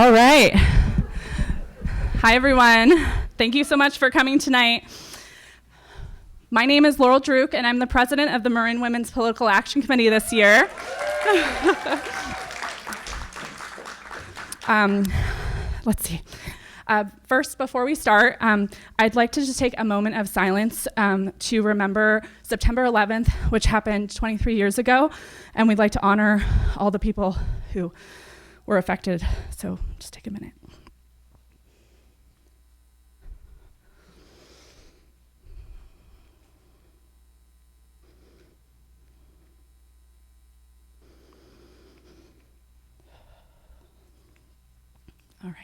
All right. Hi, everyone. Thank you so much for coming tonight. My name is Laurel Druk, and I'm the president of the Marin Women's Political Action Committee this year. Let's see. First, before we start, I'd like to just take a moment of silence to remember September 11th, which happened 23 years ago, and we'd like to honor all the people who were affected. So just take a minute. All right.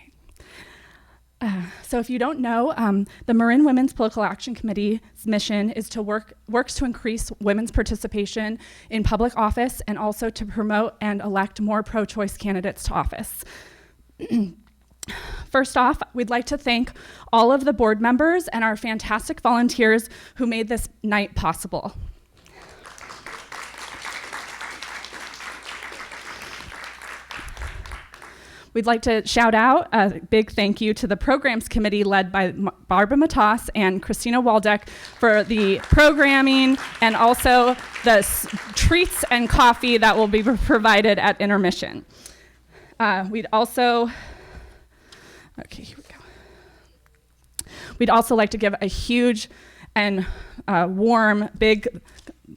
So if you don't know, the Marin Women's Political Action Committee's mission is to works to increase women's participation in public office and also to promote and elect more pro-choice candidates to office. First off, we'd like to thank all of the board members and our fantastic volunteers who made this night possible. We'd like to shout out a big thank you to the programs committee led by Barbara Matas and Christina Waldeck for the programming and also the treats and coffee that will be provided at intermission. We'd also like to give a huge and warm, big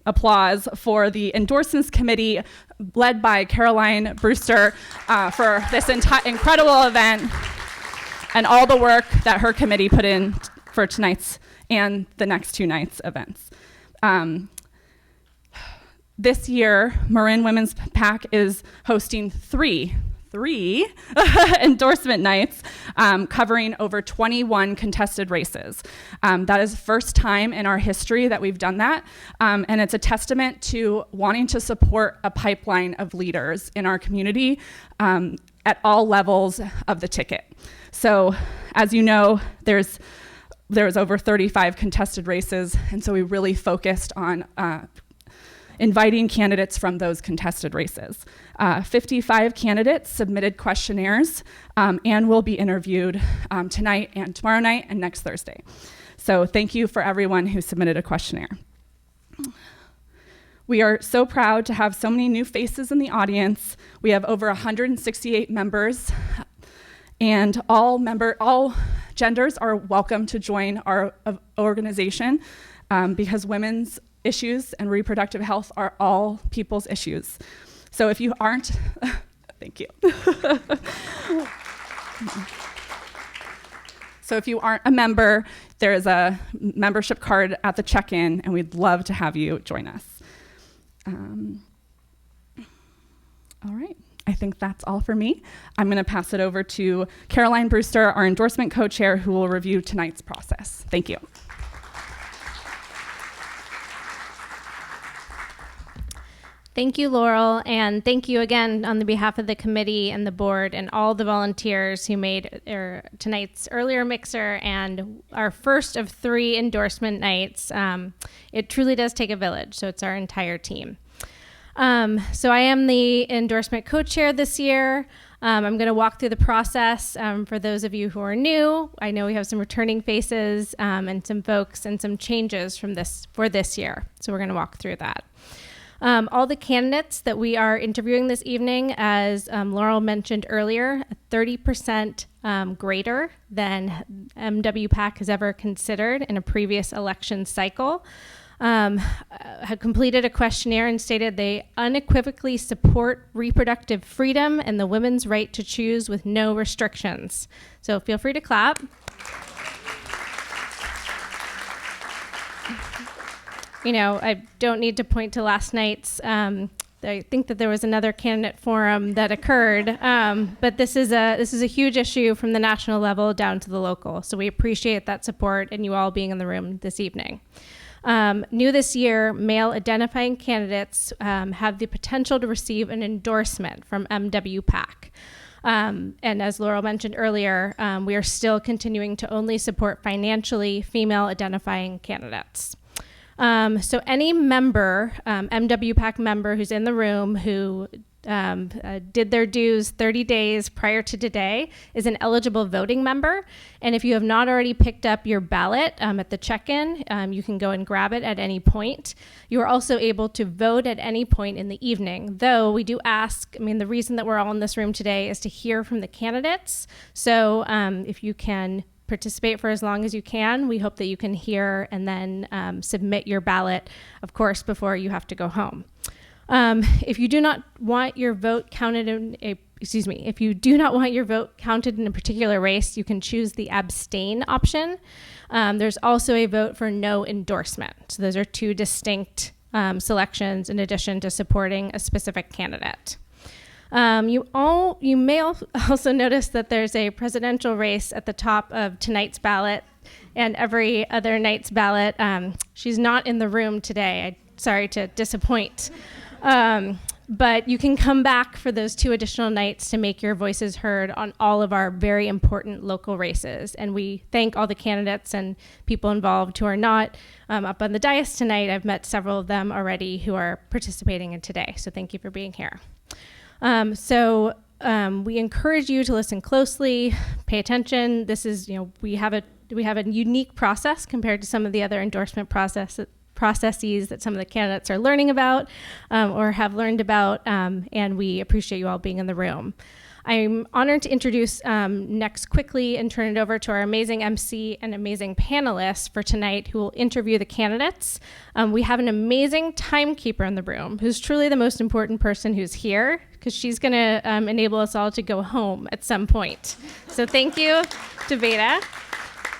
applause for the endorsements committee led by Caroline Brewster for this incredible event and all the work that her committee put in for tonight's and the next two nights' events. This year, Marin Women's PAC is hosting three endorsement nights covering over 21 contested races. That is the first time in our history that we've done that, and it's a testament to wanting to support a pipeline of leaders in our community at all levels of the ticket. So, as you know, there's over 35 contested races, and so we really focused on inviting candidates from those contested races. 55 candidates submitted questionnaires and will be interviewed tonight and tomorrow night and next Thursday. So thank you for everyone who submitted a questionnaire. We are so proud to have so many new faces in the audience. We have over 168 members, and all genders are welcome to join our organization because women's issues and reproductive health are all people's issues. So if you aren't, thank you. So if you aren't a member, there's a membership card at the check-in, and we'd love to have you join us. All right, I think that's all for me. I'm gonna pass it over to Caroline Brewster, our endorsement co-chair, who will review tonight's process. Thank you. Thank you, Laurel, and thank you again on the behalf of the committee and the board and all the volunteers who made tonight's earlier mixer and our first of 3 endorsement nights. It truly does take a village, so it's our entire team. So I am the endorsement co-chair this year. I'm going to walk through the process for those of you who are new. I know we have some returning faces and some folks and some changes for this year, so we're going to walk through that. All the candidates that we are interviewing this evening, as Laurel mentioned earlier, 30% greater than MWPAC has ever considered in a previous election cycle, have completed a questionnaire and stated they unequivocally support reproductive freedom and the women's right to choose with no restrictions. So feel free to clap. You know, I don't need to point to last night's, I think that there was another candidate forum that occurred, but this is a huge issue from the national level down to the local. So we appreciate that support and you all being in the room this evening. New this year, male identifying candidates have the potential to receive an endorsement from MWPAC. And as Laurel mentioned earlier, we are still continuing to only support financially female identifying candidates. So any member, MWPAC member who's in the room who did their dues 30 days prior to today is an eligible voting member. And if you have not already picked up your ballot at the check-in, you can go and grab it at any point. You are also able to vote at any point in the evening, though we do ask, the reason that we're all in this room today is to hear from the candidates. So if you can participate for as long as you can, we hope that you can hear and then submit your ballot, of course, before you have to go home. If you do not want your vote counted if you do not want your vote counted in a particular race, you can choose the abstain option. There's also a vote for no endorsement. So those are two distinct selections in addition to supporting a specific candidate. You may also notice that there's a presidential race at the top of tonight's ballot and every other night's ballot. She's not in the room today. Sorry to disappoint. But you can come back for those 2 additional nights to make your voices heard on all of our very important local races. And we thank all the candidates and people involved who are not up on the dais tonight. I've met several of them already who are participating in today. So thank you for being here. We encourage you to listen closely, pay attention. This is, we have a unique process compared to some of the other endorsement processes that some of the candidates are learning about or have learned about, and we appreciate you all being in the room. I'm honored to introduce next quickly and turn it over to our amazing MC and amazing panelists for tonight who will interview the candidates. We have an amazing timekeeper in the room who's truly the most important person who's here because she's going to enable us all to go home at some point. So thank you to Veda.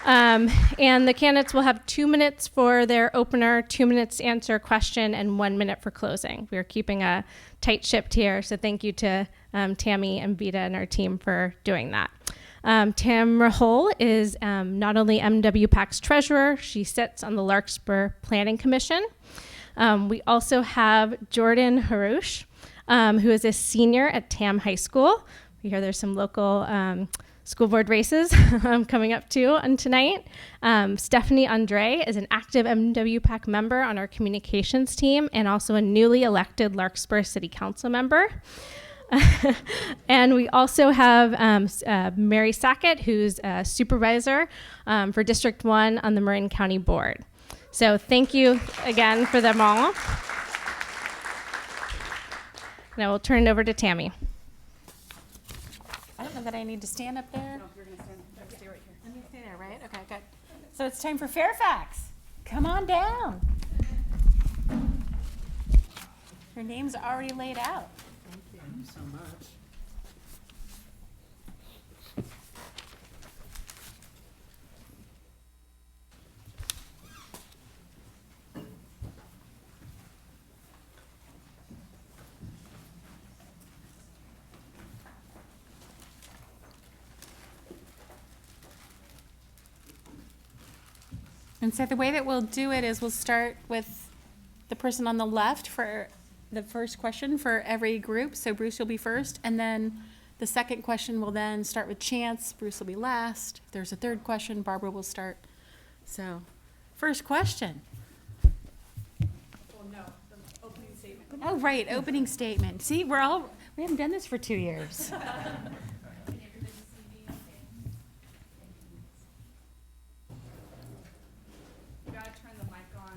And the candidates will have 2 minutes for their opener, 2 minutes to answer a question, and 1 minute for closing. We are keeping a tight ship here, so thank you to Tammy and Vita and our team for doing that. Tamra Hull is not only MWPAC's treasurer, she sits on the Larkspur Planning Commission. We also have Jordan Harouche, who is a senior at Tam High School. We hear there's some local school board races coming up too on tonight. Stephanie Andre is an active MWPAC member on our communications team and also a newly elected Larkspur City Council member. And we also have Mary Sackett, who's a supervisor for District 1 on the Marin County Board. So thank you again for them all. And I will turn it over to Tammy. I don't know that I need to stand up there. No, you're going to stay right here. Let me stay there, right? Okay, good. So it's time for Fairfax. Come on down. Your name's already laid out. Thank you so much. And so the way that we'll do it is we'll start with the person on the left for the first question for every group. So Bruce, you'll be first. And then the second question will then start with Chance. Bruce will be last. If there's a third question, Barbara will start. So first question. Well, no, the opening statement. Oh, right, opening statement. See, we haven't done this for 2 years.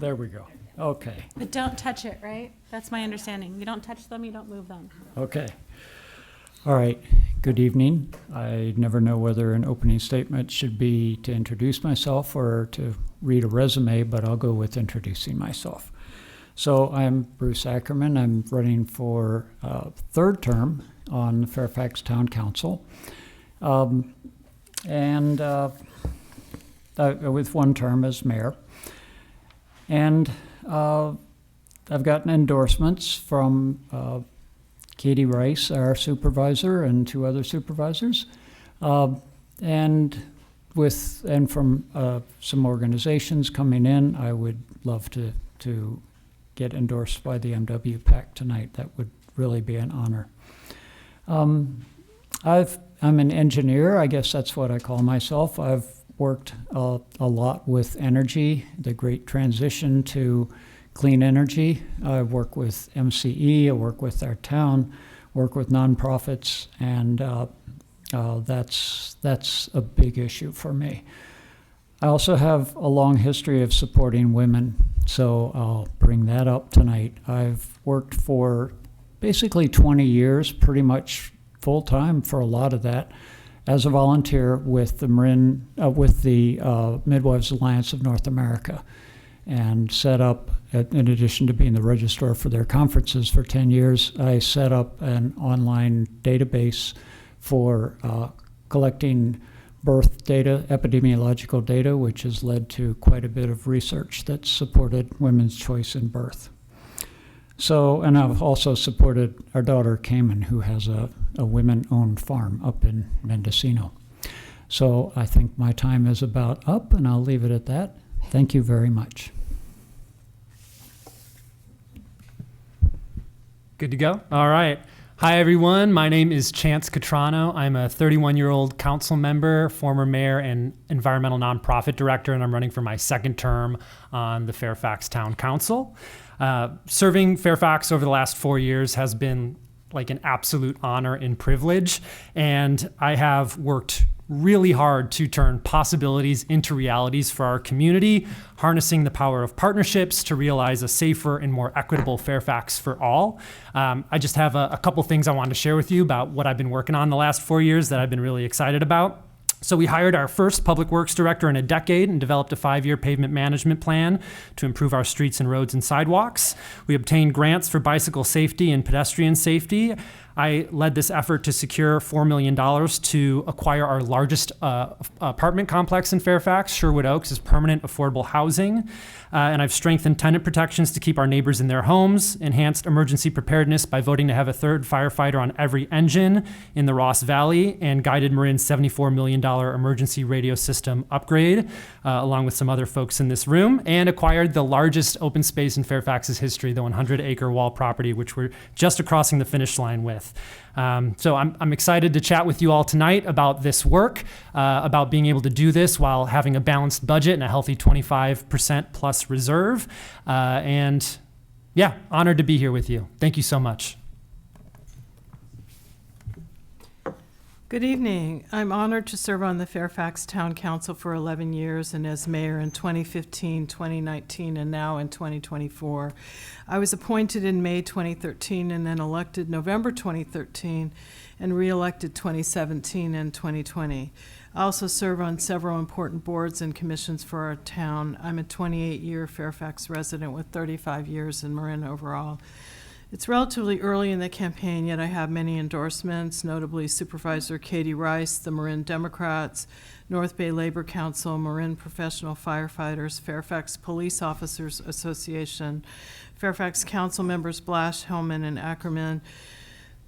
There we go. Okay. But don't touch it, right? That's my understanding. You don't touch them, you don't move them. Okay. All right. Good evening. I never know whether an opening statement should be to introduce myself or to read a resume, but I'll go with introducing myself. So I'm Bruce Ackerman. I'm running for third term on the Fairfax Town Council. With one term as mayor. And I've gotten endorsements from Katie Rice, our supervisor, and 2 other supervisors, and from some organizations coming in. I would love to get endorsed by the MWPAC tonight. That would really be an honor. I'm an engineer. I guess that's what I call myself. I've worked a lot with energy, the great transition to clean energy. I work with MCE, I work with our town, work with nonprofits, and that's a big issue for me. I also have a long history of supporting women, so I'll bring that up tonight. I've worked for basically 20 years, pretty much full-time for a lot of that, as a volunteer with the Marin, with the Midwives Alliance of North America, and set up, in addition to being the registrar for their conferences for 10 years, I set up an online database for collecting birth data, epidemiological data, which has led to quite a bit of research that's supported women's choice in birth. So, and I've also supported our daughter, Cayman, who has a women-owned farm up in Mendocino. So I think my time is about up, and I'll leave it at that. Thank you very much. Good to go? All right. Hi, everyone. My name is Chance Catrano. I'm a 31-year-old council member, former mayor, and environmental nonprofit director, and I'm running for my second term on the Fairfax Town Council. Serving Fairfax over the last 4 years has been like an absolute honor and privilege, and I have worked really hard to turn possibilities into realities for our community, harnessing the power of partnerships to realize a safer and more equitable Fairfax for all. I just have a couple things I wanted to share with you about what I've been working on the last 4 years that I've been really excited about. So we hired our first public works director in a decade and developed a 5-year pavement management plan to improve our streets and roads and sidewalks. We obtained grants for bicycle safety and pedestrian safety. I led this effort to secure $4 million to acquire our largest apartment complex in Fairfax, Sherwood Oaks, as permanent affordable housing. And I've strengthened tenant protections to keep our neighbors in their homes, enhanced emergency preparedness by voting to have a third firefighter on every engine in the Ross Valley, and guided Marin's $74 million emergency radio system upgrade, along with some other folks in this room, and acquired the largest open space in Fairfax's history, the 100-acre wall property, which we're just crossing the finish line with. So I'm excited to chat with you all tonight about this work, about being able to do this while having a balanced budget and a healthy 25% plus reserve. And yeah, honored to be here with you. Thank you so much. Good evening. I'm honored to serve on the Fairfax Town Council for 11 years and as mayor in 2015, 2019, and now in 2024. I was appointed in May 2013 and then elected November 2013 and re-elected 2017 and 2020. I also serve on several important boards and commissions for our town. I'm a 28-year Fairfax resident with 35 years in Marin overall. It's relatively early in the campaign, yet I have many endorsements, notably Supervisor Katie Rice, the Marin Democrats, North Bay Labor Council, Marin Professional Firefighters, Fairfax Police Officers Association, Fairfax Council members Blash, Hellman, and Ackerman,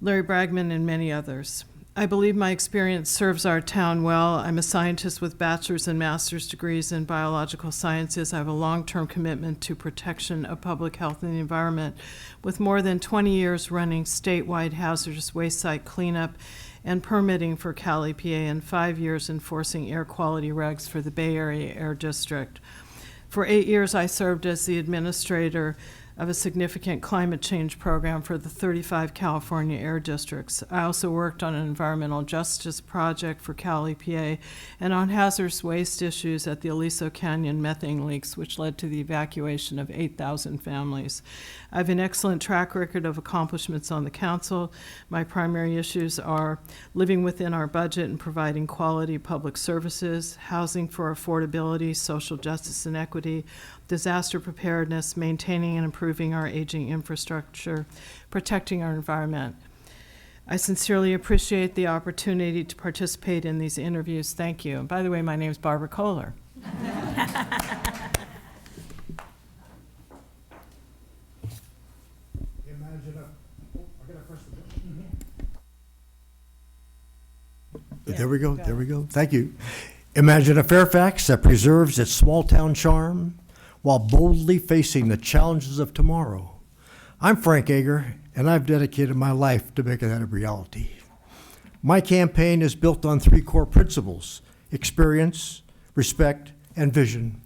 Larry Bragman, and many others. I believe my experience serves our town well. I'm a scientist with bachelor's and master's degrees in biological sciences. I have a long-term commitment to protection of public health and the environment, with more than 20 years running statewide hazardous waste site cleanup and permitting for Cal EPA, and 5 years enforcing air quality regs for the Bay Area Air District. For 8 years, I served as the administrator of a significant climate change program for the 35 California air districts. I also worked on an environmental justice project for Cal EPA and on hazardous waste issues at the Aliso Canyon methane leaks, which led to the evacuation of 8,000 families. I have an excellent track record of accomplishments on the council. My primary issues are living within our budget and providing quality public services, housing for affordability, social justice and equity, disaster preparedness, maintaining and improving our aging infrastructure, protecting our environment. I sincerely appreciate the opportunity to participate in these interviews. Thank you. And by the way, my name is Barbara Kohler. There we go. There we go. Thank you. Imagine a Fairfax that preserves its small-town charm while boldly facing the challenges of tomorrow. I'm Frank Ager, and I've dedicated my life to making that a reality. My campaign is built on 3 core principles: experience, respect, and vision.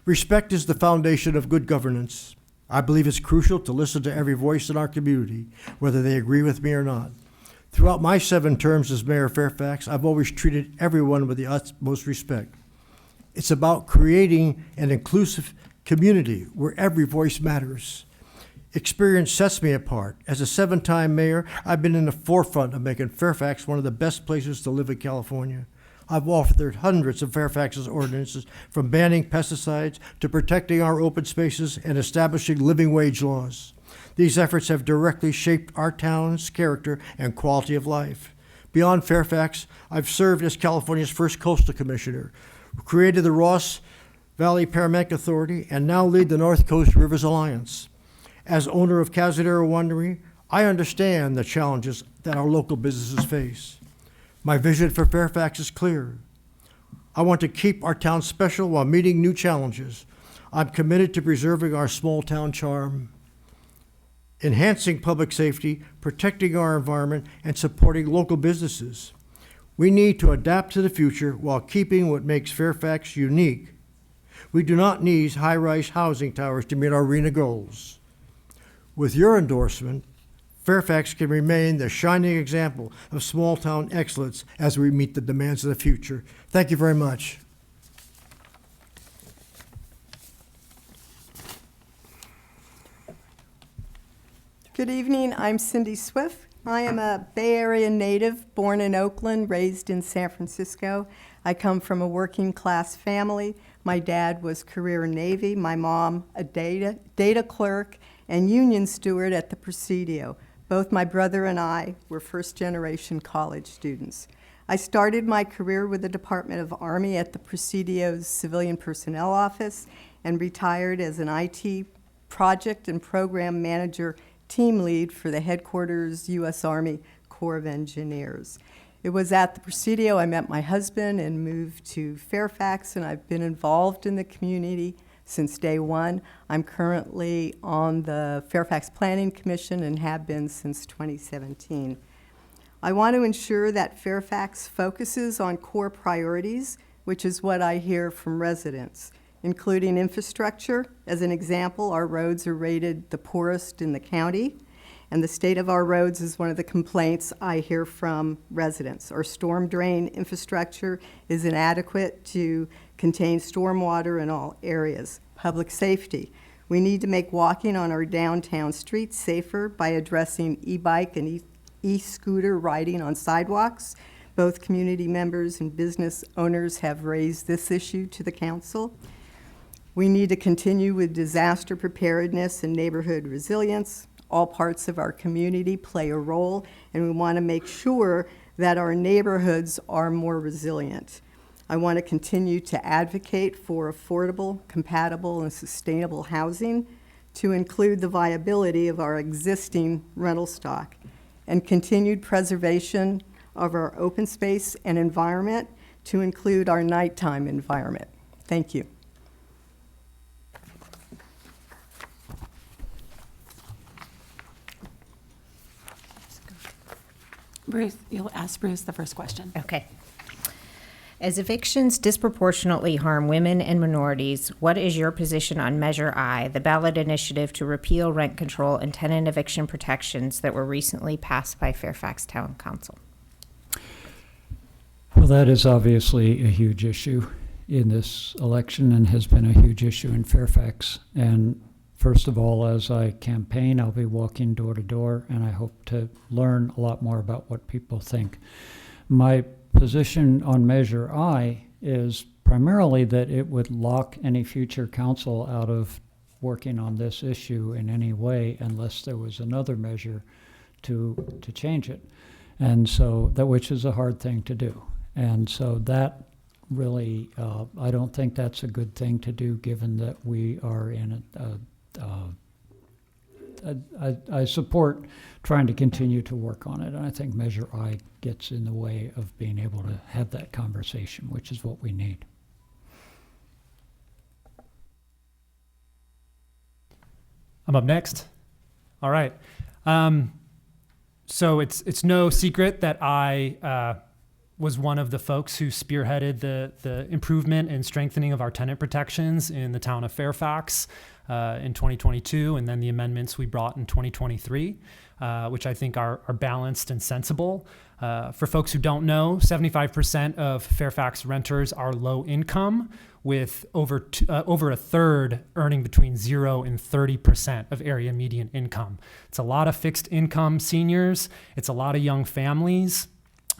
Respect is the foundation of good governance. I believe it's crucial to listen to every voice in our community, whether they agree with me or not. Throughout my 7 terms as mayor of Fairfax, I've always treated everyone with the utmost respect. It's about creating an inclusive community where every voice matters. Experience sets me apart. As a 7-time mayor, I've been in the forefront of making Fairfax one of the best places to live in California. I've authored hundreds of Fairfax's ordinances, from banning pesticides to protecting our open spaces and establishing living wage laws. These efforts have directly shaped our town's character and quality of life. Beyond Fairfax, I've served as California's first coastal commissioner, created the Ross Valley Paramedic Authority, and now lead the North Coast Rivers Alliance. As owner of Cazadero Winery, I understand the challenges that our local businesses face. My vision for Fairfax is clear. I want to keep our town special while meeting new challenges. I'm committed to preserving our small town charm, enhancing public safety, protecting our environment, and supporting local businesses. We need to adapt to the future while keeping what makes Fairfax unique. We do not need high-rise housing towers to meet our RENA goals. With your endorsement, Fairfax can remain the shining example of small-town excellence as we meet the demands of the future. Thank you very much. Good evening, I'm Cindy Swift. I am a Bay Area native, born in Oakland, raised in San Francisco. I come from a working class family. My dad was career Navy, my mom a data clerk and union steward at the Presidio. Both my brother and I were first-generation college students. I started my career with the Department of Army at the Presidio's Civilian Personnel Office and retired as an IT project and program manager team lead for the headquarters U.S. Army Corps of Engineers. It was at the Presidio I met my husband and moved to Fairfax, and I've been involved in the community since day one. I'm currently on the Fairfax Planning Commission and have been since 2017. I want to ensure that Fairfax focuses on core priorities, which is what I hear from residents, including infrastructure. As an example, our roads are rated the poorest in the county, and the state of our roads is one of the complaints I hear from residents. Our storm drain infrastructure is inadequate to contain stormwater in all areas. Public safety. We need to make walking on our downtown streets safer by addressing e-bike and e-scooter riding on sidewalks. Both community members and business owners have raised this issue to the council. We need to continue with disaster preparedness and neighborhood resilience. All parts of our community play a role, and we want to make sure that our neighborhoods are more resilient. I want to continue to advocate for affordable, compatible, and sustainable housing to include the viability of our existing rental stock and continued preservation of our open space and environment to include our nighttime environment. Thank you. Bruce, you'll ask Bruce the first question. Okay. As evictions disproportionately harm women and minorities, what is your position on Measure I, the ballot initiative to repeal rent control and tenant eviction protections that were recently passed by Fairfax Town Council? Well, that is obviously a huge issue in this election and has been a huge issue in Fairfax. And first of all, as I campaign, I'll be walking door to door, and I hope to learn a lot more about what people think. My position on Measure I is primarily that it would lock any future council out of working on this issue in any way unless there was another measure to change it. And so that, which is a hard thing to do. And so that really, I don't think that's a good thing to do, given that we are in I support trying to continue to work on it, and I think Measure I gets in the way of being able to have that conversation, which is what we need. I'm up next. All right. So it's no secret that I was one of the folks who spearheaded the improvement and strengthening of our tenant protections in the town of Fairfax in 2022, and then the amendments we brought in 2023, which I think are balanced and sensible. For folks who don't know, 75% of Fairfax renters are low income, with over a third earning between 0 and 30% of area median income. It's a lot of fixed income seniors. It's a lot of young families.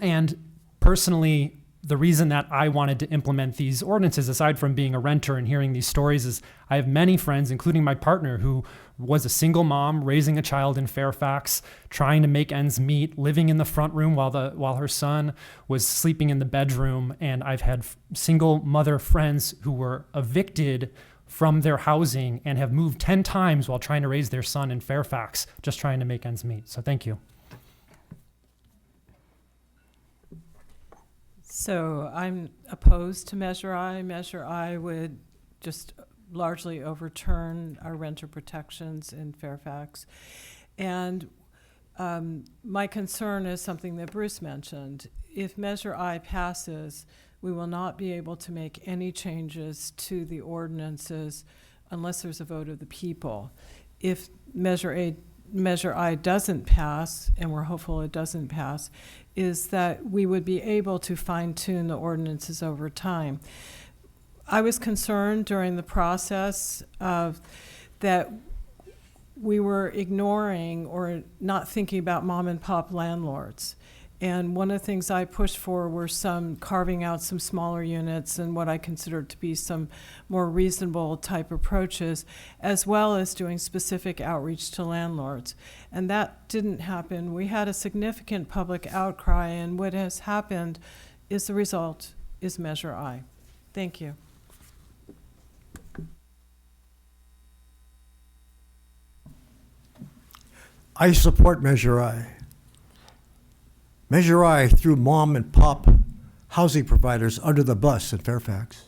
And personally, the reason that I wanted to implement these ordinances, aside from being a renter and hearing these stories, is I have many friends, including my partner, who was a single mom raising a child in Fairfax, trying to make ends meet, living in the front room while her son was sleeping in the bedroom. And I've had single mother friends who were evicted from their housing and have moved 10 times while trying to raise their son in Fairfax, just trying to make ends meet. So thank you. So I'm opposed to Measure I. Measure I would just largely overturn our renter protections in Fairfax. And my concern is something that Bruce mentioned. If Measure I passes, we will not be able to make any changes to the ordinances unless there's a vote of the people. If Measure I doesn't pass, and we're hopeful it doesn't pass, is that we would be able to fine-tune the ordinances over time. I was concerned during the process that we were ignoring or not thinking about mom and pop landlords. And one of the things I pushed for were carving out some smaller units and what I considered to be some more reasonable type approaches, as well as doing specific outreach to landlords. And that didn't happen. We had a significant public outcry, and what has happened is the result is Measure I. Thank you. I support Measure I. Measure I threw mom and pop housing providers under the bus in Fairfax.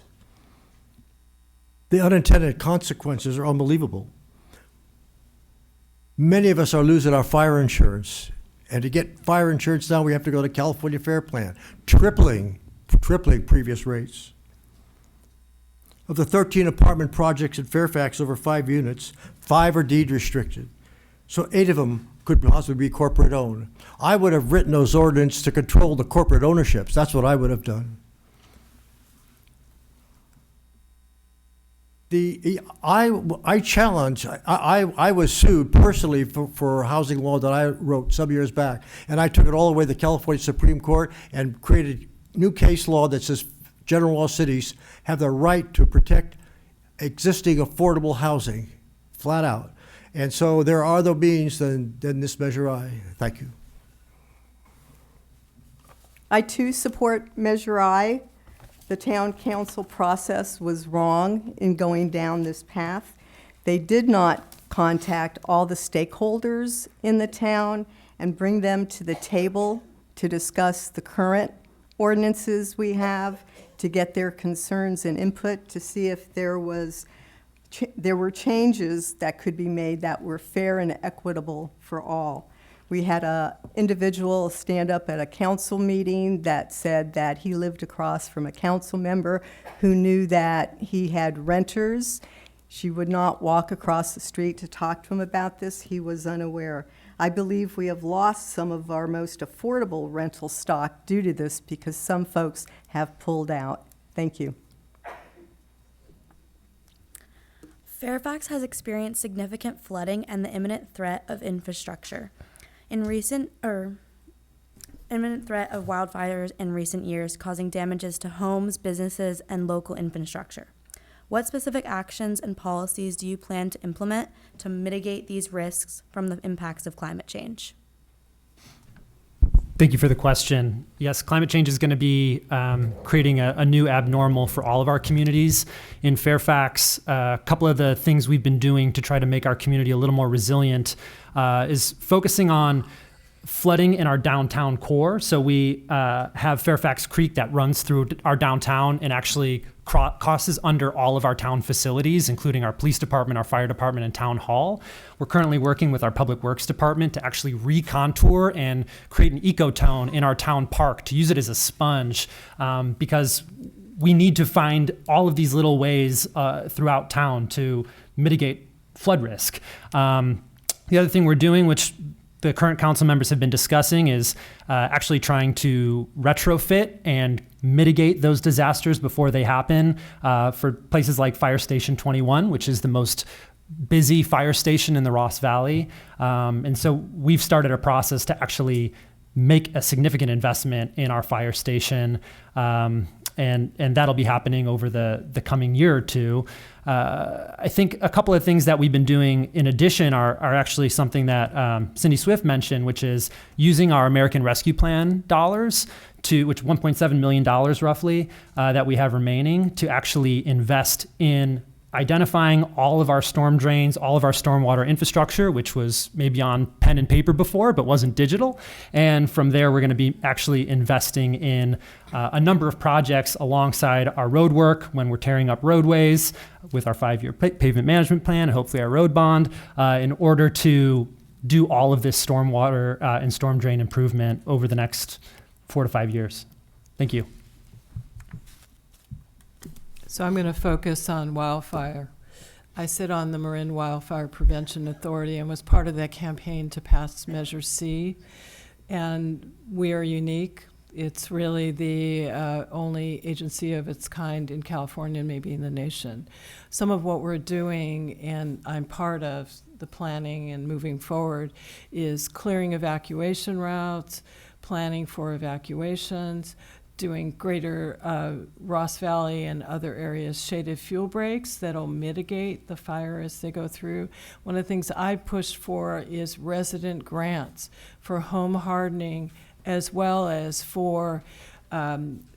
The unintended consequences are unbelievable. Many of us are losing our fire insurance. And to get fire insurance now, we have to go to California Fair Plan, tripling previous rates. Of the 13 apartment projects in Fairfax over 5 units, 5 are deed restricted. So 8 of them could possibly be corporate owned. I would have written those ordinances to control the corporate ownerships. That's what I would have done. I challenge, I was sued personally for a housing law that I wrote some years back, and I took it all the way to the California Supreme Court and created new case law that says general law cities have the right to protect existing affordable housing, flat out. And so there are other means than this Measure I. Thank you. I too support Measure I. The town council process was wrong in going down this path. They did not contact all the stakeholders in the town and bring them to the table to discuss the current ordinances we have, to get their concerns and input, to see if there were changes that could be made that were fair and equitable for all. We had an individual stand up at a council meeting that said that he lived across from a council member who knew that he had renters. She would not walk across the street to talk to him about this. He was unaware. I believe we have lost some of our most affordable rental stock due to this because some folks have pulled out. Thank you. Fairfax has experienced significant flooding and the imminent threat of imminent threat of wildfires in recent years, causing damages to homes, businesses, and local infrastructure. What specific actions and policies do you plan to implement to mitigate these risks from the impacts of climate change? Thank you for the question. Yes, climate change is going to be creating a new abnormal for all of our communities. In Fairfax, a couple of the things we've been doing to try to make our community a little more resilient is focusing on flooding in our downtown core. So we have Fairfax Creek that runs through our downtown and actually crosses under all of our town facilities, including our police department, our fire department, and town hall. We're currently working with our public works department to actually recontour and create an ecotone in our town park to use it as a sponge, because we need to find all of these little ways throughout town to mitigate flood risk. The other thing we're doing, which the current council members have been discussing, is actually trying to retrofit and mitigate those disasters before they happen for places like Fire Station 21, which is the most busy fire station in the Ross Valley. And so we've started a process to actually make a significant investment in our fire station. And that'll be happening over the coming year or two. I think a couple of things that we've been doing in addition are actually something that Cindy Swift mentioned, which is using our American Rescue Plan dollars which $1.7 million roughly that we have remaining, to actually invest in identifying all of our storm drains, all of our stormwater infrastructure, which was maybe on pen and paper before, but wasn't digital. And from there, we're going to be actually investing in a number of projects alongside our road work when we're tearing up roadways with our 5-year pavement management plan, and hopefully our road bond, in order to do all of this stormwater and storm drain improvement over the next 4 to 5 years. Thank you. So I'm going to focus on wildfire. I sit on the Marin Wildfire Prevention Authority and was part of that campaign to pass Measure C. And we are unique. It's really the only agency of its kind in California and maybe in the nation. Some of what we're doing, and I'm part of the planning and moving forward, is clearing evacuation routes, planning for evacuations, doing greater Ross Valley and other areas shaded fuel breaks that'll mitigate the fire as they go through. One of the things I pushed for is resident grants for home hardening, as well as for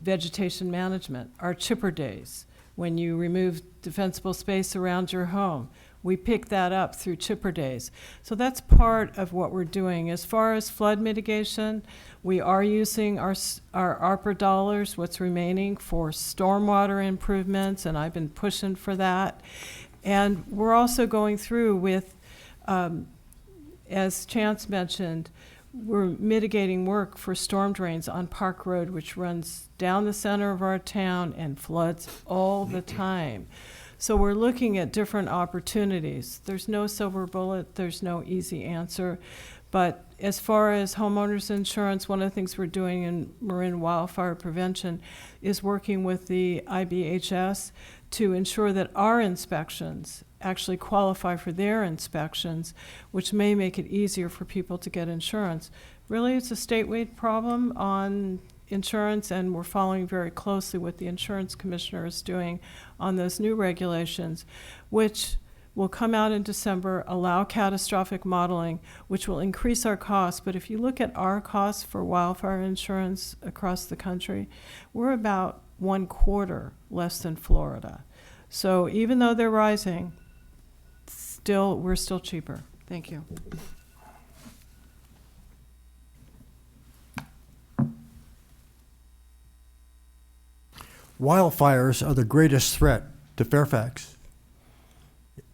vegetation management. Our chipper days, when you remove defensible space around your home, we pick that up through chipper days. So that's part of what we're doing. As far as flood mitigation, we are using our ARPA dollars, what's remaining, for stormwater improvements, and I've been pushing for that. And we're also going through with, as Chance mentioned, we're mitigating work for storm drains on Park Road, which runs down the center of our town and floods all the time. So we're looking at different opportunities. There's no silver bullet, there's no easy answer. But as far as homeowners insurance, one of the things we're doing in Marin wildfire prevention is working with the IBHS to ensure that our inspections actually qualify for their inspections, which may make it easier for people to get insurance. Really, it's a statewide problem on insurance, and we're following very closely what the insurance commissioner is doing on those new regulations, which will come out in December, allow catastrophic modeling, which will increase our costs. But if you look at our costs for wildfire insurance across the country, we're about 1/4 less than Florida. So even though they're rising, we're still cheaper. Thank you. Wildfires are the greatest threat to Fairfax.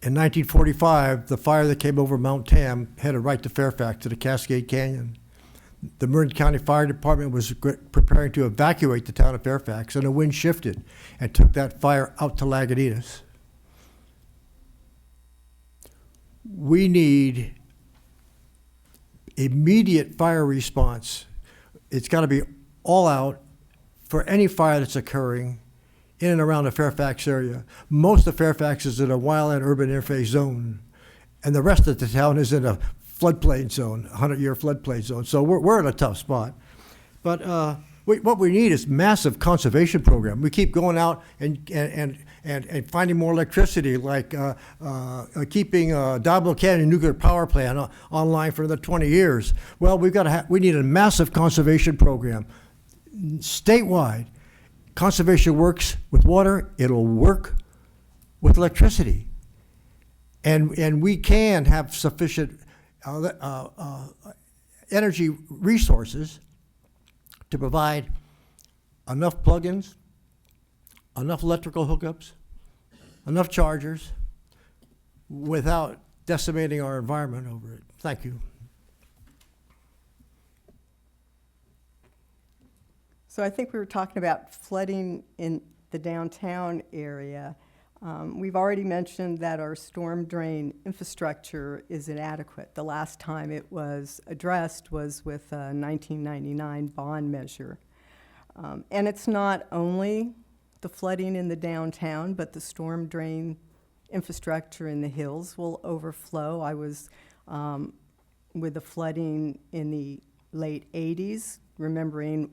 In 1945, the fire that came over Mount Tam headed right to Fairfax, to the Cascade Canyon. The Marin County Fire Department was preparing to evacuate the town of Fairfax, and the wind shifted and took that fire out to Lagunitas. We need immediate fire response. It's got to be all out for any fire that's occurring in and around the Fairfax area. Most of Fairfax is in a wildland urban interface zone, and the rest of the town is in a floodplain zone, 100-year floodplain zone. So we're in a tough spot. But what we need is massive conservation program. We keep going out and finding more electricity, like keeping Diablo Canyon Nuclear Power Plant online for another 20 years. Well, we need a massive conservation program. Statewide, conservation works with water, it'll work with electricity. And we can have sufficient energy resources to provide enough plugins, enough electrical hookups, enough chargers, without decimating our environment over it. Thank you. So I think we were talking about flooding in the downtown area. We've already mentioned that our storm drain infrastructure is inadequate. The last time it was addressed was with a 1999 bond measure. And it's not only the flooding in the downtown, but the storm drain infrastructure in the hills will overflow. I was with the flooding in the late 80s, remembering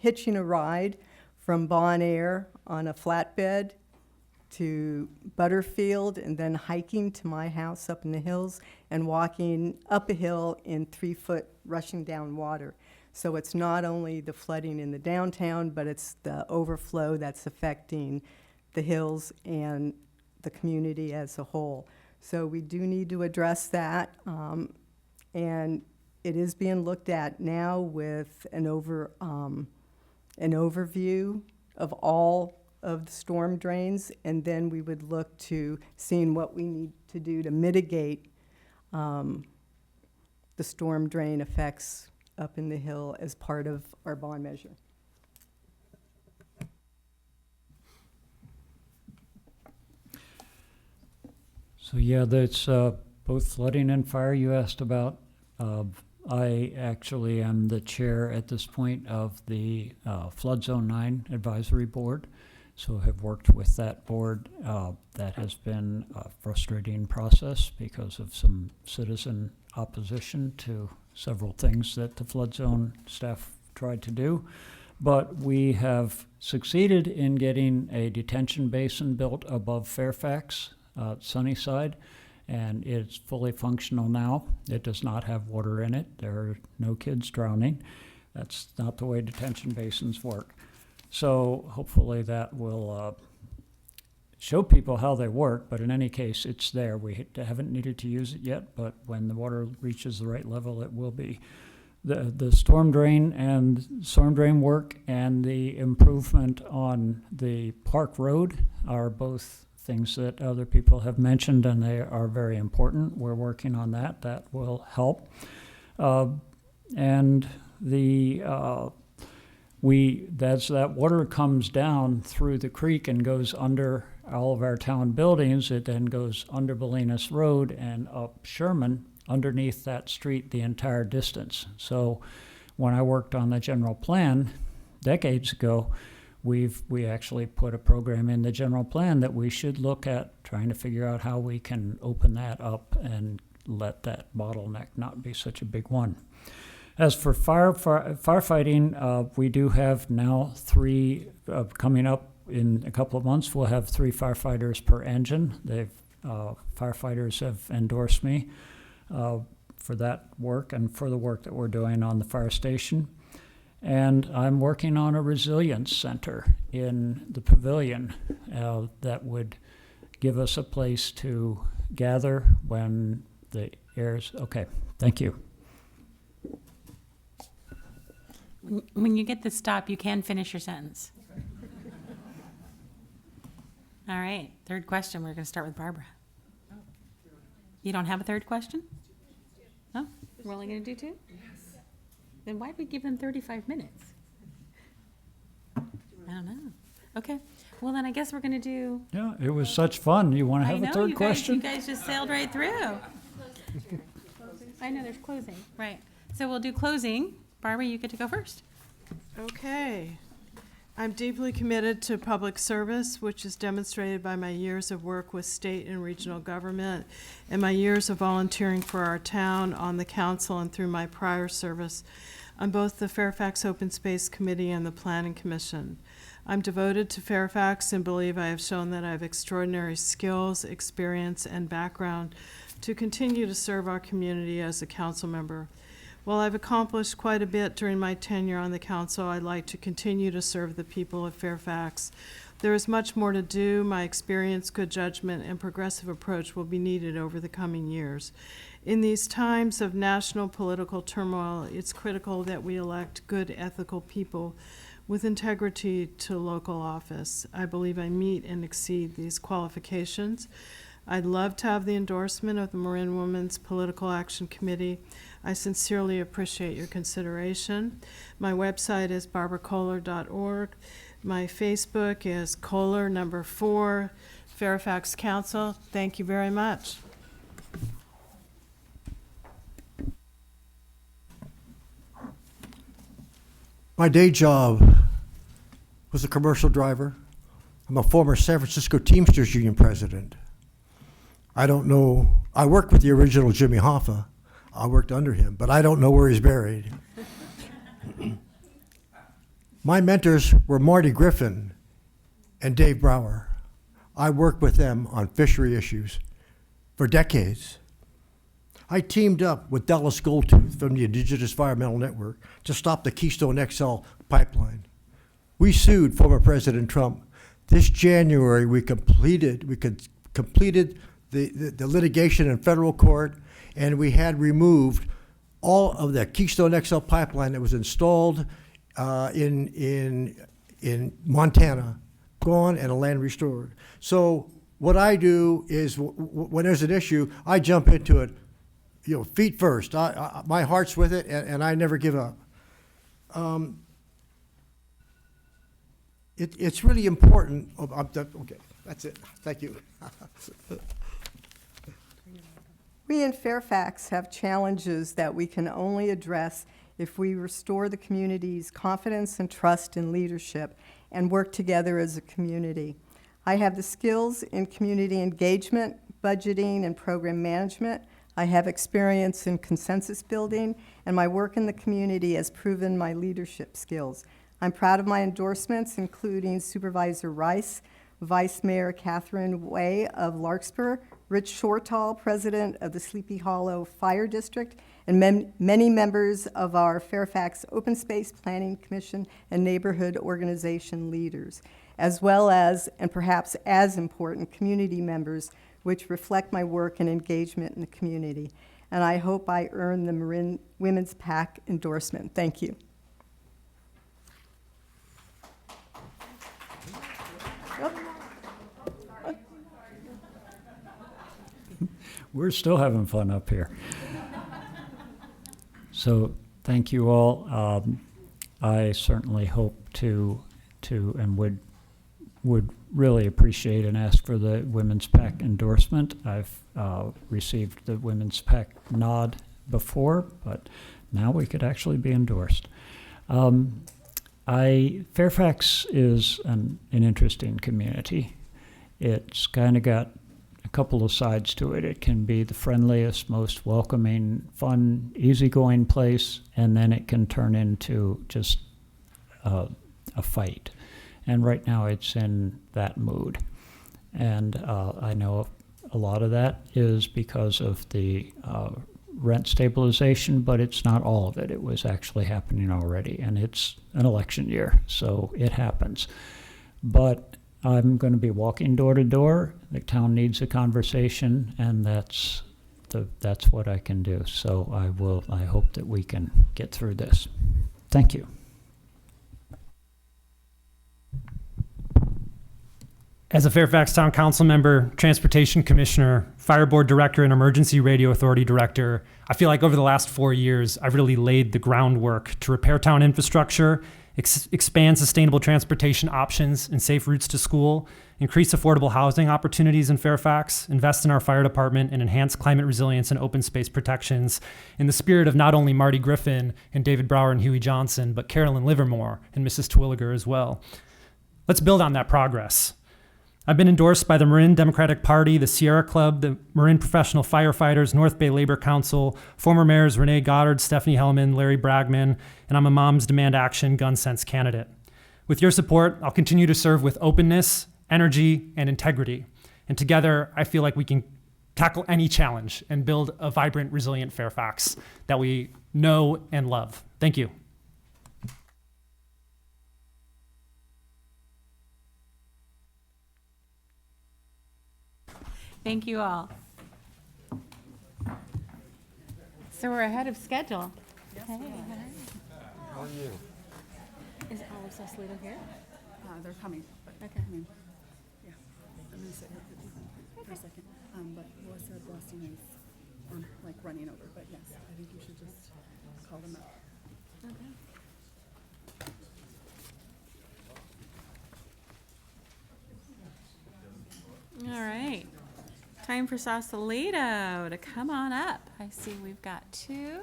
hitching a ride from Bon Air on a flatbed to Butterfield, and then hiking to my house up in the hills and walking up a hill in 3-foot rushing down water. So it's not only the flooding in the downtown, but it's the overflow that's affecting the hills and the community as a whole. So we do need to address that, and it is being looked at now with an overview of all of the storm drains, and then we would look to seeing what we need to do to mitigate the storm drain effects up in the hill as part of our bond measure. So yeah, that's both flooding and fire you asked about. I actually am the chair at this point of the Flood Zone 9 Advisory Board, so have worked with that board. That has been a frustrating process because of some citizen opposition to several things that the flood zone staff tried to do. But we have succeeded in getting a detention basin built above Fairfax, Sunnyside, and it's fully functional now. It does not have water in it. There are no kids drowning. That's not the way detention basins work. So hopefully that will show people how they work, but in any case, it's there. We haven't needed to use it yet, but when the water reaches the right level, it will be. The storm drain work and the improvement on the Park Road are both things that other people have mentioned, and they are very important. We're working on that. That will help. And as that water comes down through the creek and goes under all of our town buildings, it then goes under Bolinas Road and up Sherman underneath that street the entire distance. So when I worked on the general plan decades ago, we actually put a program in the general plan that we should look at trying to figure out how we can open that up and let that bottleneck not be such a big one. As for firefighting, we do have now 3 coming up in a couple of months. We'll have 3 firefighters per engine. Firefighters have endorsed me for that work and for the work that we're doing on the fire station. And I'm working on a resilience center in the pavilion that would give us a place to gather when the air's okay. Thank you. When you get the stop, you can finish your sentence. All right, third question. We're going to start with Barbara. You don't have a third question? No? We're only going to do 2? Yes. Then why'd we give them 35 minutes? I don't know. Okay. Well, then I guess we're going to do... Yeah, it was such fun. You want to have a third question? You guys just sailed right through. I know there's closing. Right. So we'll do closing. Barbara, you get to go first. Okay. I'm deeply committed to public service, which is demonstrated by my years of work with state and regional government and my years of volunteering for our town on the council and through my prior service on both the Fairfax Open Space Committee and the Planning Commission. I'm devoted to Fairfax and believe I have shown that I have extraordinary skills, experience, and background to continue to serve our community as a council member. While I've accomplished quite a bit during my tenure on the council, I'd like to continue to serve the people of Fairfax There is much more to do. My experience, good judgment, and progressive approach will be needed over the coming years. In these times of national political turmoil, it's critical that we elect good, ethical people with integrity to local office. I believe I meet and exceed these qualifications. I'd love to have the endorsement of the Marin Women's Political Action Committee. I sincerely appreciate your consideration. My website is barbarakohler.org. My Facebook is Kohler #4, Fairfax Council. Thank you very much. My day job was a commercial driver. I'm a former San Francisco Teamsters Union president. I don't know, I worked with the original Jimmy Hoffa. I worked under him, but I don't know where he's buried. My mentors were Marty Griffin and Dave Brower. I worked with them on fishery issues for decades. I teamed up with Dallas Goldtooth from the Indigenous Environmental Network to stop the Keystone XL pipeline. We sued former President Trump. This January, we completed the litigation in federal court, and we had removed all of the Keystone XL pipeline that was installed in Montana, gone, and the land restored. So what I do is, when there's an issue, I jump into it, feet first. My heart's with it, and I never give up. It's really important. Okay, that's it. Thank you. We in Fairfax have challenges that we can only address if we restore the community's confidence and trust in leadership and work together as a community. I have the skills in community engagement, budgeting, and program management. I have experience in consensus building, and my work in the community has proven my leadership skills. I'm proud of my endorsements, including Supervisor Rice, Vice Mayor Catherine Way of Larkspur, Rich Shortall, President of the Sleepy Hollow Fire District, and many members of our Fairfax Open Space Planning Commission and neighborhood organization leaders, as well as, and perhaps as important, community members, which reflect my work and engagement in the community. And I hope I earn the Marin Women's PAC endorsement. Thank you. We're still having fun up here. So thank you all. I certainly hope to and would really appreciate and ask for the Women's PAC endorsement. I've received the Women's PAC nod before, but now we could actually be endorsed. Fairfax is an interesting community. It's kind of got a couple of sides to it. It can be the friendliest, most welcoming, fun, easygoing place, and then it can turn into just a fight. And right now it's in that mood. And I know a lot of that is because of the rent stabilization, but it's not all of it. It was actually happening already, and it's an election year, so it happens. But I'm going to be walking door to door. The town needs a conversation, and that's what I can do. So I hope that we can get through this. Thank you. As a Fairfax Town Council member, Transportation Commissioner, Fire Board Director, and Emergency Radio Authority Director, I feel like over the last 4 years, I've really laid the groundwork to repair town infrastructure, expand sustainable transportation options and safe routes to school, increase affordable housing opportunities in Fairfax, invest in our fire department, and enhance climate resilience and open space protections in the spirit of not only Marty Griffin and David Brower and Huey Johnson, but Carolyn Livermore and Mrs. Terwilliger as well. Let's build on that progress. I've been endorsed by the Marin Democratic Party, the Sierra Club, the Marin Professional Firefighters, North Bay Labor Council, former mayors Renee Goddard, Stephanie Hellman, Larry Bragman, and I'm a Moms Demand Action Gun Sense candidate. With your support, I'll continue to serve with openness, energy, and integrity. And together, I feel like we can tackle any challenge and build a vibrant, resilient Fairfax that we know and love. Thank you. Thank you all. So we're ahead of schedule. Hey. How are you? Is all of Sausalito here? They're coming. Okay. Yeah. I'm going to sit here for a second. But Melissa Blessing is running over. But yes, I think you should just call them up. All right. Time for Sausalito to come on up. I see we've got two.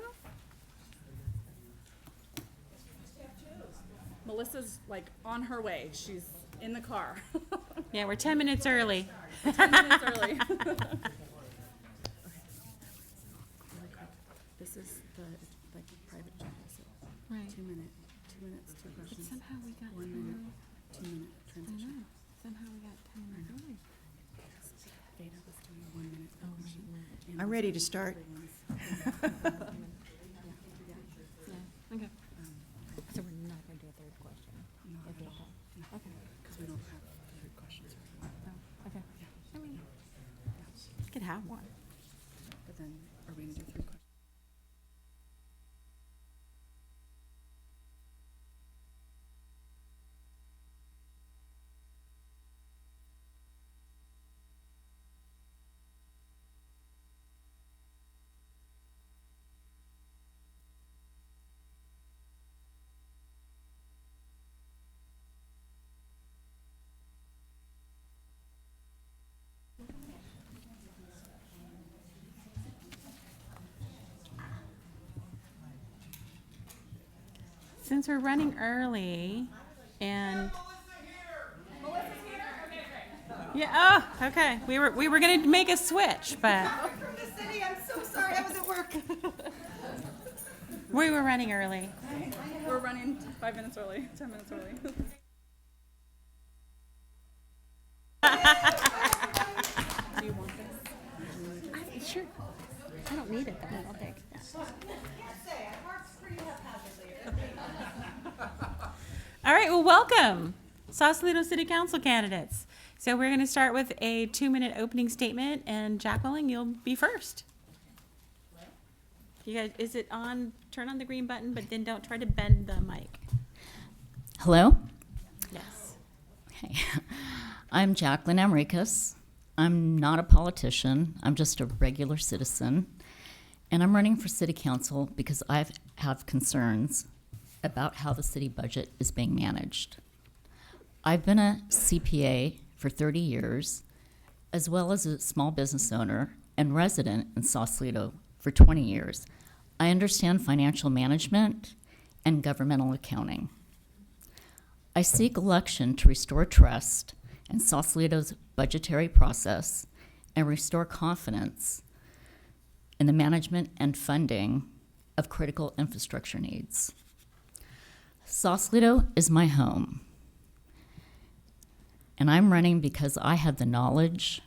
Melissa's on her way. She's in the car. Yeah, we're 10 minutes early. 10 minutes early. Okay. Really quick. This is the private chat. So Right. 2 minutes, 2 But questions. somehow we got 1 minute, 2 minute I transition. know. Somehow we got 10 minutes early. Veda was doing 1 minute. question. I'm ready to start. Okay. So we're not going to do a third question. Okay. Because we don't have 3 questions. Okay. I mean, you could have one. But then, are we going to do 3 questions? Since we're running early and yeah, oh, okay. We were gonna make a switch, but I'm from the city. I'm so sorry. I was at work. we were running early. We're running 5 minutes early, 10 minutes early. Do you want this? Sure. I don't need it though. I'll take. All right, well, welcome, Sausalito City Council candidates. So we're going to start with a 2-minute opening statement, and Jacqueline, you'll be first. You guys, is it on? Turn on the green button, but then don't try to bend the mic. Hello? Yes. Okay. I'm Jacqueline Amricus. I'm not a politician. I'm just a regular citizen. And I'm running for city council because I have concerns about how the city budget is being managed. I've been a CPA for 30 years, as well as a small business owner and resident in Sausalito for 20 years. I understand financial management and governmental accounting. I seek election to restore trust in Sausalito's budgetary process and restore confidence in the management and funding of critical infrastructure needs. Sausalito is my home, and I'm running because I have the knowledge,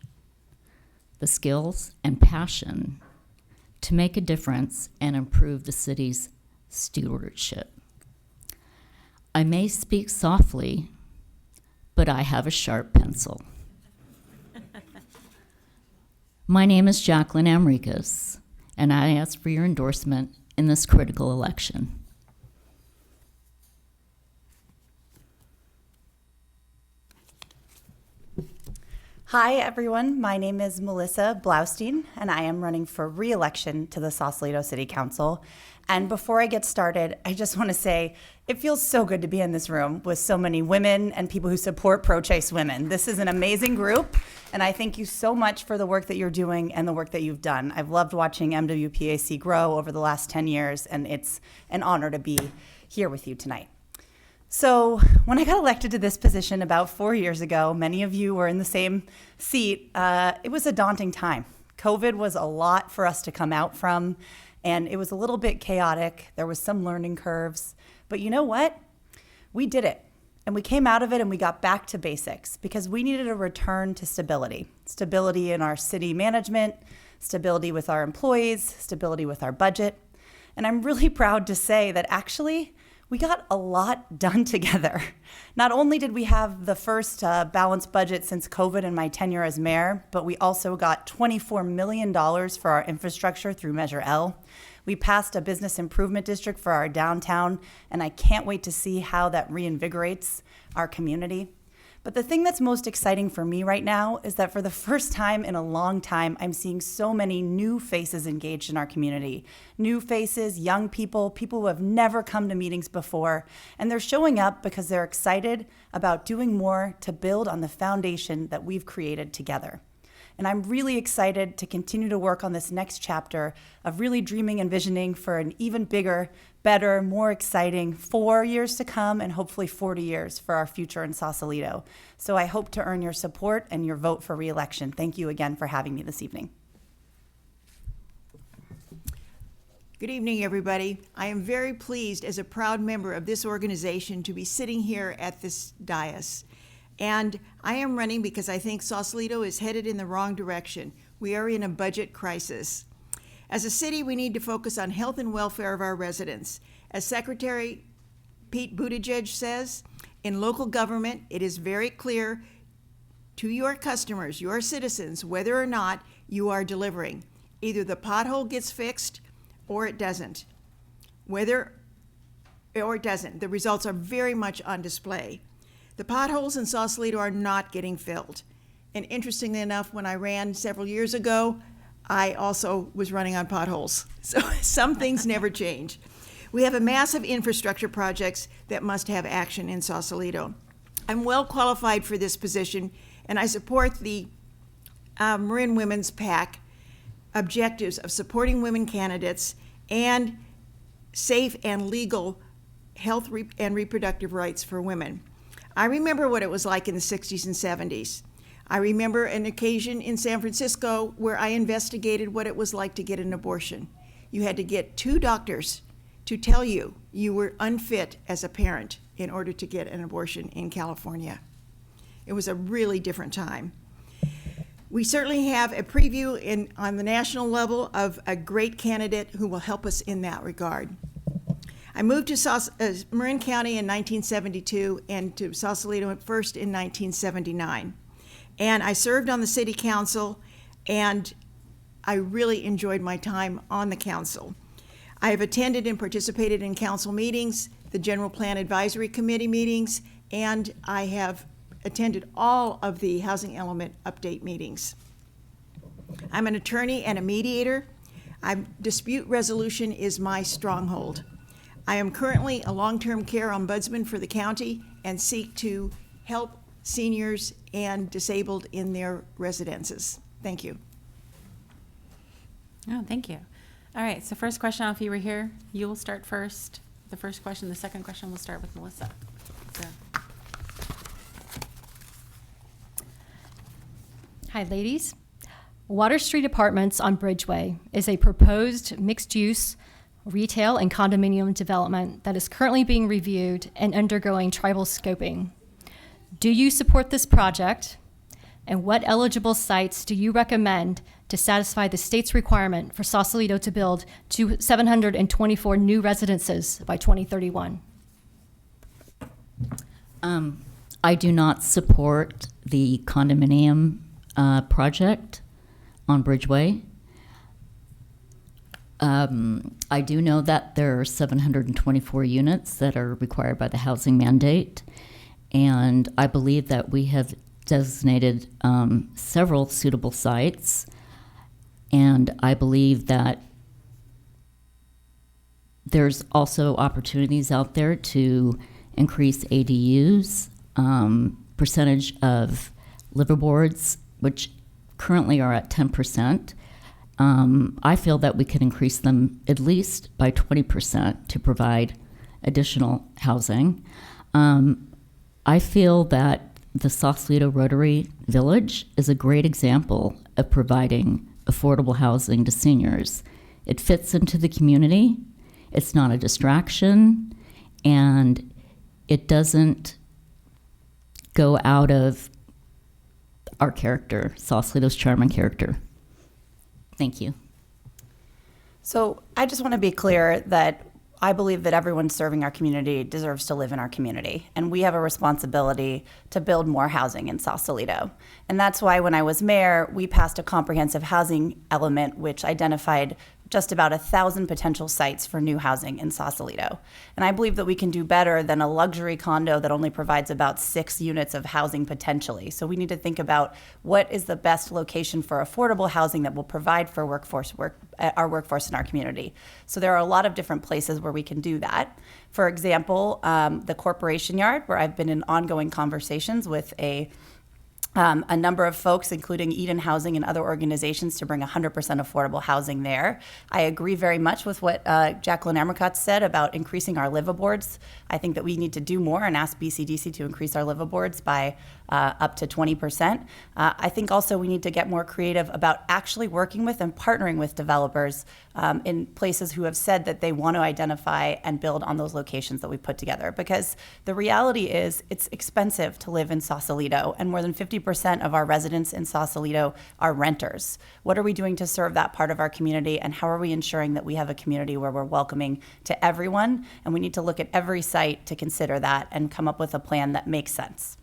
the skills, and passion to make a difference and improve the city's stewardship. I may speak softly, but I have a sharp pencil. My name is Jacqueline Amricus, and I ask for your endorsement in this critical election. Hi, everyone. My name is Melissa Blaustein, and I am running for re-election to the Sausalito City Council. And before I get started, I just want to say it feels so good to be in this room with so many women and people who support pro-choice women. This is an amazing group, and I thank you so much for the work that you're doing and the work that you've done. I've loved watching MWPAC grow over the last 10 years, and it's an honor to be here with you tonight. So when I got elected to this position about 4 years ago, many of you were in the same seat. It was a daunting time. COVID was a lot for us to come out from, and it was a little bit chaotic. There was some learning curves, but you know what? We did it, and we came out of it and we got back to basics because we needed a return to stability. Stability in our city management, stability with our employees, stability with our budget. And I'm really proud to say that actually we got a lot done together. Not only did we have the first balanced budget since COVID and my tenure as mayor, but we also got $24 million for our infrastructure through Measure L. We passed a business improvement district for our downtown, and I can't wait to see how that reinvigorates our community. But the thing that's most exciting for me right now is that for the first time in a long time, I'm seeing so many new faces engaged in our community. New faces, young people, people who have never come to meetings before, and they're showing up because they're excited about doing more to build on the foundation that we've created together. And I'm really excited to continue to work on this next chapter of really dreaming and visioning for an even bigger, better, more exciting 4 years to come and hopefully 40 years for our future in Sausalito. So I hope to earn your support and your vote for re-election. Thank you again for having me this evening. Good evening, everybody. I am very pleased as a proud member of this organization to be sitting here at this dais. And I am running because I think Sausalito is headed in the wrong direction. We are in a budget crisis. As a city, we need to focus on health and welfare of our residents. As Secretary Pete Buttigieg says, in local government, it is very clear to your customers, your citizens, whether or not you are delivering. Either the pothole gets fixed or it doesn't. Whether or it doesn't, the results are very much on display. The potholes in Sausalito are not getting filled. And interestingly enough, when I ran several years ago, I also was running on potholes. So some things never change. We have a massive infrastructure projects that must have action in Sausalito. I'm well qualified for this position, and I support the Marin Women's PAC objectives of supporting women candidates and safe and legal health and reproductive rights for women. I remember what it was like in the 60s and 70s. I remember an occasion in San Francisco where I investigated what it was like to get an abortion. You had to get 2 doctors to tell you you were unfit as a parent in order to get an abortion in California. It was a really different time. We certainly have a preview on the national level of a great candidate who will help us in that regard. I moved to Marin County in 1972 and to Sausalito first in 1979. And I served on the city council, and I really enjoyed my time on the council. I have attended and participated in council meetings, the General Plan Advisory Committee meetings, and I have attended all of the Housing Element Update meetings. I'm an attorney and a mediator. Dispute resolution is my stronghold. I am currently a long-term care ombudsman for the county and seek to help seniors and disabled in their residences. Thank you. Oh, thank you. All right, so first question, if you were here, you will start first. The first question, the second question, we'll start with Melissa. So. Hi, ladies. Water Street Apartments on Bridgeway is a proposed mixed-use retail and condominium development that is currently being reviewed and undergoing tribal scoping. Do you support this project? And what eligible sites do you recommend to satisfy the state's requirement for Sausalito to build 724 new residences by 2031? I do not support the condominium project on Bridgeway. I do know that there are 724 units that are required by the housing mandate, and I believe that we have designated several suitable sites, and I believe that there's also opportunities out there to increase ADUs, percentage of liverboards, which currently are at 10%. I feel that we could increase them at least by 20% to provide additional housing. I feel that the Sausalito Rotary Village is a great example of providing affordable housing to seniors. It fits into the community, it's not a distraction, and it doesn't go out of our character, Sausalito's charm and character. Thank you. So I just want to be clear that I believe that everyone serving our community deserves to live in our community, and we have a responsibility to build more housing in Sausalito. And that's why when I was mayor, we passed a comprehensive housing element which identified just about 1,000 potential sites for new housing in Sausalito. And I believe that we can do better than a luxury condo that only provides about 6 units of housing potentially. So we need to think about what is the best location for affordable housing that will provide for our workforce in our community. So there are a lot of different places where we can do that. For example, the Corporation Yard, where I've been in ongoing conversations with a number of folks, including Eden Housing and other organizations, to bring 100% affordable housing there. I agree very much with what Jacqueline Amricott said about increasing our liveaboards. I think that we need to do more and ask BCDC to increase our liveaboards by up to 20%. I think also we need to get more creative about actually working with and partnering with developers in places who have said that they want to identify and build on those locations that we put together. Because the reality is it's expensive to live in Sausalito, and more than 50% of our residents in Sausalito are renters. What are we doing to serve that part of our community, and how are we ensuring that we have a community where we're welcoming to everyone? And we need to look at every site to consider that and come up with a plan that makes sense.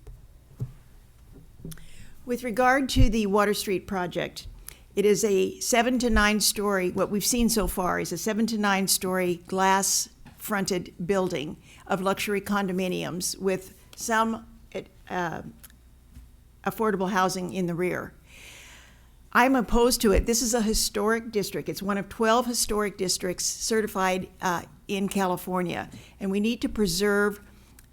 With regard to the Water Street project, it is a 7 to 9 story, what we've seen so far is a 7 to 9 story glass fronted building of luxury condominiums with some affordable housing in the rear. I'm opposed to it. This is a historic district. It's one of 12 historic districts certified in California, and we need to preserve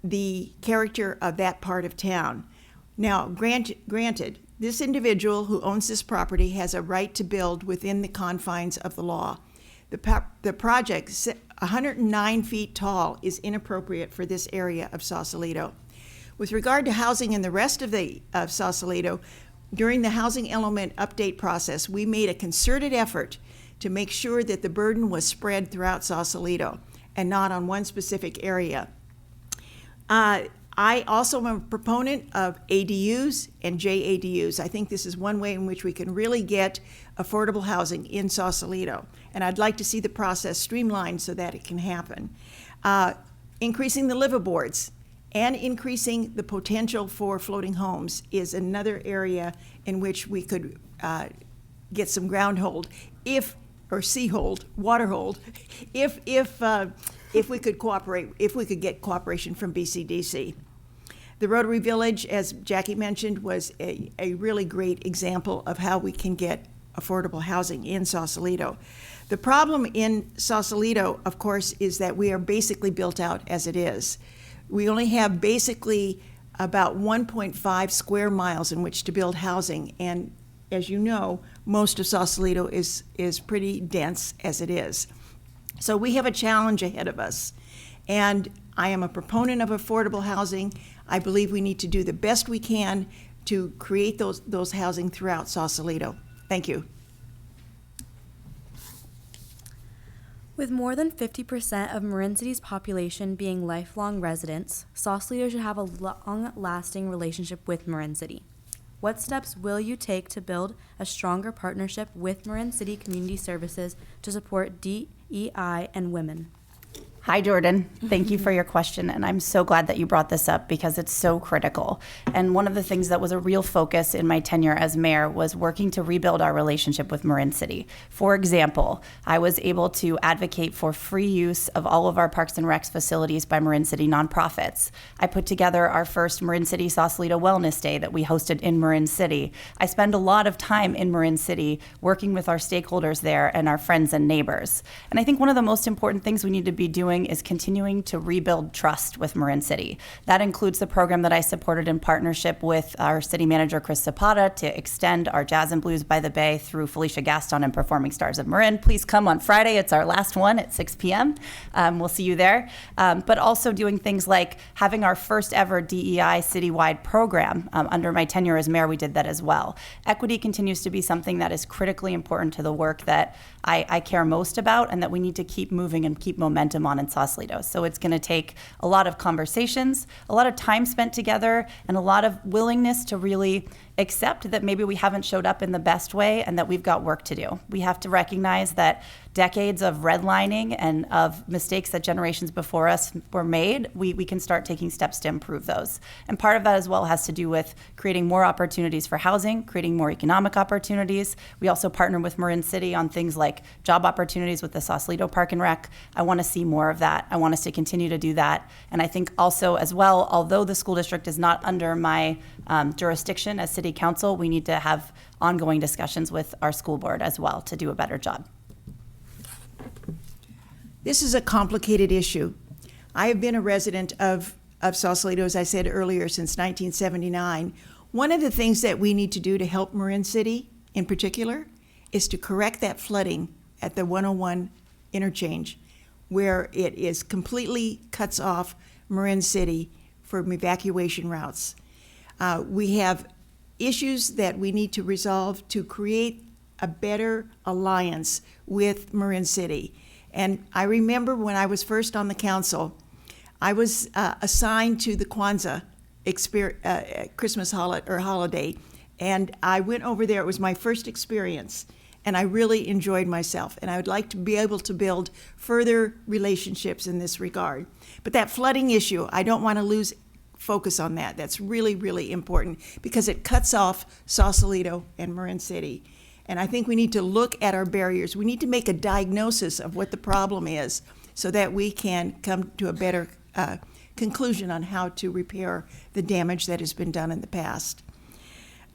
the character of that part of town. Now, granted, this individual who owns this property has a right to build within the confines of the law. The project, 109 feet tall, is inappropriate for this area of Sausalito. With regard to housing in the rest of Sausalito, during the housing element update process, we made a concerted effort to make sure that the burden was spread throughout Sausalito and not on one specific area. I also am a proponent of ADUs and JADUs. I think this is one way in which we can really get affordable housing in Sausalito, and I'd like to see the process streamlined so that it can happen. Increasing the liveaboards and increasing the potential for floating homes is another area in which we could get some ground hold, water hold, if we could cooperate, if we could get cooperation from BCDC. The Rotary Village, as Jackie mentioned, was a really great example of how we can get affordable housing in Sausalito. The problem in Sausalito, of course, is that we are basically built out as it is. We only have basically about 1.5 square miles in which to build housing, and as you know, most of Sausalito is pretty dense as it is. So we have a challenge ahead of us, and I am a proponent of affordable housing. I believe we need to do the best we can to create those housing throughout Sausalito. Thank you. With more than 50% of Marin City's population being lifelong residents, Sausalito should have a long-lasting relationship with Marin City. What steps will you take to build a stronger partnership with Marin City Community Services to support DEI and women? Hi, Jordan. Thank you for your question, and I'm so glad that you brought this up because it's so critical. And one of the things that was a real focus in my tenure as mayor was working to rebuild our relationship with Marin City. For example, I was able to advocate for free use of all of our Parks and Recs facilities by Marin City nonprofits. I put together our first Marin City Sausalito Wellness Day that we hosted in Marin City. I spend a lot of time in Marin City working with our stakeholders there and our friends and neighbors. And I think one of the most important things we need to be doing is continuing to rebuild trust with Marin City. That includes the program that I supported in partnership with our city manager, Chris Zapata, to extend our Jazz and Blues by the Bay through Felicia Gaston and Performing Stars of Marin. Please come on Friday. It's our last one at 6 p.m. We'll see you there. But also doing things like having our first ever DEI citywide program. Under my tenure as mayor, we did that as well. Equity continues to be something that is critically important to the work that I care most about and that we need to keep moving and keep momentum on in Sausalito. So it's going to take a lot of conversations, a lot of time spent together, and a lot of willingness to really accept that maybe we haven't showed up in the best way and that we've got work to do. We have to recognize that decades of redlining and of mistakes that generations before us were made, we can start taking steps to improve those. And part of that as well has to do with creating more opportunities for housing, creating more economic opportunities. We also partner with Marin City on things like job opportunities with the Sausalito Park and Rec. I want to see more of that. I want us to continue to do that. And I think also as well, although the school district is not under my jurisdiction as city council, we need to have ongoing discussions with our school board as well to do a better job. This is a complicated issue. I have been a resident of Sausalito, as I said earlier, since 1979. One of the things that we need to do to help Marin City in particular is to correct that flooding at the 101 interchange, where it is completely cuts off Marin City from evacuation routes. We have issues that we need to resolve to create a better alliance with Marin City. And I remember when I was first on the council, I was assigned to the Kwanzaa Christmas holiday, and I went over there. It was my first experience, and I really enjoyed myself. And I would like to be able to build further relationships in this regard. But that flooding issue, I don't want to lose focus on that. That's really, really important because it cuts off Sausalito and Marin City. And I think we need to look at our barriers. We need to make a diagnosis of what the problem is so that we can come to a better conclusion on how to repair the damage that has been done in the past.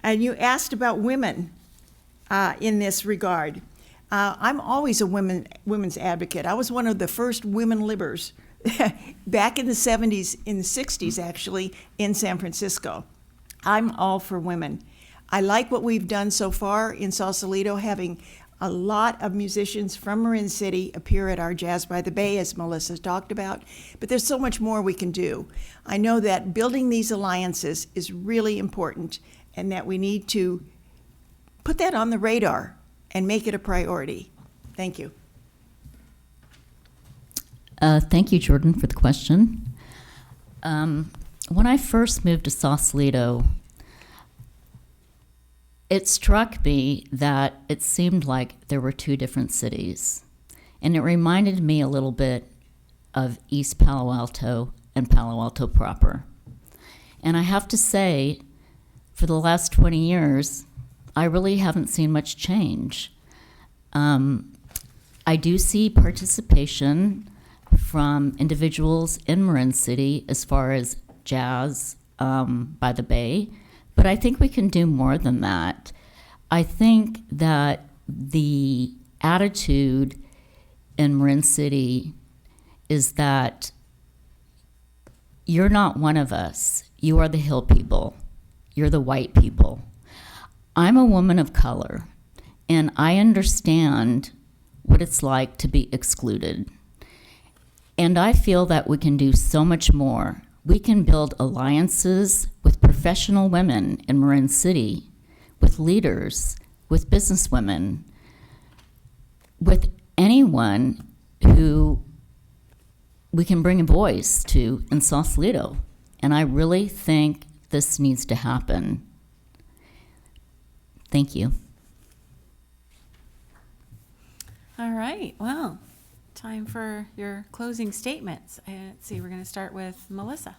And you asked about women in this regard. I'm always a women's advocate. I was one of the first women libbers back in the 70s, in the 60s actually, in San Francisco. I'm all for women. I like what we've done so far in Sausalito, having a lot of musicians from Marin City appear at our Jazz by the Bay, as Melissa talked about, but there's so much more we can do. I know that building these alliances is really important and that we need to put that on the radar and make it a priority. Thank you. Thank you, Jordan, for the question. When I first moved to Sausalito, it struck me that it seemed like there were two different cities. And it reminded me a little bit of East Palo Alto and Palo Alto proper. And I have to say, for the last 20 years, I really haven't seen much change. I do see participation from individuals in Marin City as far as jazz by the Bay, but I think we can do more than that. I think that the attitude in Marin City is that you're not one of us. You are the Hill people. You're the white people. I'm a woman of color, and I understand what it's like to be excluded. And I feel that we can do so much more. We can build alliances with professional women in Marin City, with leaders, with businesswomen, with anyone who we can bring a voice to in Sausalito. And I really think this needs to happen. Thank you. All right, well, time for your closing statements. Let's see, we're going to start with Melissa.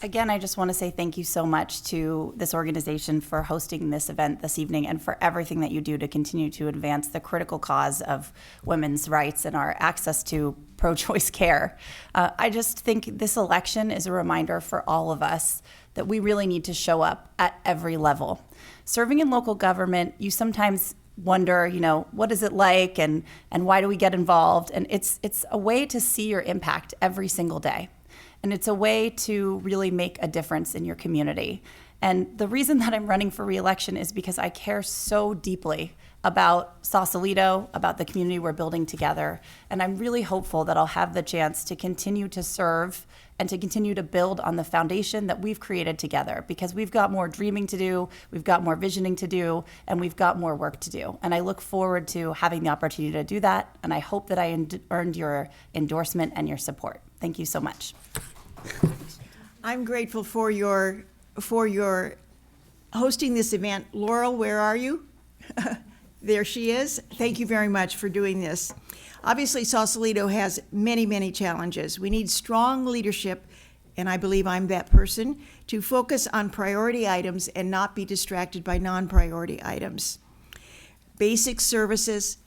Again, I just want to say thank you so much to this organization for hosting this event this evening and for everything that you do to continue to advance the critical cause of women's rights and our access to pro-choice care. I just think this election is a reminder for all of us that we really need to show up at every level. Serving in local government, you sometimes wonder, what is it like and why do we get involved? And it's a way to see your impact every single day. And it's a way to really make a difference in your community. And the reason that I'm running for re-election is because I care so deeply about Sausalito, about the community we're building together. And I'm really hopeful that I'll have the chance to continue to serve and to continue to build on the foundation that we've created together, because we've got more dreaming to do, we've got more visioning to do, and we've got more work to do. And I look forward to having the opportunity to do that. And I hope that I earned your endorsement and your support. Thank you so much. I'm grateful for your for your hosting this event. Laurel, where are you? There she is. Thank you very much for doing this. Obviously, Sausalito has many, many challenges. We need strong leadership, and I believe I'm that person, to focus on priority items and not be distracted by non-priority items. Basic services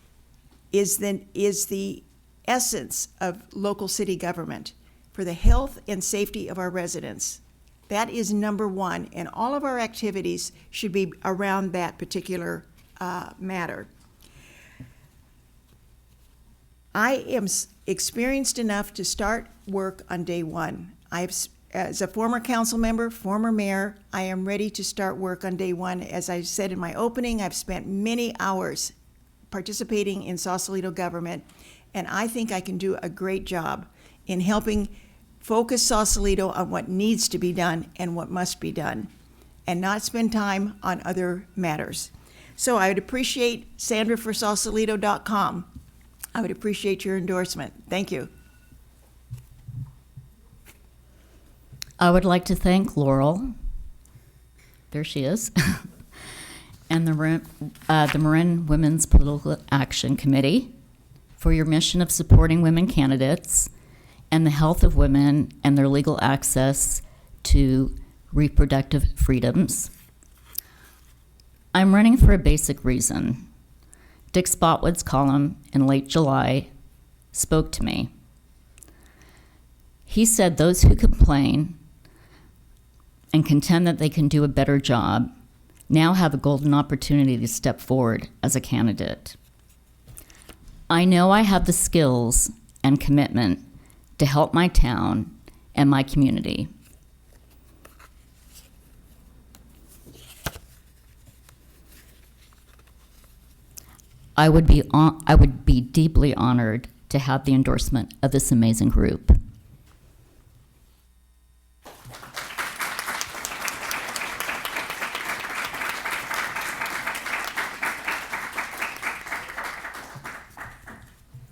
is the essence of local city government for the health and safety of our residents. That is number one, and all of our activities should be around that particular matter. I am experienced enough to start work on day one. As a former council member, former mayor, I am ready to start work on day one. As I said in my opening, I've spent many hours participating in Sausalito government, and I think I can do a great job in helping focus Sausalito on what needs to be done and what must be done, and not spend time on other matters. So I would appreciate sandraforsausalito.com. I would appreciate your endorsement. Thank you. I would like to thank Laurel, there she is, and the Marin Women's Political Action Committee for your mission of supporting women candidates and the health of women and their legal access to reproductive freedoms. I'm running for a basic reason. Dick Spotwood's column in late July spoke to me. He said those who complain and contend that they can do a better job now have a golden opportunity to step forward as a candidate. I know I have the skills and commitment to help my town and my community. I would be deeply honored to have the endorsement of this amazing group.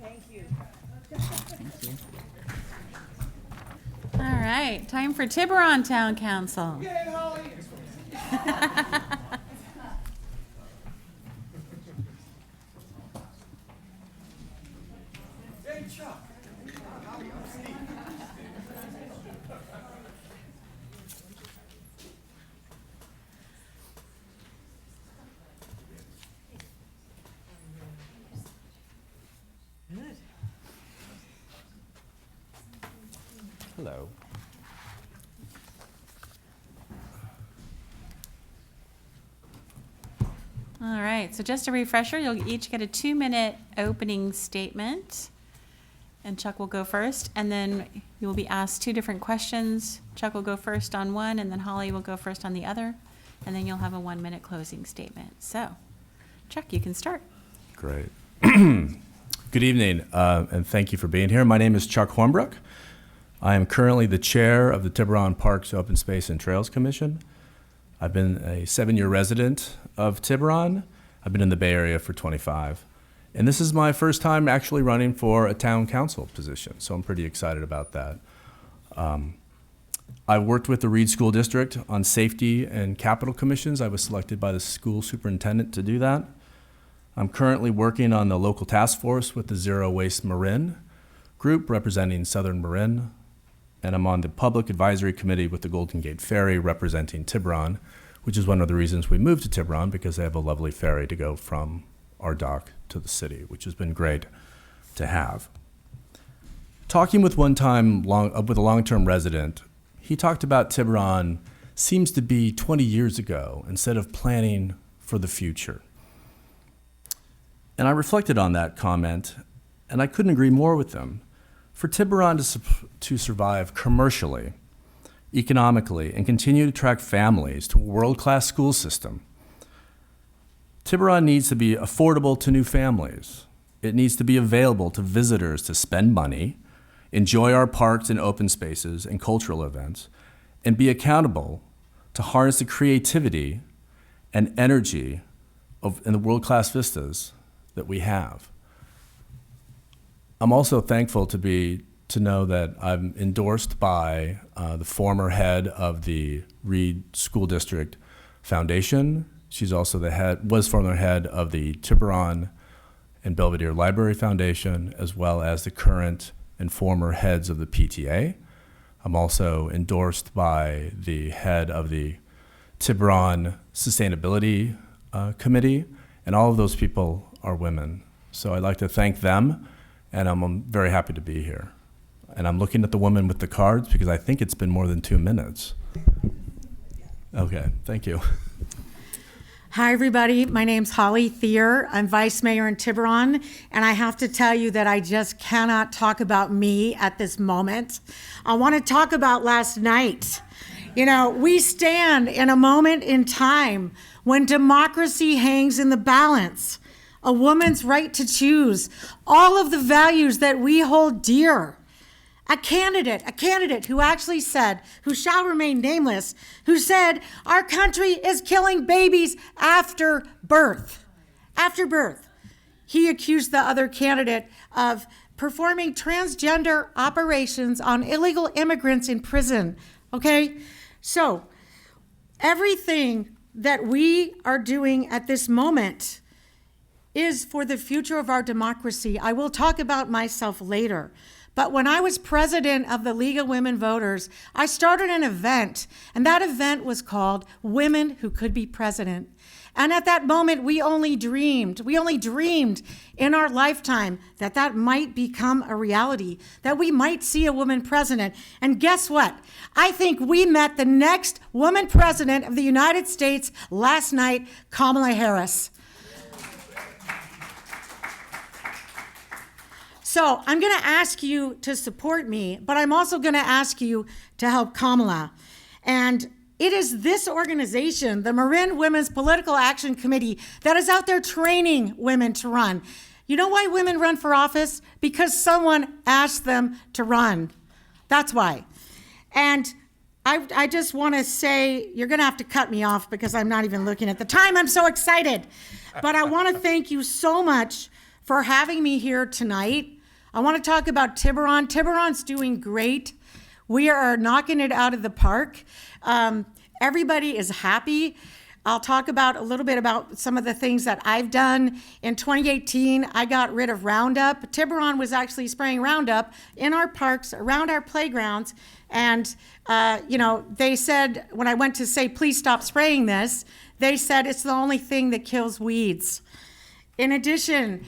Thank you. Thank you. All right, time for Tiburon Town Council. Hello. All right, so just a refresher, you'll each get a 2-minute opening statement. And Chuck will go first, and then you will be asked 2 different questions. Chuck will go first on one, and then Holly will go first on the other. And then you'll have a 1-minute closing statement. So, Chuck, you can start. Great. Good evening, and thank you for being here. My name is Chuck Hornbrook. I am currently the chair of the Tiburon Parks Open Space and Trails Commission. I've been a 7-year resident of Tiburon. I've been in the Bay Area for 25. And this is my first time actually running for a town council position, so I'm pretty excited about that. I worked with the Reed School District on safety and capital commissions. I was selected by the school superintendent to do that. I'm currently working on the local task force with the Zero Waste Marin group representing Southern Marin, and I'm on the public advisory committee with the Golden Gate Ferry representing Tiburon, which is one of the reasons we moved to Tiburon, because they have a lovely ferry to go from our dock to the city, which has been great to have. Talking with with a long-term resident, he talked about Tiburon seems to be 20 years ago instead of planning for the future. And I reflected on that comment, and I couldn't agree more with him. For Tiburon to survive commercially, economically, and continue to attract families to a world-class school system, Tiburon needs to be affordable to new families. It needs to be available to visitors to spend money, enjoy our parks and open spaces and cultural events, and be accountable to harness the creativity and energy and the world-class vistas that we have. I'm also thankful to be to know that I'm endorsed by the former head of the Reed School District Foundation. She's also was former head of the Tiburon and Belvedere Library Foundation, as well as the current and former heads of the PTA. I'm also endorsed by the head of the Tiburon Sustainability Committee, and all of those people are women. So I'd like to thank them, and I'm very happy to be here. And I'm looking at the woman with the cards because I think it's been more than 2 minutes. Okay, thank you. Hi, everybody. My name's Holly Thier. I'm Vice Mayor in Tiburon, and I have to tell you that I just cannot talk about me at this moment. I want to talk about last night. You know, we stand in a moment in time when democracy hangs in the balance, a woman's right to choose, all of the values that we hold dear. A candidate who actually said, who shall remain nameless, who said, our country is killing babies after birth. After birth. He accused the other candidate of performing transgender operations on illegal immigrants in prison. Okay? So, everything that we are doing at this moment is for the future of our democracy. I will talk about myself later. But when I was president of the League of Women Voters, I started an event, and that event was called Women Who Could Be President. And at that moment, we only dreamed in our lifetime that that might become a reality, that we might see a woman president. And guess what? I think we met the next woman president of the United States last night, Kamala Harris. So I'm going to ask you to support me, but I'm also going to ask you to help Kamala. And it is this organization, the Marin Women's Political Action Committee, that is out there training women to run. You know why women run for office? Because someone asked them to run. That's why. And I just want to say, you're going to have to cut me off because I'm not even looking at the time. I'm so excited. But I want to thank you so much for having me here tonight. I want to talk about Tiburon. Tiburon's doing great. We are knocking it out of the park. Everybody is happy. I'll talk about a little bit about some of the things that I've done. In 2018, I got rid of Roundup. Tiburon was actually spraying Roundup in our parks, around our playgrounds. And, they said, when I went to say, please stop spraying this, they said it's the only thing that kills weeds. In addition,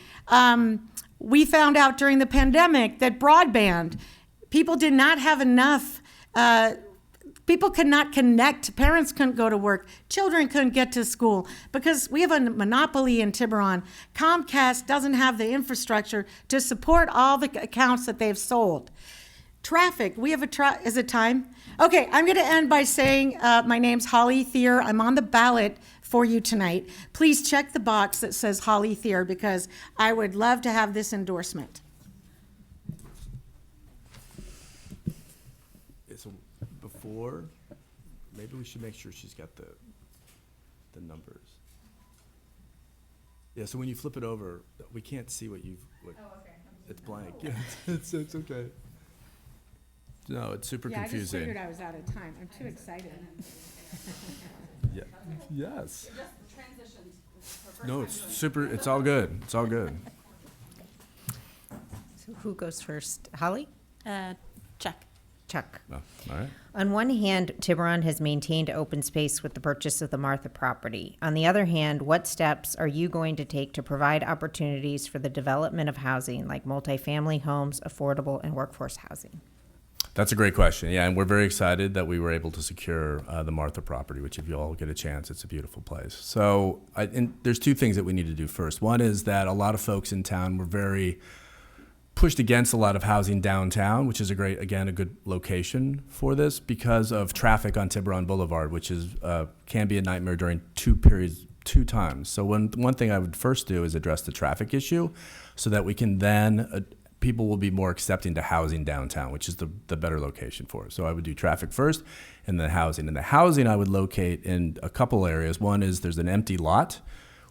we found out during the pandemic that broadband, people did not have enough, people could not connect, parents couldn't go to work, children couldn't get to school because we have a monopoly in Tiburon. Comcast doesn't have the infrastructure to support all the accounts that they've sold. Traffic, we have is it time? Okay, I'm gonna end by saying my name's Holly Thier. I'm on the ballot for you tonight. Please check the box that says Holly Thier because I would love to have this endorsement. So before, maybe we should make sure she's got the numbers. Yeah, so when you flip it over, we can't see what you've, it's blank. Yeah, it's okay. No, it's super confusing. I just figured I was out of time. I'm too excited. Yeah. Yes. No, it's super. It's all good. It's all good. So who goes first? Holly? Chuck. Chuck. Oh, all right. On one hand, Tiburon has maintained open space with the purchase of the Martha property. On the other hand, what steps are you going to take to provide opportunities for the development of housing like multifamily homes, affordable, and workforce housing? That's a great question. Yeah, and we're very excited that we were able to secure the Martha property, which if you all get a chance, it's a beautiful place. So and there's two things that we need to do first. One is that a lot of folks in town were very pushed against a lot of housing downtown, which is a good location for this because of traffic on Tiburon Boulevard, which is can be a nightmare during two times. So one thing I would first do is address the traffic issue so that we can then people will be more accepting to housing downtown, which is the better location for it. So I would do traffic first and then housing. And the housing I would locate in a couple areas. One is there's an empty lot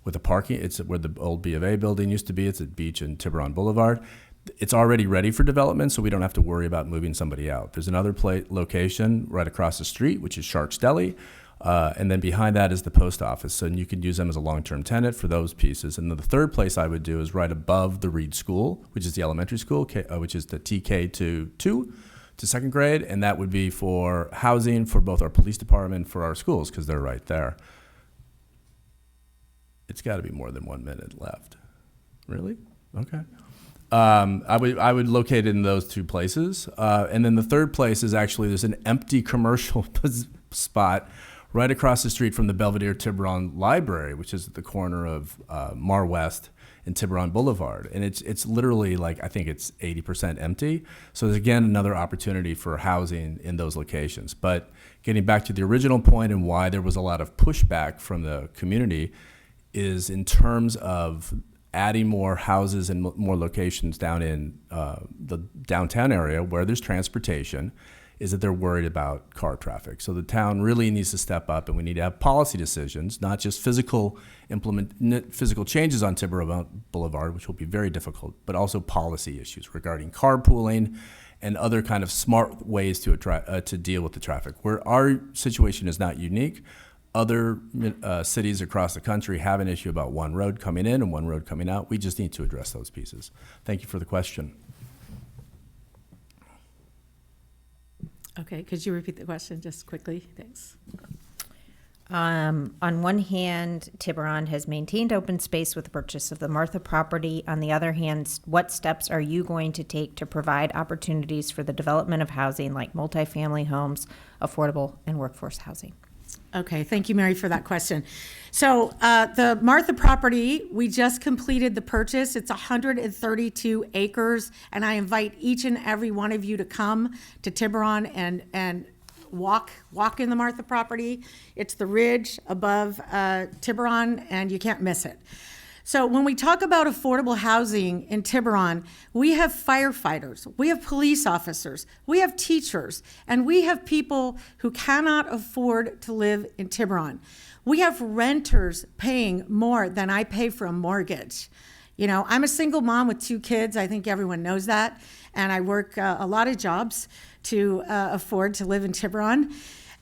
with a parking. It's where the old B of A building used to be. It's at Beach and Tiburon Boulevard. it's already ready for development, so we don't have to worry about moving somebody out. There's another location right across the street, which is Shark's Deli. And then behind that is the post office, and you could use them as a long-term tenant for those pieces. And then the third place I would do is right above the Reed School, which is the elementary school, which is the TK to 2 to 2nd grade, and that would be for housing for both our police department, for our schools, because they're right there. It's got to be more than 1 minute left. Really? Okay. I would locate it in those two places. And then the third place is actually, there's an empty commercial spot right across the street from the Belvedere Tiburon Library, which is at the corner of Mar West and Tiburon Boulevard. And it's literally like, I think it's 80% empty. So there's again another opportunity for housing in those locations. But getting back to the original point and why there was a lot of pushback from the community is in terms of adding more houses and more locations down in the downtown area where there's transportation, is that they're worried about car traffic. So the town really needs to step up, and we need to have policy decisions, not just physical changes on Tiburon Boulevard, which will be very difficult, but also policy issues regarding carpooling and other kind of smart ways to deal with the traffic. Where our situation is not unique, other cities across the country have an issue about one road coming in and one road coming out. We just need to address those pieces. Thank you for the question. Okay, could you repeat the question just quickly? Thanks. On one hand, Tiburon has maintained open space with the purchase of the Martha property. On the other hand, what steps are you going to take to provide opportunities for the development of housing like multifamily homes, affordable, and workforce housing? Okay, thank you, Mary, for that question. So the Martha property, we just completed the purchase. It's 132 acres, and I invite each and every one of you to come to Tiburon and walk in the Martha property. It's the ridge above Tiburon, and you can't miss it. So when we talk about affordable housing in Tiburon, we have firefighters, we have police officers, we have teachers, and we have people who cannot afford to live in Tiburon. We have renters paying more than I pay for a mortgage. You know, I'm a single mom with 2 kids. I think everyone knows that. And I work a lot of jobs to afford to live in Tiburon.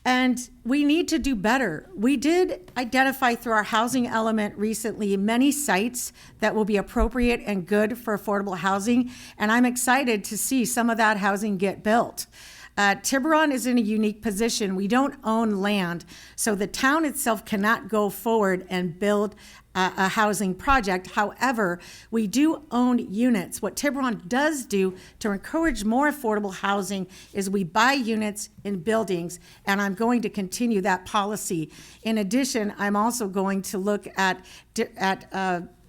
And we need to do better. We did identify through our housing element recently many sites that will be appropriate and good for affordable housing. And I'm excited to see some of that housing get built. Tiburon is in a unique position. We don't own land, so the town itself cannot go forward and build a housing project. However, we do own units. What Tiburon does do to encourage more affordable housing is we buy units in buildings, and I'm going to continue that policy. In addition, I'm also going to look at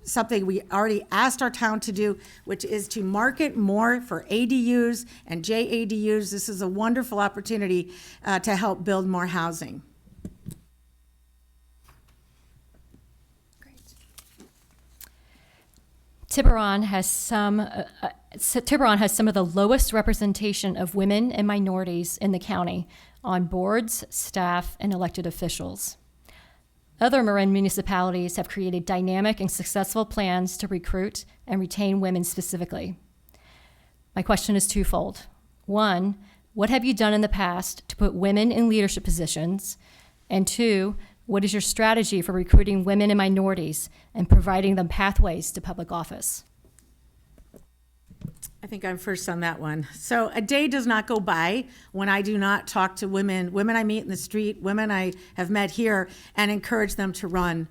something we already asked our town to do, which is to market more for ADUs and JADUs. This is a wonderful opportunity to help build more housing. Tiburon has some of the lowest representation of women and minorities in the county on boards, staff, and elected officials. Other Marin municipalities have created dynamic and successful plans to recruit and retain women specifically. My question is twofold. 1, what have you done in the past to put women in leadership positions? And 2, what is your strategy for recruiting women and minorities and providing them pathways to public office? I think I'm first on that one. So a day does not go by when I do not talk to women I meet in the street, women I have met here, and encourage them to run.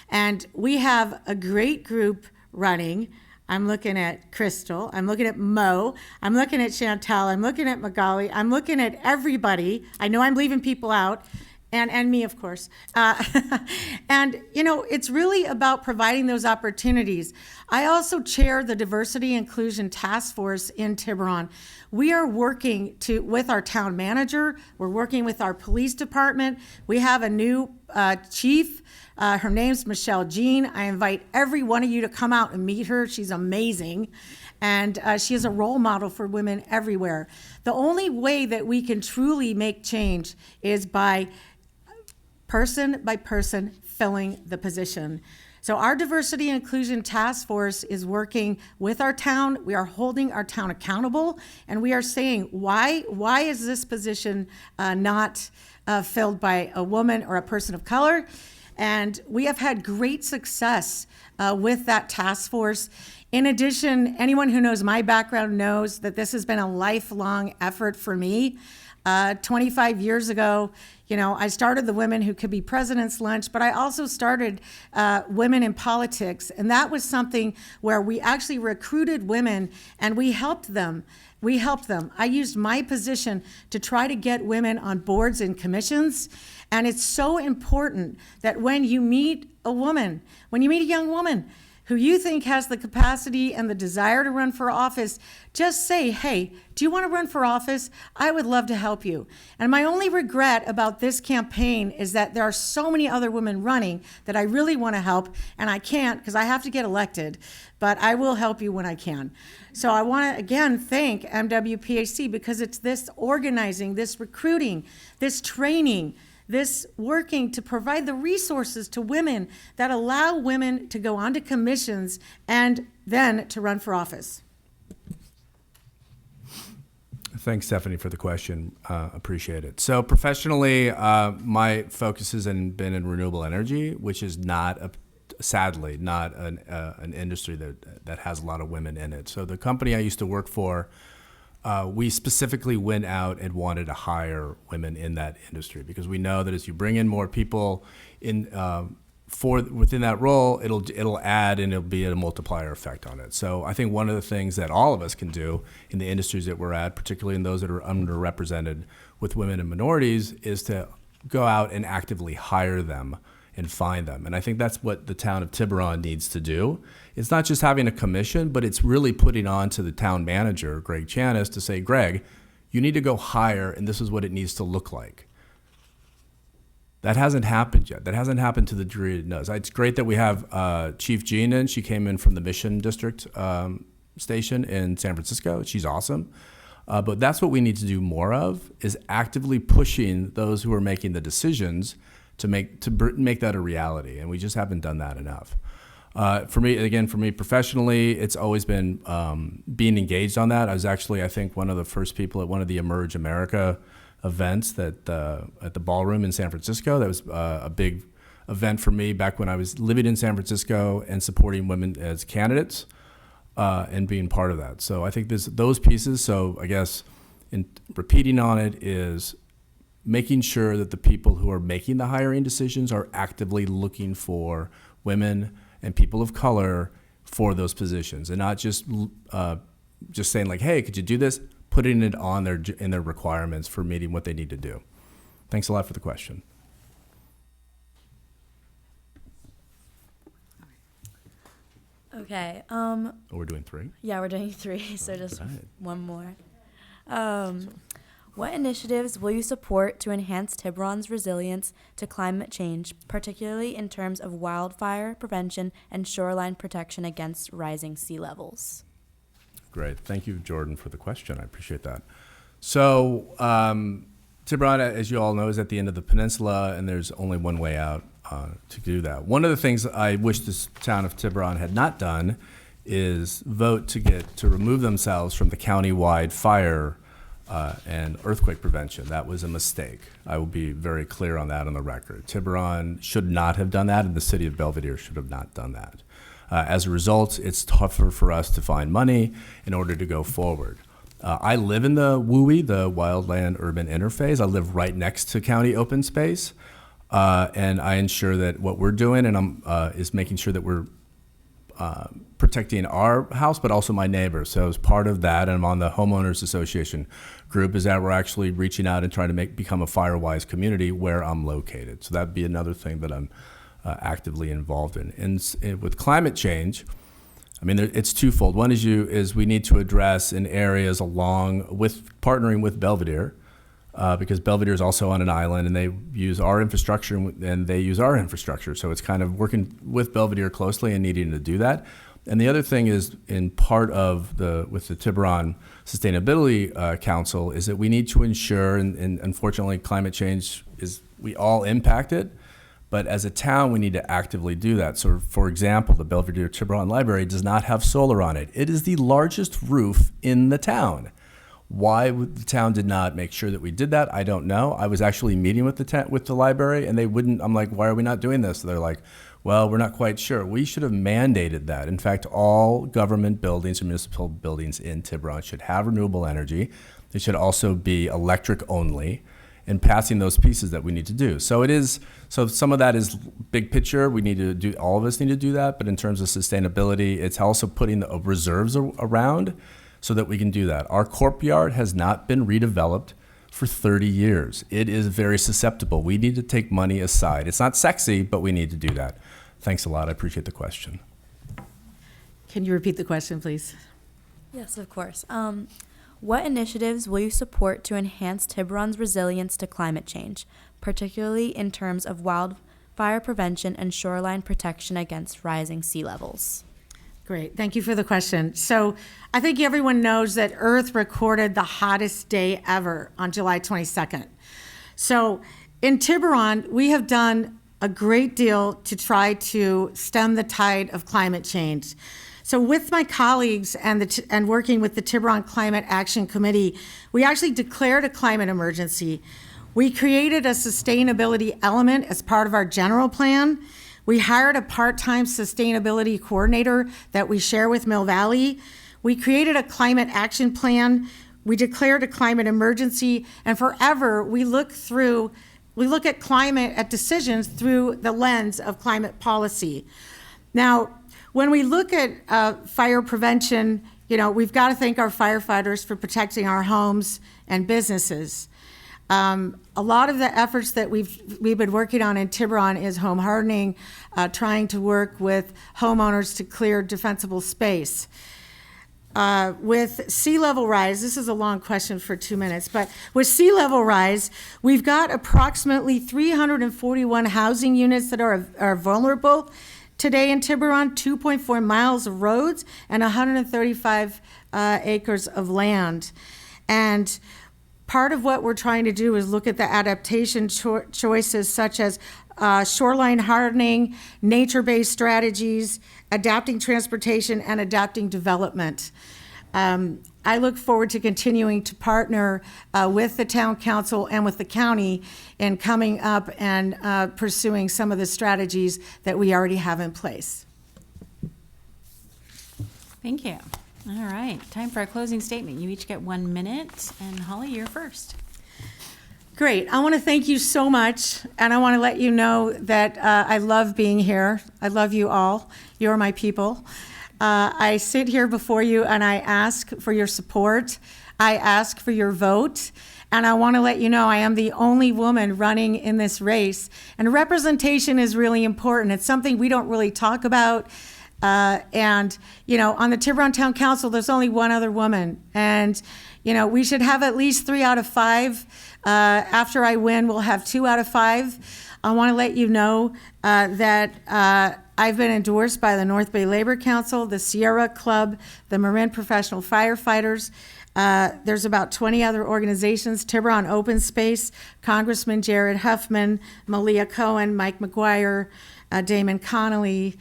And we have a great group running. I'm looking at Crystal, I'm looking at Mo, I'm looking at Chantel, I'm looking at Magali, I'm looking at everybody. I know I'm leaving people out. And me, of course. And, you know, it's really about providing those opportunities. I also chair the Diversity Inclusion Task Force in Tiburon. We are working with our town manager. We're working with our police department. We have a new chief. Her name's Michelle Jean. I invite every one of you to come out and meet her. She's amazing. And she is a role model for women everywhere. The only way that we can truly make change is by person filling the position. So our diversity and inclusion task force is working with our town. We are holding our town accountable, and we are saying, why is this position not filled by a woman or a person of color? And we have had great success with that task force. In addition, anyone who knows my background knows that this has been a lifelong effort for me. 25 years ago, I started the Women Who Could Be President's Lunch, but I also started Women in Politics. And that was something where we actually recruited women and we helped them. I used my position to try to get women on boards and commissions. And it's so important that when you meet a young woman who you think has the capacity and the desire to run for office, just say, hey, do you want to run for office? I would love to help you. And my only regret about this campaign is that there are so many other women running that I really want to help, and I can't because I have to get elected, but I will help you when I can. So I want to, again, thank MWPAC because it's this organizing, this recruiting, this training, this working to provide the resources to women that allow women to go onto commissions and then to run for office. Thanks, Stephanie, for the question. Appreciate it. So professionally, my focus has been in renewable energy, which is sadly not an industry that has a lot of women in it. So the company I used to work for, we specifically went out and wanted to hire women in that industry because we know that as you bring in more people in within that role, it'll add and it'll be a multiplier effect on it. So I think one of the things that all of us can do in the industries that we're at, particularly in those that are underrepresented with women and minorities, is to go out and actively hire them and find them. And I think that's what the town of Tiburon needs to do. It's not just having a commission, but it's really putting on to the town manager, Greg Chanis, to say, Greg, you need to go hire, and this is what it needs to look like. That hasn't happened yet. That hasn't happened to the degree it does. It's great that we have Chief Jean in. She came in from the Mission District station in San Francisco. She's awesome. But that's what we need to do more of, is actively pushing those who are making the decisions to make that a reality, and we just haven't done that enough. For me professionally, it's always been being engaged on that. I was actually, I think, one of the first people at one of the Emerge America events at the ballroom in San Francisco. That was a big event for me back when I was living in San Francisco and supporting women as candidates and being part of that. So I think there's those pieces. So I guess in repeating on it is making sure that the people who are making the hiring decisions are actively looking for women and people of color for those positions, and not just saying like, hey, could you do this? Putting it on in their requirements for meeting what they need to do. Thanks a lot for the question. Okay. We're doing three? Yeah, we're doing three, so just one more. What initiatives will you support to enhance Tiburon's resilience to climate change, particularly in terms of wildfire prevention and shoreline protection against rising sea levels? Great. Thank you, Jordan, for the question. I appreciate that. So Tiburon, as you all know, is at the end of the peninsula, and there's only one way out to do that. One of the things I wish this town of Tiburon had not done is vote to remove themselves from the county-wide fire and earthquake prevention. That was a mistake. I will be very clear on that on the record. Tiburon should not have done that, and the city of Belvedere should have not done that. As a result, it's tougher for us to find money in order to go forward. I live in the WUI, the Wildland Urban Interface. I live right next to county open space, and I ensure that what we're doing is making sure that we're protecting our house, but also my neighbors. So as part of that, and I'm on the Homeowners Association group, is that we're actually reaching out and trying to become a fire-wise community where I'm located. So that'd be another thing that I'm actively involved in. And with climate change, I mean, it's twofold. One is we need to address in areas partnering with Belvedere, because Belvedere is also on an island, and they use our infrastructure and they use our infrastructure. So it's kind of working with Belvedere closely and needing to do that. And the other thing is, in part of with the Tiburon Sustainability Council, is that we need to ensure, and unfortunately climate change we all impact it, But as a town, we need to actively do that. So, for example, the Belvedere Tiburon Library does not have solar on it. It is the largest roof in the town. Why the town did not make sure that we did that, I don't know. I was actually meeting with the library, and they wouldn't. I'm like, why are we not doing this? They're like, well, we're not quite sure. We should have mandated that. In fact, all government buildings and municipal buildings in Tiburon should have renewable energy. They should also be electric only, and passing those pieces that we need to do. So some of that is big picture. We need to do, all of us need to do that. But in terms of sustainability, it's also putting the reserves around so that we can do that. Our courtyard has not been redeveloped for 30 years. It is very susceptible. We need to take money aside. It's not sexy, but we need to do that. Thanks a lot. I appreciate the question. Can you repeat the question, please? Yes, of course. What initiatives will you support to enhance Tiburon's resilience to climate change, particularly in terms of wildfire prevention and shoreline protection against rising sea levels? Great. Thank you for the question. So I think everyone knows that Earth recorded the hottest day ever on July 22nd. So in Tiburon, we have done a great deal to try to stem the tide of climate change. So with my colleagues and working with the Tiburon Climate Action Committee, we actually declared a climate emergency. We created a sustainability element as part of our general plan. We hired a part-time sustainability coordinator that we share with Mill Valley. We created a climate action plan. We declared a climate emergency, and forever we look at climate decisions through the lens of climate policy. Now, when we look at fire prevention, we've got to thank our firefighters for protecting our homes and businesses. A lot of the efforts that we've been working on in Tiburon is home hardening, trying to work with homeowners to clear defensible space. With sea level rise, this is a long question for 2 minutes, but with sea level rise, we've got approximately 341 housing units that are vulnerable today in Tiburon, 2.4 miles of roads, and 135 acres of land. And part of what we're trying to do is look at the adaptation choices such as shoreline hardening, nature-based strategies, adapting transportation, and adapting development. I look forward to continuing to partner with the town council and with the county in coming up and pursuing some of the strategies that we already have in place. Thank you. All right, time for a closing statement. You each get 1 minute, and Holly, you're first. Great. I want to thank you so much, and I want to let you know that I love being here. I love you all. You're my people. I sit here before you and I ask for your support. I ask for your vote. And I want to let you know I am the only woman running in this race. And representation is really important. It's something we don't really talk about. And on the Tiburon Town Council, there's only one other woman. And, we should have at least 3 out of 5. After I win, we'll have 2 out of 5. I want to let you know that I've been endorsed by the North Bay Labor Council, the Sierra Club, the Marin Professional Firefighters. There's about 20 other organizations, Tiburon Open Space, Congressman Jared Huffman, Malia Cohen, Mike McGuire, Damon Connolly,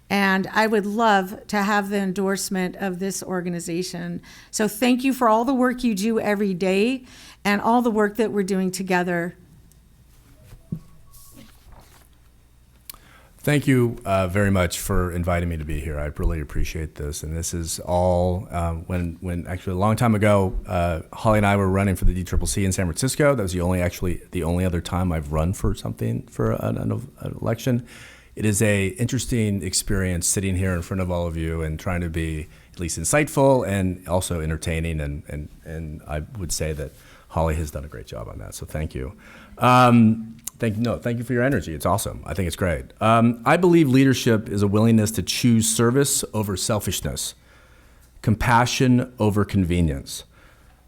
and I would love to have the endorsement of this organization. So thank you for all the work you do every day and all the work that we're doing together. Thank you very much for inviting me to be here. I really appreciate this. And this is all when actually a long time ago, Holly and I were running for the DCCC in San Francisco. That was the only other time I've run for something for an election. It is a interesting experience sitting here in front of all of you and trying to be at least insightful and also entertaining. And I would say that Holly has done a great job on that. So thank you. Thank you for your energy. It's awesome. I think it's great. I believe leadership is a willingness to choose service over selfishness, compassion over convenience.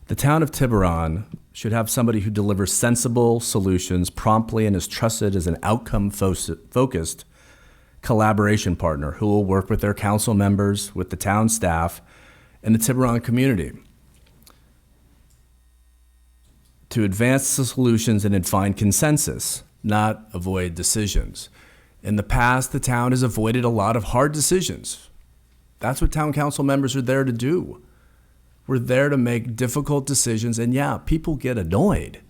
The town of Tiburon should have somebody who delivers sensible solutions promptly and is trusted as an outcome-focused collaboration partner who will work with their council members, with the town staff, and the Tiburon community to advance the solutions and find consensus not avoid decisions. In the past, the town has avoided a lot of hard decisions. That's what town council members are there to do. We're there to make difficult decisions, and yeah, people get annoyed.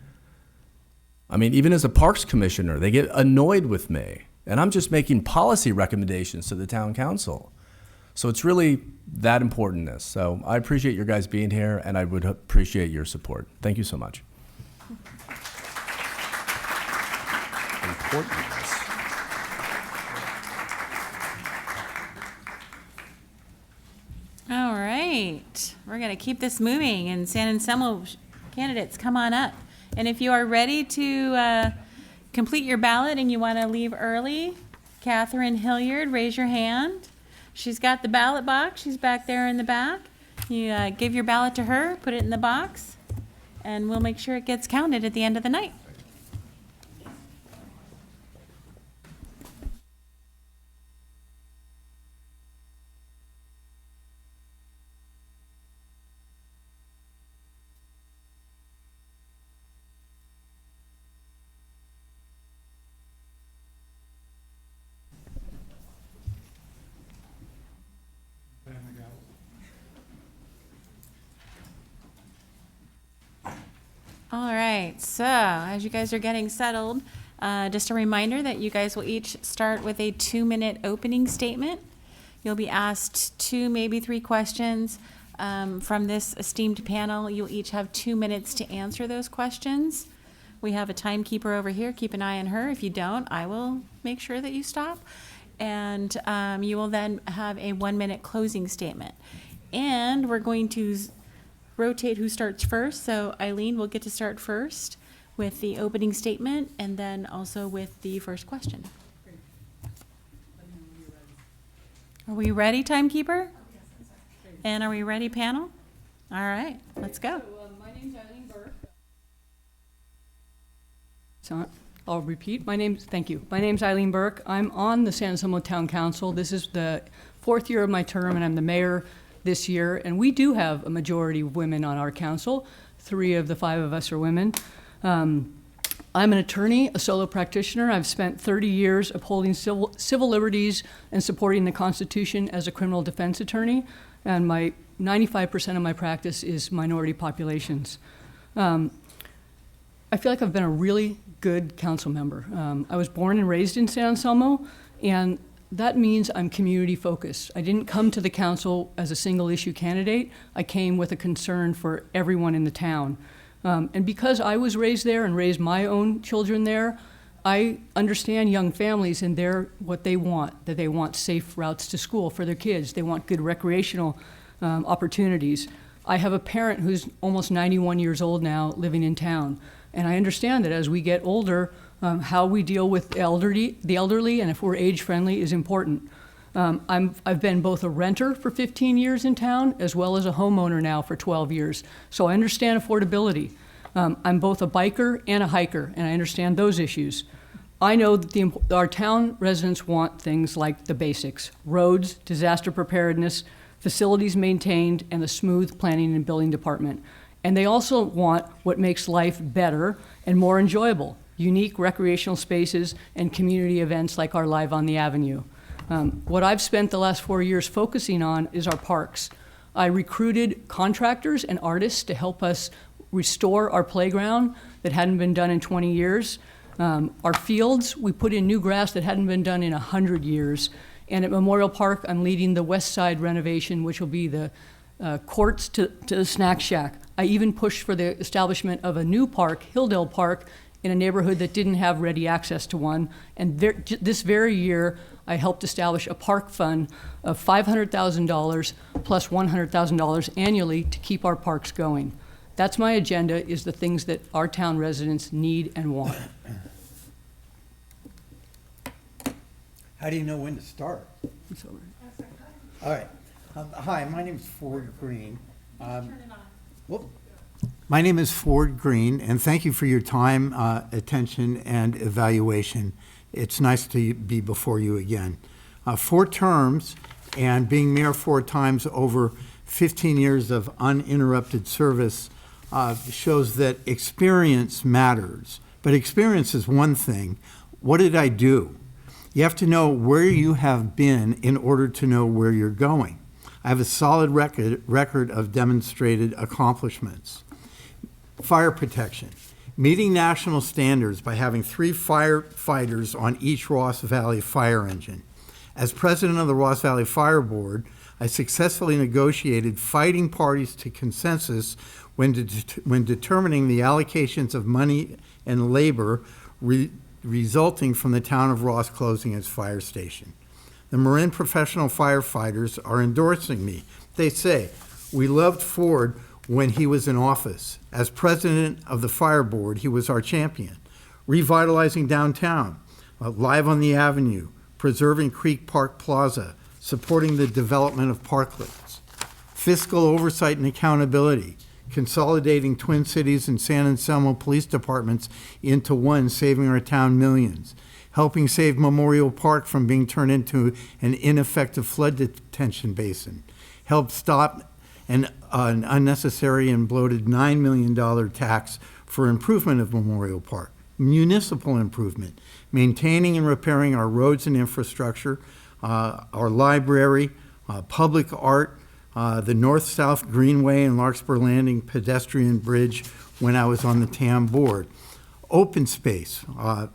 I mean, even as a parks commissioner, they get annoyed with me, and I'm just making policy recommendations to the town council. So it's really that importantness. So I appreciate your guys being here, and I would appreciate your support. Thank you so much. Importantness. All right, we're going to keep this moving, and San Anselmo candidates, come on up. And if you are ready to complete your ballot and you want to leave early, Catherine Hilliard, raise your hand. She's got the ballot box. She's back there in the back. You give your ballot to her, put it in the box, and we'll make sure it gets counted at the end of the night. All right, so as you guys are getting settled, just a reminder that you guys will each start with a 2-minute opening statement. You'll be asked 2, maybe 3 questions from this esteemed panel. You'll each have 2 minutes to answer those questions. We have a timekeeper over here. Keep an eye on her. If you don't, I will make sure that you stop. And you will then have a 1-minute closing statement. And we're going to rotate who starts first. So Eileen will get to start first with the opening statement and then also with the first question. Are we ready, timekeeper? And are we ready, panel? All right, let's go. My name's Eileen Burke. So I'll repeat. Thank you. My name's Eileen Burke. I'm on the San Anselmo Town Council. This is the 4th year of my term, and I'm the mayor this year, and we do have a majority of women on our council. 3 of the 5 of us are women. I'm an attorney, a solo practitioner. I've spent 30 years upholding civil liberties and supporting the Constitution as a criminal defense attorney, and 95% of my practice is minority populations. I feel like I've been a really good council member. I was born and raised in San Anselmo, and that means I'm community focused. I didn't come to the council as a single issue candidate. I came with a concern for everyone in the town. And because I was raised there and raised my own children there, I understand young families and what they want, that they want safe routes to school for their kids. They want good recreational opportunities. I have a parent who's almost 91 years old now living in town. And I understand that as we get older, how we deal with the elderly, and if we're age-friendly is important. I've been both a renter for 15 years in town, as well as a homeowner now for 12 years. So I understand affordability. I'm both a biker and a hiker, and I understand those issues. I know that our town residents want things like the basics: roads, disaster preparedness, facilities maintained, and the smooth planning and building department. And they also want what makes life better and more enjoyable: unique recreational spaces and community events like our Live on the Avenue. What I've spent the last 4 years focusing on is our parks. I recruited contractors and artists to help us restore our playground that hadn't been done in 20 years. Our fields, we put in new grass that hadn't been done in 100 years. And at Memorial Park, I'm leading the west side renovation, which will be the courts to the snack shack. I even pushed for the establishment of a new park, Hilldale Park, in a neighborhood that didn't have ready access to one. And this very year, I helped establish a park fund of $500,000 plus $100,000 annually to keep our parks going. That's my agenda, is the things that our town residents need and want. How do you know when to start? All right. Hi, my name is Ford Green. My name is Ford Green, and thank you for your time, attention, and evaluation. It's nice to be before you again. 4 terms, and being mayor 4 times over 15 years of uninterrupted service shows that experience matters. But experience is one thing. What did I do? You have to know where you have been in order to know where you're going. I have a solid record of demonstrated accomplishments. Fire protection. Meeting national standards by having 3 firefighters on each Ross Valley fire engine. As president of the Ross Valley Fire Board, I successfully negotiated fighting parties to consensus when determining the allocations of money and labor resulting from the town of Ross closing its fire station. The Marin professional firefighters are endorsing me. They say, "We loved Ford when he was in office. As president of the fire board, he was our champion. Revitalizing downtown, live on the avenue, preserving Creek Park Plaza, supporting the development of parklets. Fiscal oversight and accountability, consolidating Twin Cities and San Anselmo police departments into one, saving our town millions. Helping save Memorial Park from being turned into an ineffective flood detention basin. Helped stop an unnecessary and bloated $9 million tax for improvement of Memorial Park. Municipal improvement, maintaining and repairing our roads and infrastructure, our library, public art, the North-South Greenway and Larkspur Landing pedestrian bridge when I was on the TAM board. Open space,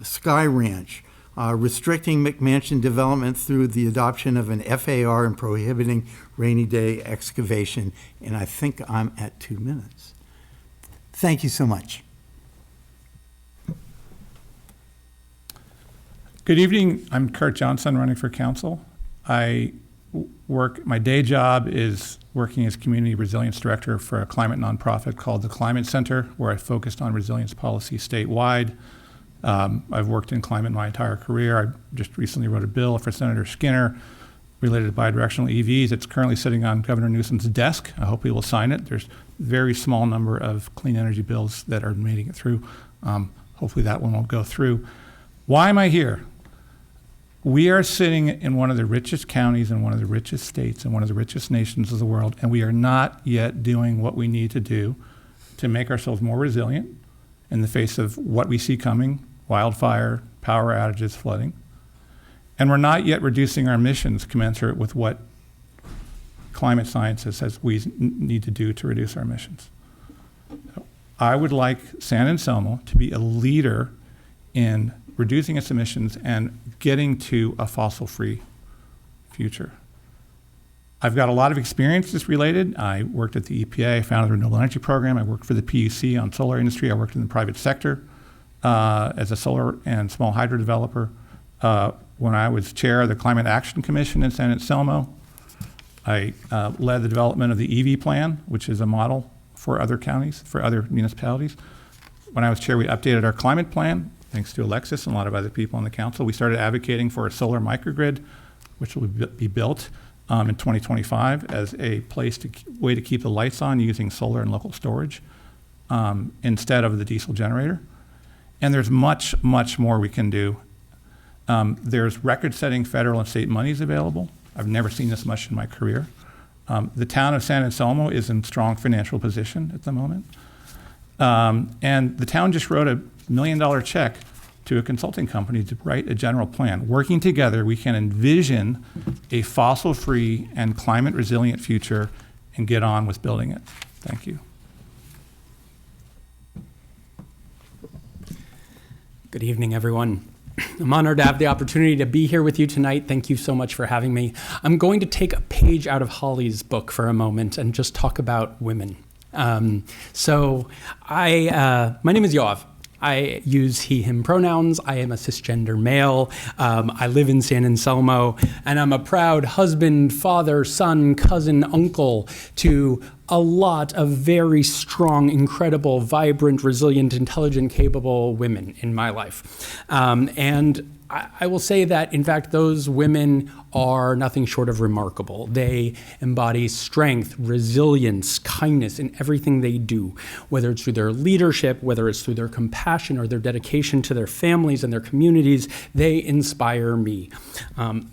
Sky Ranch, restricting McMansion development through the adoption of an FAR and prohibiting rainy day excavation. And I think I'm at 2 minutes. Thank you so much. Good evening. I'm Kurt Johnson, running for council. My day job is working as community resilience director for a climate nonprofit called the Climate Center, where I focused on resilience policy statewide. I've worked in climate my entire career. I just recently wrote a bill for Senator Skinner related to bidirectional EVs. It's currently sitting on Governor Newsom's desk. I hope he will sign it. There's a very small number of clean energy bills that are making it through. Hopefully that one won't go through. Why am I here? We are sitting in one of the richest counties in one of the richest states in one of the richest nations of the world, and we are not yet doing what we need to do to make ourselves more resilient in the face of what we see coming: wildfire, power outages, flooding. And we're not yet reducing our emissions commensurate with what climate science says we need to do to reduce our emissions. I would like San Anselmo to be a leader in reducing its emissions and getting to a fossil-free future. I've got a lot of experiences related. I worked at the EPA, I founded the Renewable Energy Program, I worked for the PUC on solar industry, I worked in the private sector as a solar and small hydro developer. When I was chair of the Climate Action Commission in San Anselmo, I led the development of the EV plan, which is a model for other counties, for other municipalities. When I was chair, we updated our climate plan, thanks to Alexis and a lot of other people on the council. We started advocating for a solar microgrid, which will be built in 2025 as a way to keep the lights on using solar and local storage instead of the diesel generator. And there's much, much more we can do. There's record-setting federal and state monies available. I've never seen this much in my career. The town of San Anselmo is in strong financial position at the moment. And the town just wrote $1 million check to a consulting company to write a general plan. Working together, we can envision a fossil-free and climate-resilient future and get on with building it. Thank you. Good evening, everyone. I'm honored to have the opportunity to be here with you tonight. Thank you so much for having me. I'm going to take a page out of Holly's book for a moment and just talk about women. My name is Yoav. I use he, him pronouns. I am a cisgender male. I live in San Anselmo, and I'm a proud husband, father, son, cousin, uncle to a lot of very strong, incredible, vibrant, resilient, intelligent, capable women in my life. And I will say that, in fact, those women are nothing short of remarkable. They embody strength, resilience, kindness in everything they do, whether it's through their leadership, whether it's through their compassion or their dedication to their families and their communities. They inspire me.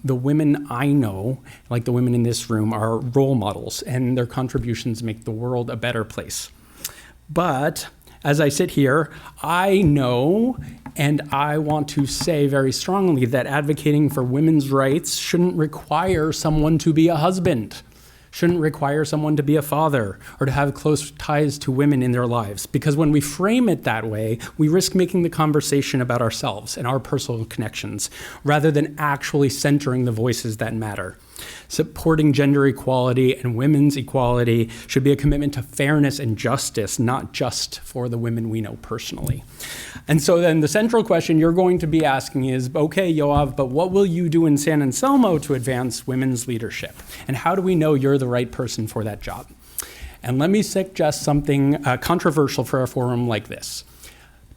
The women I know, like the women in this room, are role models, and their contributions make the world a better place. But As I sit here, I know and I want to say very strongly that advocating for women's rights shouldn't require someone to be a husband, shouldn't require someone to be a father or to have close ties to women in their lives. Because when we frame it that way, we risk making the conversation about ourselves and our personal connections rather than actually centering the voices that matter. Supporting gender equality and women's equality should be a commitment to fairness and justice, not just for the women we know personally. And so then the central question you're going to be asking is, okay, Yoav, but what will you do in San Anselmo to advance women's leadership? And how do we know you're the right person for that job? And let me suggest something controversial for a forum like this.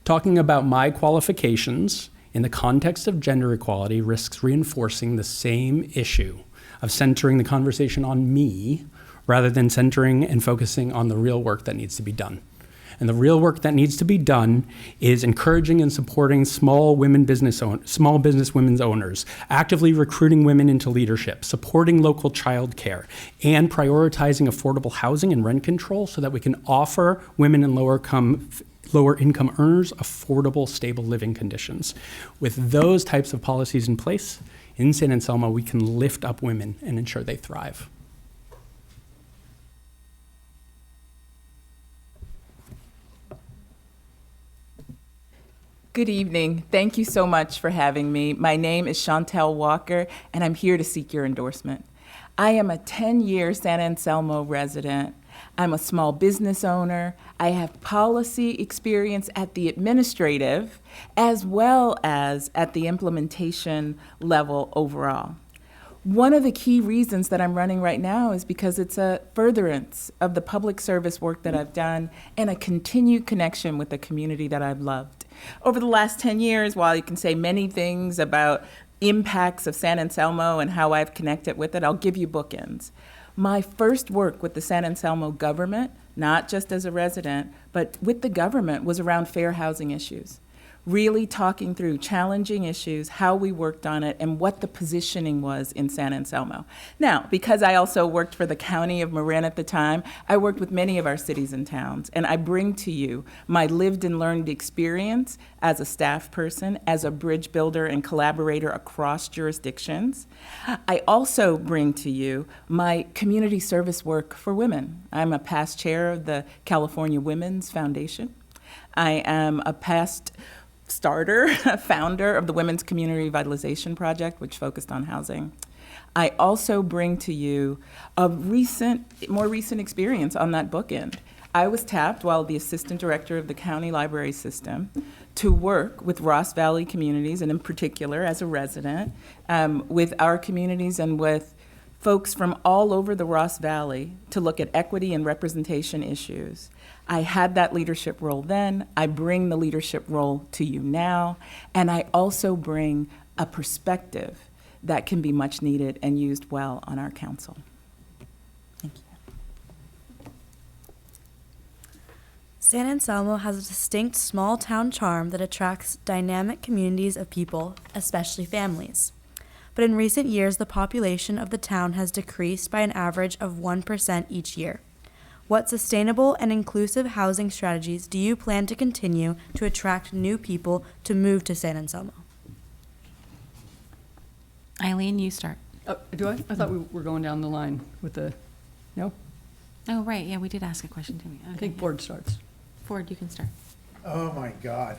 Talking about my qualifications in the context of gender equality risks reinforcing the same issue of centering the conversation on me rather than centering and focusing on the real work that needs to be done. And the real work that needs to be done is encouraging and supporting small business women's owners, actively recruiting women into leadership, supporting local child care, and prioritizing affordable housing and rent control so that we can offer women and lower income earners affordable, stable living conditions. With those types of policies in place, in San Anselmo, we can lift up women and ensure they thrive. Good evening. Thank you so much for having me. My name is Chantel Walker, and I'm here to seek your endorsement. I am a 10-year San Anselmo resident. I'm a small business owner. I have policy experience at the administrative as well as at the implementation level overall. One of the key reasons that I'm running right now is because it's a furtherance of the public service work that I've done and a continued connection with the community that I've loved. Over the last 10 years, while you can say many things about impacts of San Anselmo and how I've connected with it, I'll give you bookends. My first work with the San Anselmo government, not just as a resident, but with the government, was around fair housing issues. Really talking through challenging issues, how we worked on it, and what the positioning was in San Anselmo. Now, because I also worked for the county of Marin at the time, I worked with many of our cities and towns, and I bring to you my lived and learned experience as a staff person, as a bridge builder and collaborator across jurisdictions. I also bring to you my community service work for women. I'm a past chair of the California Women's Foundation. I am a past founder of the Women's Community Revitalization Project, which focused on housing. I also bring to you a more recent experience on that bookend. I was tapped while the assistant director of the county library system to work with Ross Valley communities, and in particular as a resident, with our communities and with folks from all over the Ross Valley to look at equity and representation issues. I had that leadership role then, I bring the leadership role to you now, and I also bring a perspective that can be much needed and used well on our council. Thank you. San Anselmo has a distinct small town charm that attracts dynamic communities of people, especially families. But in recent years, the population of the town has decreased by an average of 1% each year. What sustainable and inclusive housing strategies do you plan to continue to attract new people to move to San Anselmo? Eileen, you start. Do I? I thought we were going down the line with the, no? Oh, right. Yeah, we did ask a question, didn't we? Okay, I think Ford starts. Ford, you can start. Oh, my God.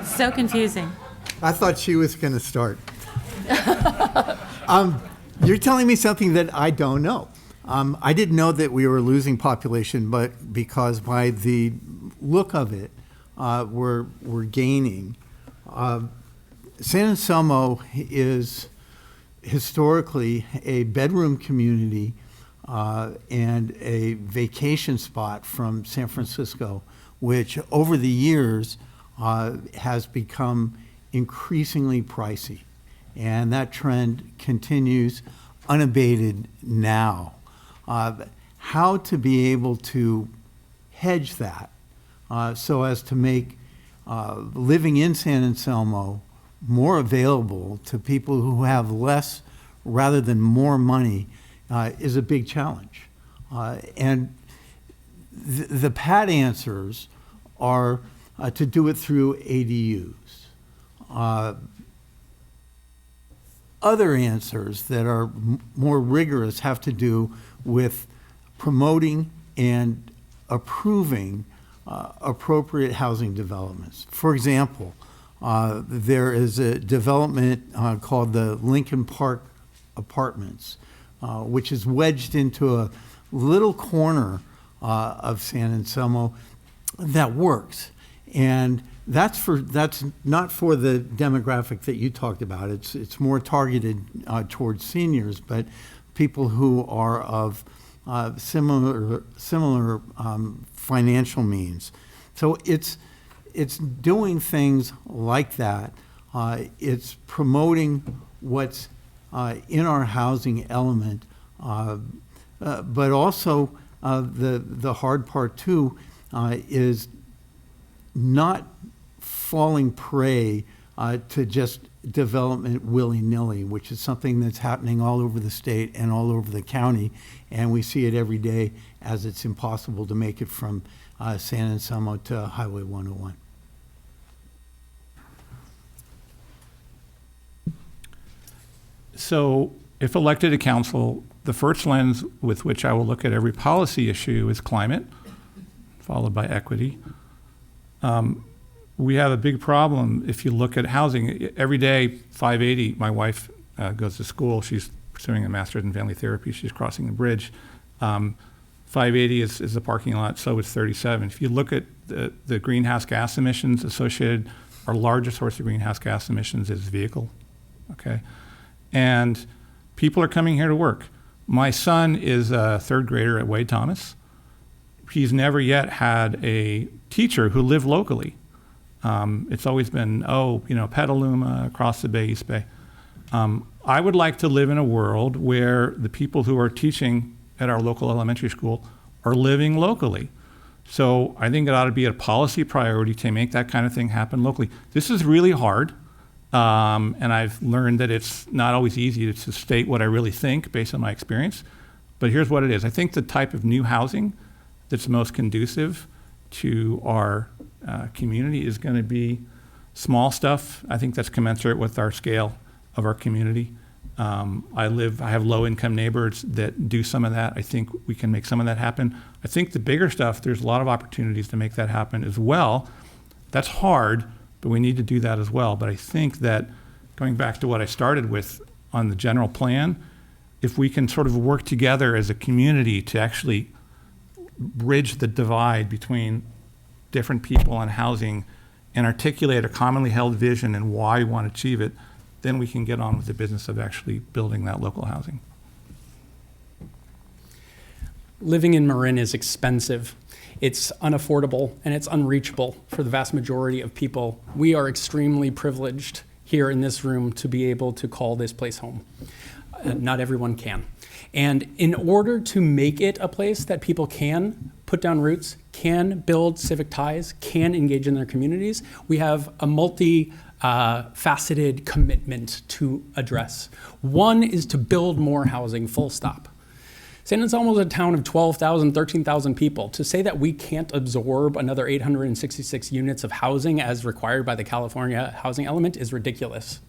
So confusing. I thought she was going to start. You're telling me something that I don't know. I didn't know that we were losing population, but because by the look of it, we're gaining. San Anselmo is historically a bedroom community and a vacation spot from San Francisco, which over the years has become increasingly pricey. And that trend continues unabated now. How to be able to hedge that so as to make living in San Anselmo more available to people who have less rather than more money is a big challenge. And the pat answers are to do it through ADUs. Other answers that are more rigorous have to do with promoting and approving appropriate housing developments. For example, there is a development called the Lincoln Park Apartments, which is wedged into a little corner of San Anselmo that works. And that's not for the demographic that you talked about. It's more targeted towards seniors, but people who are of similar financial means. So it's doing things like that. It's promoting what's in our housing element, but also the hard part too is not falling prey to just development willy-nilly, which is something that's happening all over the state and all over the county, and we see it every day as it's impossible to make it from San Anselmo to Highway 101. So if elected to council, the first lens with which I will look at every policy issue is climate, followed by equity. We have a big problem if you look at housing. Every day, 580, my wife goes to school. She's pursuing a master's in family therapy. She's crossing the bridge. 580 is the parking lot, so is 37. If you look at the greenhouse gas emissions associated, our largest source of greenhouse gas emissions is vehicle, okay? And people are coming here to work. My son is a third grader at Wade Thomas. He's never yet had a teacher who lived locally. It's always been, Petaluma, across the Bay, East Bay. I would like to live in a world where the people who are teaching at our local elementary school are living locally. So I think it ought to be a policy priority to make that kind of thing happen locally. This is really hard, and I've learned that it's not always easy to state what I really think based on my experience. But here's what it is. I think the type of new housing that's most conducive to our community is going to be small stuff. I think that's commensurate with our scale of our community. I have low-income neighbors that do some of that. I think we can make some of that happen. I think the bigger stuff, there's a lot of opportunities to make that happen as well. That's hard, but we need to do that as well. But I think that going back to what I started with on the general plan, if we can sort of work together as a community to actually bridge the divide between different people on housing and articulate a commonly held vision and why we want to achieve it, then we can get on with the business of actually building that local housing. Living in Marin is expensive. It's unaffordable and it's unreachable for the vast majority of people. We are extremely privileged here in this room to be able to call this place home. Not everyone can. And in order to make it a place that people can put down roots, can build civic ties, can engage in their communities, we have a multi-faceted commitment to address. One is to build more housing, full stop. San Anselmo is a town of 12,000, 13,000 people. To say that we can't absorb another 866 units of housing as required by the California housing element is ridiculous.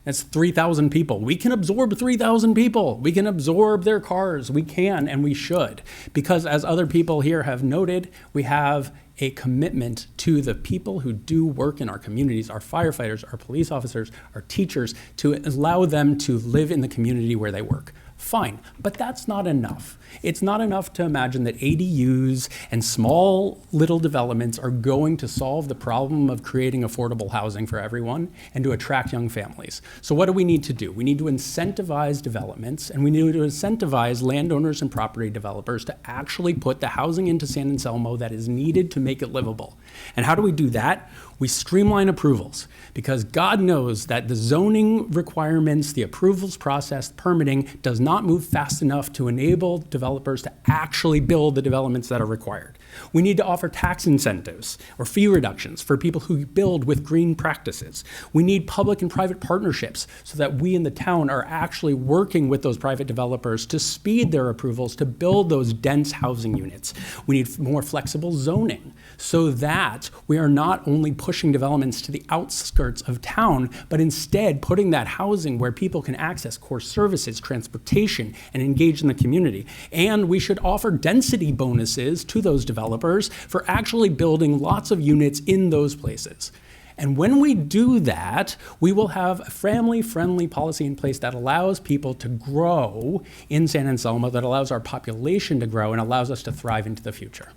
That's 3,000 people. We can absorb 3,000 people. We can absorb their cars. We can and we should. Because as other people here have noted, we have a commitment to the people who do work in our communities, our firefighters, our police officers, our teachers, to allow them to live in the community where they work. Fine, but that's not enough. It's not enough to imagine that ADUs and small little developments are going to solve the problem of creating affordable housing for everyone and to attract young families. So what do we need to do? We need to incentivize developments, and we need to incentivize landowners and property developers to actually put the housing into San Anselmo that is needed to make it livable. And how do we do that? We streamline approvals, because God knows that the zoning requirements, the approvals process, permitting does not move fast enough to enable developers to actually build the developments that are required. We need to offer tax incentives or fee reductions for people who build with green practices. We need public and private partnerships so that we in the town are actually working with those private developers to speed their approvals to build those dense housing units. We need more flexible zoning so that we are not only pushing developments to the outskirts of town, but instead putting that housing where people can access core services, transportation, and engage in the community. And we should offer density bonuses to those developers for actually building lots of units in those places. And when we do that, we will have a family-friendly policy in place that allows people to grow in San Anselmo, that allows our population to grow and allows us to thrive into the future.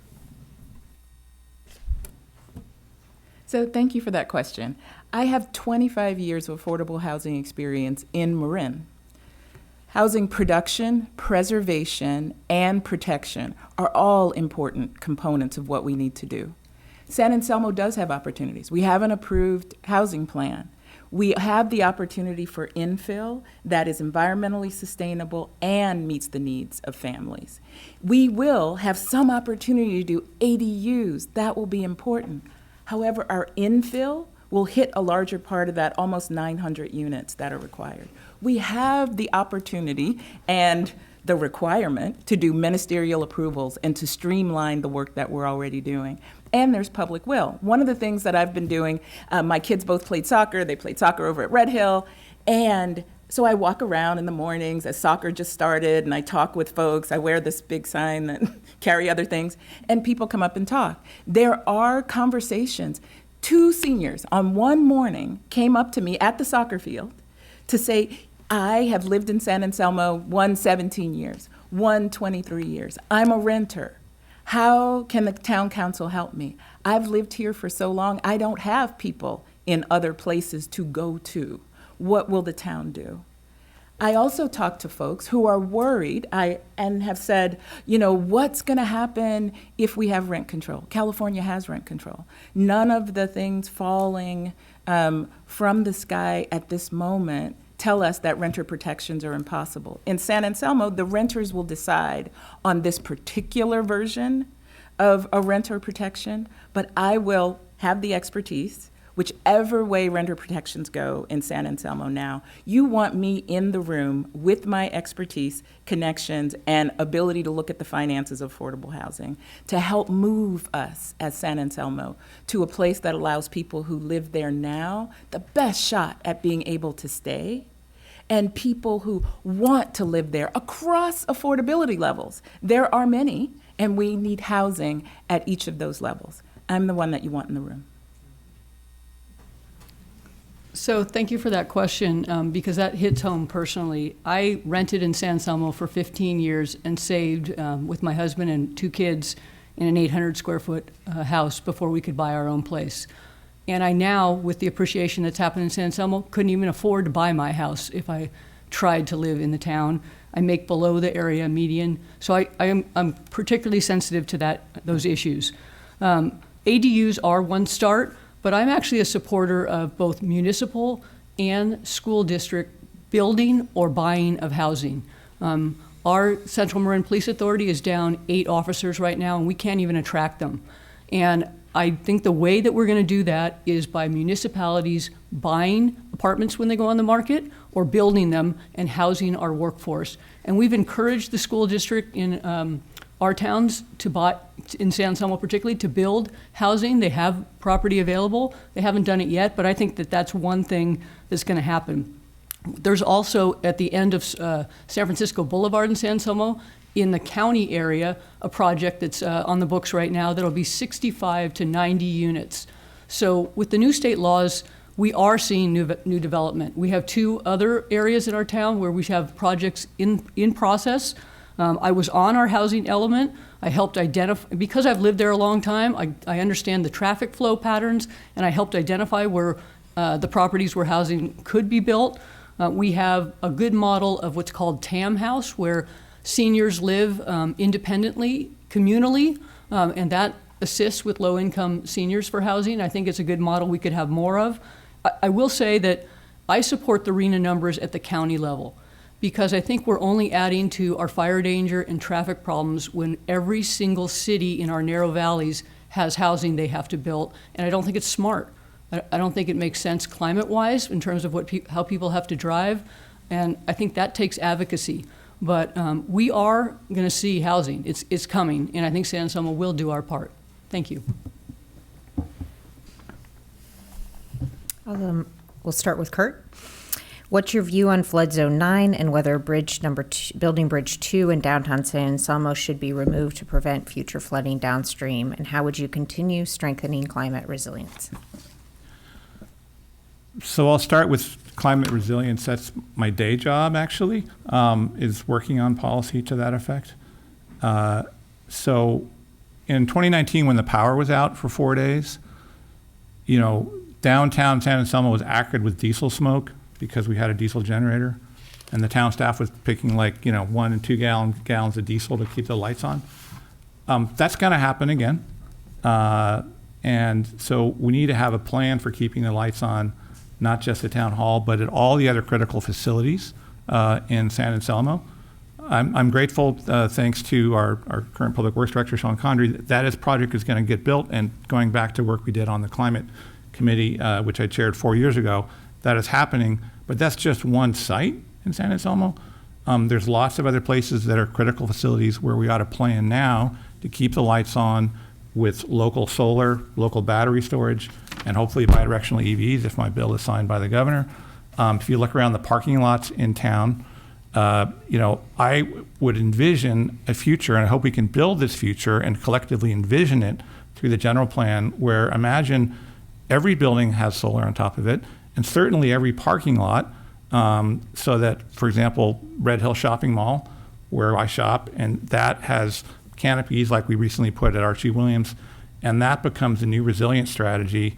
So thank you for that question. I have 25 years of affordable housing experience in Marin. Housing production, preservation, and protection are all important components of what we need to do. San Anselmo does have opportunities. We have an approved housing plan. We have the opportunity for infill that is environmentally sustainable and meets the needs of families. We will have some opportunity to do ADUs. That will be important. However, our infill will hit a larger part of that, almost 900 units that are required. We have the opportunity and the requirement to do ministerial approvals and to streamline the work that we're already doing. And there's public will. One of the things that I've been doing, my kids both played soccer. They played soccer over at Red Hill. And so I walk around in the mornings as soccer just started, and I talk with folks. I wear this big sign that carry other things, and people come up and talk. There are conversations. 2 seniors on one morning came up to me at the soccer field to say, I have lived in San Anselmo, one 17 years, one 23 years. I'm a renter. How can the town council help me? I've lived here for so long, I don't have people in other places to go to. What will the town do? I also talk to folks who are worried and have said, what's going to happen if we have rent control? California has rent control. None of the things falling from the sky at this moment tell us that renter protections are impossible. In San Anselmo, the renters will decide on this particular version of a renter protection, but I will have the expertise. Whichever way renter protections go in San Anselmo now, you want me in the room with my expertise, connections, and ability to look at the finances of affordable housing to help move us as San Anselmo to a place that allows people who live there now the best shot at being able to stay, and people who want to live there across affordability levels. There are many, and we need housing at each of those levels. I'm the one that you want in the room. So thank you for that question, because that hits home personally. I rented in San Anselmo for 15 years and saved with my husband and 2 kids in an 800 square foot house before we could buy our own place. And I now, with the appreciation that's happened in San Anselmo, couldn't even afford to buy my house if I tried to live in the town. I make below the area median, so I'm particularly sensitive to those issues. ADUs are one start, but I'm actually a supporter of both municipal and school district building or buying of housing. Our Central Marin Police Authority is down 8 officers right now, and we can't even attract them. And I think the way that we're going to do that is by municipalities buying apartments when they go on the market or building them and housing our workforce. And we've encouraged the school district in our towns to buy, in San Anselmo particularly, to build housing. They have property available. They haven't done it yet, but I think that that's one thing that's going to happen. There's also, at the end of San Francisco Boulevard in San Anselmo, in the county area, a project that's on the books right now that'll be 65 to 90 units. So with the new state laws, we are seeing new development. We have 2 other areas in our town where we have projects in process. I was on our housing element. I helped identify, because I've lived there a long time, I understand the traffic flow patterns, and I helped identify where the properties where housing could be built. We have a good model of what's called TAM House, where seniors live independently, communally, and that assists with low-income seniors for housing. I think it's a good model we could have more of. I will say that I support the RHNA numbers at the county level. because I think we're only adding to our fire danger and traffic problems when every single city in our narrow valleys has housing they have to build, and I don't think it's smart. I don't think it makes sense climate-wise in terms of how people have to drive, and I think that takes advocacy. But we are going to see housing. It's coming, and I think San Anselmo will do our part. Thank you. We'll start with Kurt. What's your view on flood zone 9 and whether building bridge 2 in downtown San Anselmo should be removed to prevent future flooding downstream? And how would you continue strengthening climate resilience? So I'll start with climate resilience. That's my day job, actually, is working on policy to that effect. So in 2019, when the power was out for 4 days, downtown San Anselmo was acrid with diesel smoke because we had a diesel generator, and the town staff was picking 1 and 2 gallons of diesel to keep the lights on. That's going to happen again. And so we need to have a plan for keeping the lights on, not just at Town Hall, but at all the other critical facilities in San Anselmo. I'm grateful, thanks to our current Public Works Director, Sean Condry, that project is going to get built, and going back to work we did on the Climate Committee, which I chaired 4 years ago, that is happening, but that's just one site in San Anselmo. There's lots of other places that are critical facilities where we ought to plan now to keep the lights on with local solar, local battery storage, and hopefully bidirectional EVs if my bill is signed by the governor. If you look around the parking lots in town, I would envision a future, and I hope we can build this future and collectively envision it through the general plan, where imagine every building has solar on top of it, and certainly every parking lot, so that, for example, Red Hill Shopping Mall, where I shop, and that has canopies like we recently put at Archie Williams, and that becomes a new resilience strategy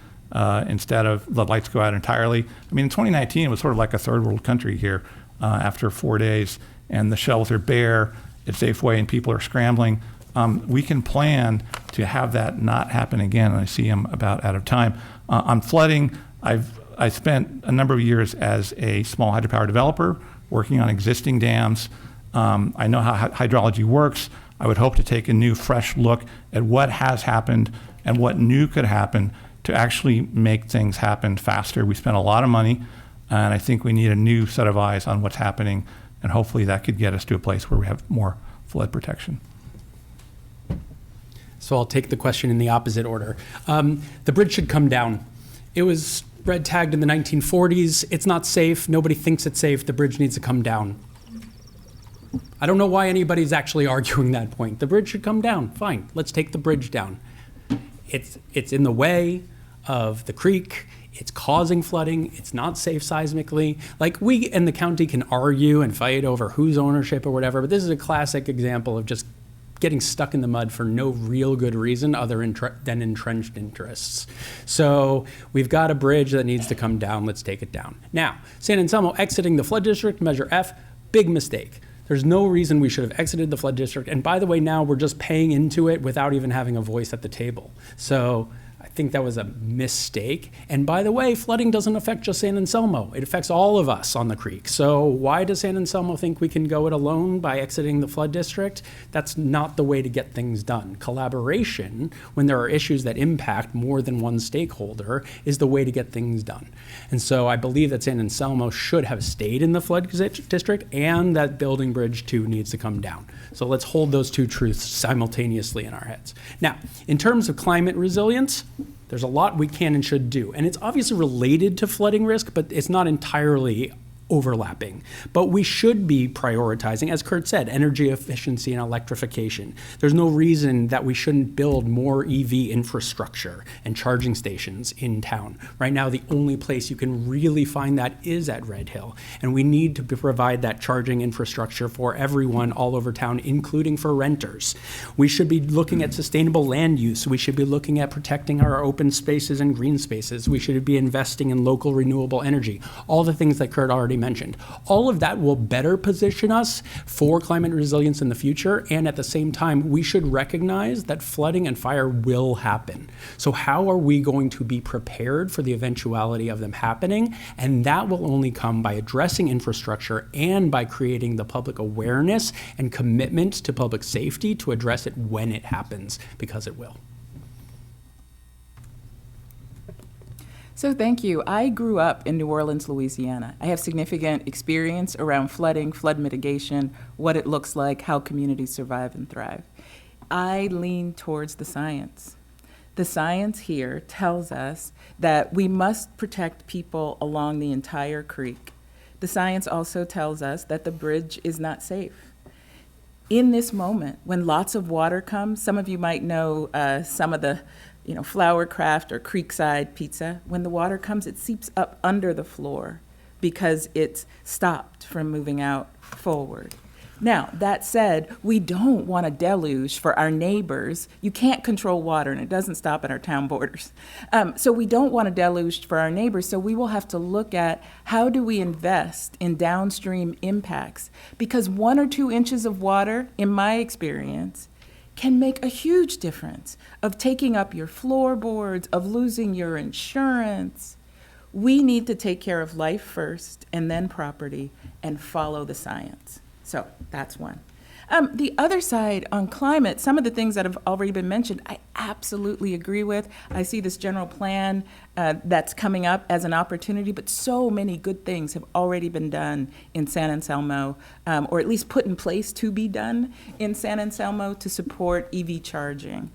instead of the lights go out entirely. I mean, in 2019, it was sort of like a third world country here after 4 days, and the shelves are bare at Safeway and people are scrambling. We can plan to have that not happen again, and I see I'm about out of time. On flooding, I spent a number of years as a small hydropower developer working on existing dams. I know how hydrology works. I would hope to take a new, fresh look at what has happened and what new could happen to actually make things happen faster. We spent a lot of money, and I think we need a new set of eyes on what's happening, and hopefully that could get us to a place where we have more flood protection. So I'll take the question in the opposite order. The bridge should come down. It was red tagged in the 1940s. It's not safe. Nobody thinks it's safe. The bridge needs to come down. I don't know why anybody's actually arguing that point. The bridge should come down. Fine, let's take the bridge down. It's in the way of the creek. It's causing flooding. It's not safe seismically. Like, we in the county can argue and fight over whose ownership or whatever, but this is a classic example of just getting stuck in the mud for no real good reason other than entrenched interests. So we've got a bridge that needs to come down. Let's take it down. Now, San Anselmo exiting the flood district, Measure F, big mistake. There's no reason we should have exited the flood district. And by the way, now we're just paying into it without even having a voice at the table. So I think that was a mistake. And by the way, flooding doesn't affect just San Anselmo. It affects all of us on the creek. So why does San Anselmo think we can go it alone by exiting the flood district? That's not the way to get things done. Collaboration, when there are issues that impact more than one stakeholder, is the way to get things done. And so I believe that San Anselmo should have stayed in the flood district, and that Building Bridge 2 needs to come down. So let's hold those two truths simultaneously in our heads. Now, in terms of climate resilience, there's a lot we can and should do. And it's obviously related to flooding risk, but it's not entirely overlapping. But we should be prioritizing, as Kurt said, energy efficiency and electrification. There's no reason that we shouldn't build more EV infrastructure and charging stations in town. Right now, the only place you can really find that is at Red Hill. And we need to provide that charging infrastructure for everyone all over town, including for renters. We should be looking at sustainable land use. We should be looking at protecting our open spaces and green spaces. We should be investing in local renewable energy. All the things that Kurt already mentioned. All of that will better position us for climate resilience in the future, and at the same time, we should recognize that flooding and fire will happen. So how are we going to be prepared for the eventuality of them happening? And that will only come by addressing infrastructure and by creating the public awareness and commitment to public safety to address it when it happens, because it will. So thank you. I grew up in New Orleans, Louisiana. I have significant experience around flooding, flood mitigation, what it looks like, how communities survive and thrive. I lean towards the science. The science here tells us that we must protect people along the entire creek. The science also tells us that the bridge is not safe. In this moment, when lots of water comes, some of you might know some of the Flower Craft or Creekside pizza. When the water comes, it seeps up under the floor because it's stopped from moving out forward. Now, that said, we don't want a deluge for our neighbors. You can't control water, and it doesn't stop at our town borders. So we don't want a deluge for our neighbors, so we will have to look at how do we invest in downstream impacts, because 1 or 2 inches of water, in my experience, can make a huge difference of taking up your floorboards, of losing your insurance. We need to take care of life first and then property and follow the science. So that's one. The other side on climate, some of the things that have already been mentioned, I absolutely agree with. I see this general plan that's coming up as an opportunity, but so many good things have already been done in San Anselmo, or at least put in place to be done in San Anselmo to support EV charging.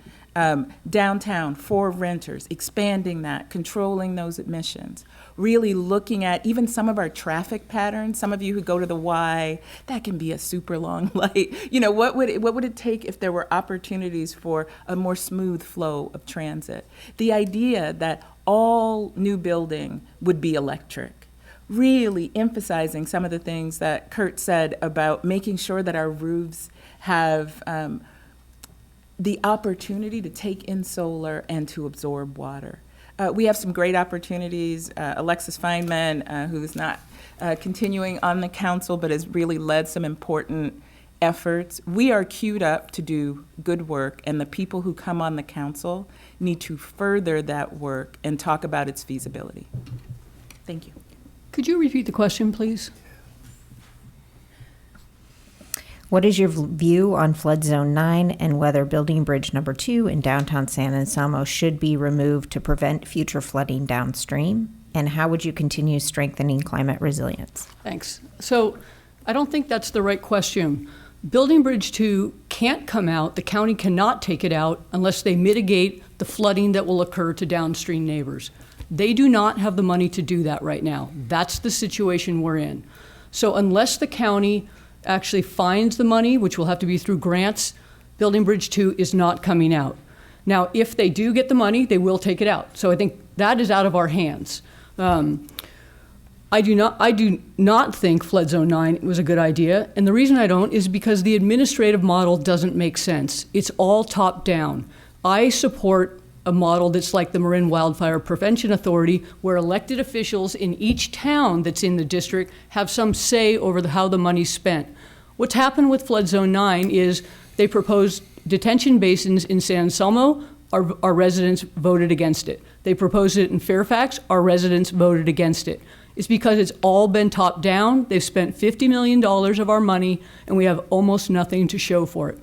Downtown for renters, expanding that, controlling those emissions, really looking at even some of our traffic patterns. Some of you who go to the Y, that can be a super long light. What would it take if there were opportunities for a more smooth flow of transit? The idea that all new building would be electric, really emphasizing some of the things that Kurt said about making sure that our roofs have the opportunity to take in solar and to absorb water. We have some great opportunities. Alexis Feynman, who's not continuing on the council, but has really led some important efforts. We are queued up to do good work, and the people who come on the council need to further that work and talk about its feasibility. Thank you. Could you repeat the question, please? What is your view on Flood Zone 9 and whether Building Bridge Number 2 in downtown San Anselmo should be removed to prevent future flooding downstream? And how would you continue strengthening climate resilience? Thanks. So I don't think that's the right question. Building Bridge 2 can't come out, the county cannot take it out unless they mitigate the flooding that will occur to downstream neighbors. They do not have the money to do that right now. That's the situation we're in. So unless the county actually finds the money, which will have to be through grants, Building Bridge 2 is not coming out. Now, if they do get the money, they will take it out. So I think that is out of our hands. I do not think Flood Zone 9 was a good idea, and the reason I don't is because the administrative model doesn't make sense. It's all top down. I support a model that's like the Marin Wildfire Prevention Authority, where elected officials in each town that's in the district have some say over how the money's spent. What's happened with Flood Zone 9 is they proposed detention basins in San Anselmo. Our residents voted against it. They proposed it in Fairfax. Our residents voted against it. It's because it's all been top down. They've spent $50 million of our money, and we have almost nothing to show for it.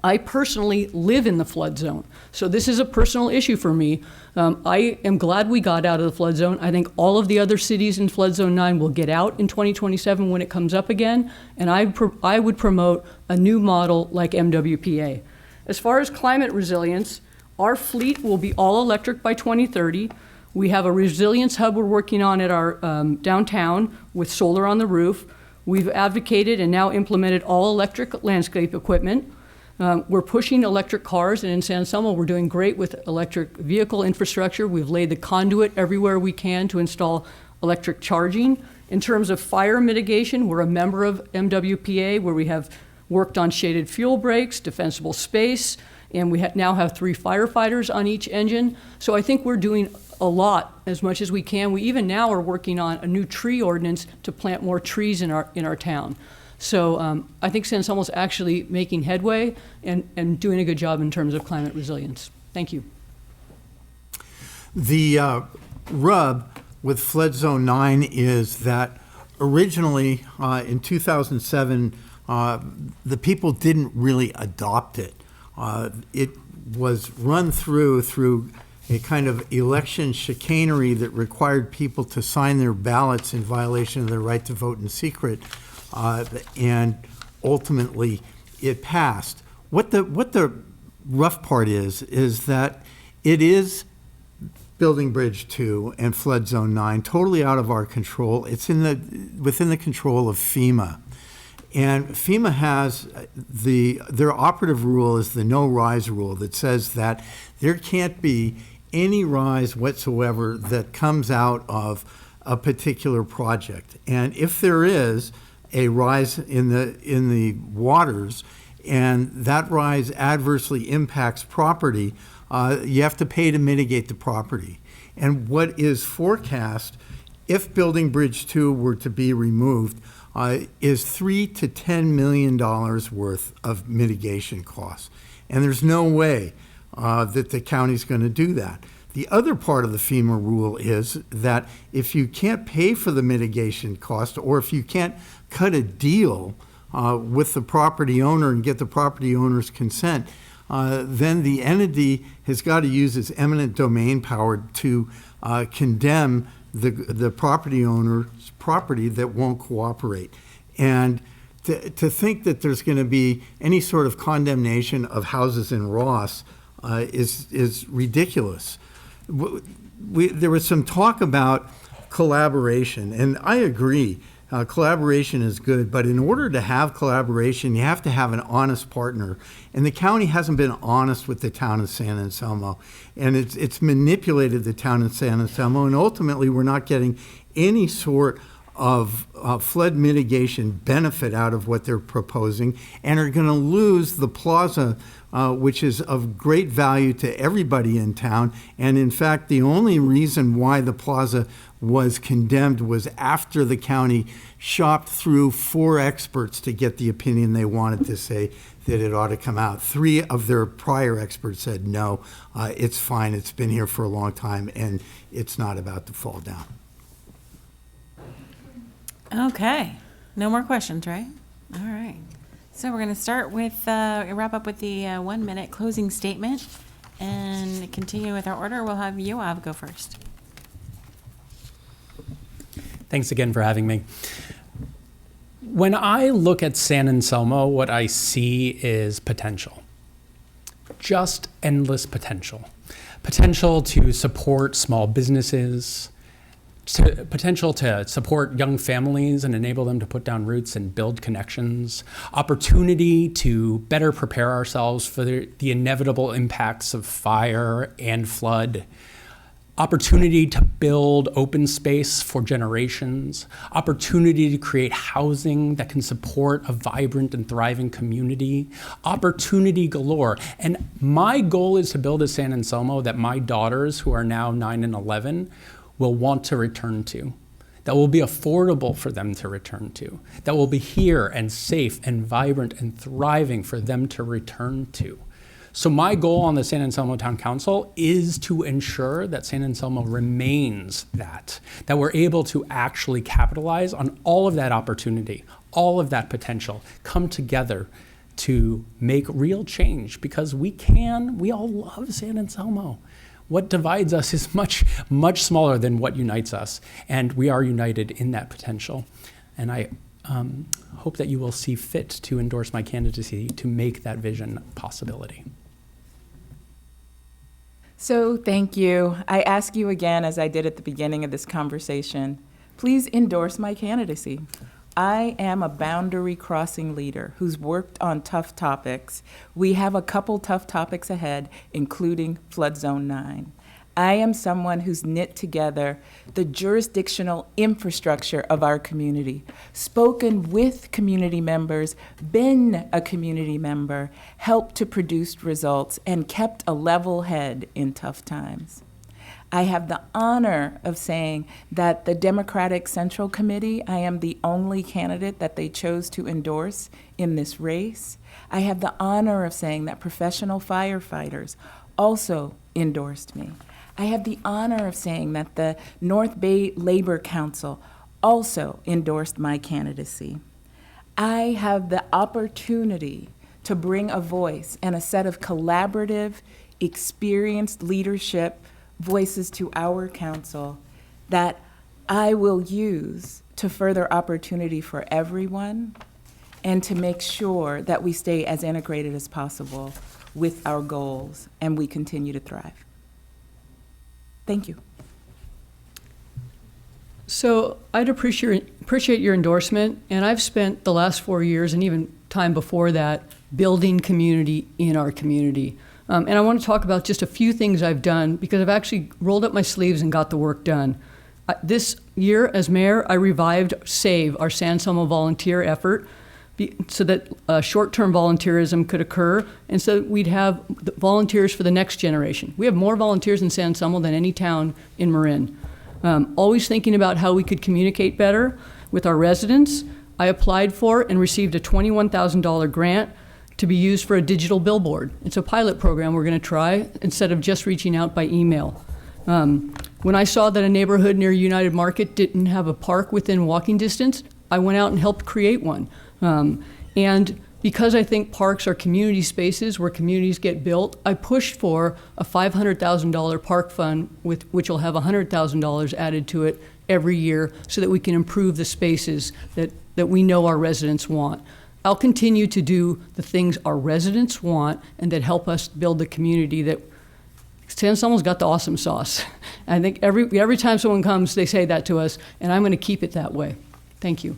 I personally live in the flood zone, so this is a personal issue for me. I am glad we got out of the flood zone. I think all of the other cities in Flood Zone 9 will get out in 2027 when it comes up again, and I would promote a new model like MWPA. As far as climate resilience, our fleet will be all electric by 2030. We have a resilience hub we're working on at our downtown with solar on the roof. We've advocated and now implemented all electric landscape equipment. We're pushing electric cars, and in San Anselmo, we're doing great with electric vehicle infrastructure. We've laid the conduit everywhere we can to install electric charging. In terms of fire mitigation, we're a member of MWPA, where we have worked on shaded fuel breaks, defensible space, and we now have 3 firefighters on each engine. So I think we're doing a lot, as much as we can. We even now are working on a new tree ordinance to plant more trees in our town. So I think San Anselmo's actually making headway and doing a good job in terms of climate resilience. Thank you. The rub with Flood Zone 9 is that originally in 2007, the people didn't really adopt it. It was run through a kind of election chicanery that required people to sign their ballots in violation of their right to vote in secret, and ultimately it passed. What the rough part is that it is Building Bridge 2 and Flood Zone 9, totally out of our control. It's within the control of FEMA. And FEMA has their operative rule is the no rise rule that says that there can't be any rise whatsoever that comes out of a particular project. And if there is a rise in the waters and that rise adversely impacts property, you have to pay to mitigate the property. And what is forecast, if Building Bridge 2 were to be removed, is $3 to $10 million worth of mitigation costs. And there's no way that the county's going to do that. The other part of the FEMA rule is that if you can't pay for the mitigation cost, or if you can't cut a deal with the property owner and get the property owner's consent, then the entity has got to use its eminent domain power to condemn the property owner's property that won't cooperate. And to think that there's going to be any sort of condemnation of houses in Ross is ridiculous. There was some talk about collaboration, and I agree. Collaboration is good, but in order to have collaboration, you have to have an honest partner. And the county hasn't been honest with the town of San Anselmo. And it's manipulated the town of San Anselmo, and ultimately we're not getting any sort of flood mitigation benefit out of what they're proposing, and are going to lose the plaza, which is of great value to everybody in town. And in fact, the only reason why the plaza was condemned was after the county shopped through 4 experts to get the opinion they wanted to say that it ought to come out. 3 of their prior experts said, no, it's fine, it's been here for a long time, and it's not about to fall down. Okay, no more questions, right? All right. So we're going to start with, wrap up with the 1-minute closing statement and continue with our order. We'll have Yoav go first. Thanks again for having me. When I look at San Anselmo, what I see is potential. Just endless potential. Potential to support small businesses, potential to support young families and enable them to put down roots and build connections, opportunity to better prepare ourselves for the inevitable impacts of fire and flood, opportunity to build open space for generations, opportunity to create housing that can support a vibrant and thriving community, opportunity galore. And my goal is to build a San Anselmo that my daughters, who are now 9 and 11, will want to return to, that will be affordable for them to return to, that will be here and safe and vibrant and thriving for them to return to. So my goal on the San Anselmo Town Council is to ensure that San Anselmo remains that we're able to actually capitalize on all of that opportunity, all of that potential, come together to make real change, because we all love San Anselmo. What divides us is much, much smaller than what unites us, and we are united in that potential. And I hope that you will see fit to endorse my candidacy to make that vision a possibility. So thank you. I ask you again, as I did at the beginning of this conversation, please endorse my candidacy. I am a boundary crossing leader who's worked on tough topics. We have a couple tough topics ahead, including Flood Zone 9. I am someone who's knit together the jurisdictional infrastructure of our community, spoken with community members, been a community member, helped to produce results, and kept a level head in tough times. I have the honor of saying that the Democratic Central Committee, I am the only candidate that they chose to endorse in this race. I have the honor of saying that professional firefighters also endorsed me. I have the honor of saying that the North Bay Labor Council also endorsed my candidacy. I have the opportunity to bring a voice and a set of collaborative, experienced leadership voices to our council that I will use to further opportunity for everyone and to make sure that we stay as integrated as possible with our goals and we continue to thrive. Thank you. So I'd appreciate your endorsement, and I've spent the last 4 years and even time before that building community in our community. And I want to talk about just a few things I've done because I've actually rolled up my sleeves and got the work done. This year as mayor, I revived SAVE, our San Anselmo volunteer effort, so that short-term volunteerism could occur and so we'd have volunteers for the next generation. We have more volunteers in San Anselmo than any town in Marin. Always thinking about how we could communicate better with our residents. I applied for and received a $21,000 grant to be used for a digital billboard. It's a pilot program we're going to try instead of just reaching out by email. When I saw that a neighborhood near United Market didn't have a park within walking distance, I went out and helped create one. And because I think parks are community spaces where communities get built, I pushed for a $500,000 park fund which will have $100,000 added to it every year so that we can improve the spaces that we know our residents want. I'll continue to do the things our residents want and that help us build the community that San Anselmo's got the awesome sauce. I think every time someone comes, they say that to us, and I'm going to keep it that way. Thank you.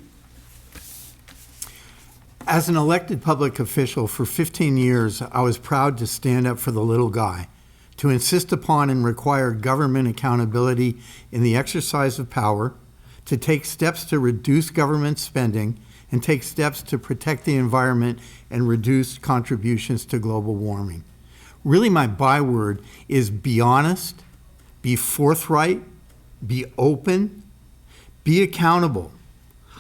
As an elected public official for 15 years, I was proud to stand up for the little guy, to insist upon and require government accountability in the exercise of power, to take steps to reduce government spending, and take steps to protect the environment and reduce contributions to global warming. Really, my byword is be honest, be forthright, be open, be accountable.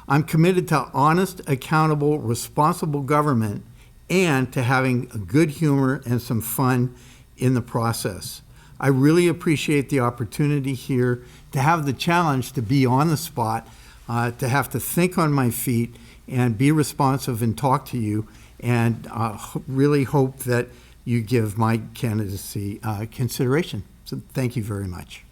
I'm committed to honest, accountable, responsible government and to having a good humor and some fun in the process. I really appreciate the opportunity here to have the challenge to be on the spot, to have to think on my feet and be responsive and talk to you, and really hope that you give my candidacy consideration. So thank you very much.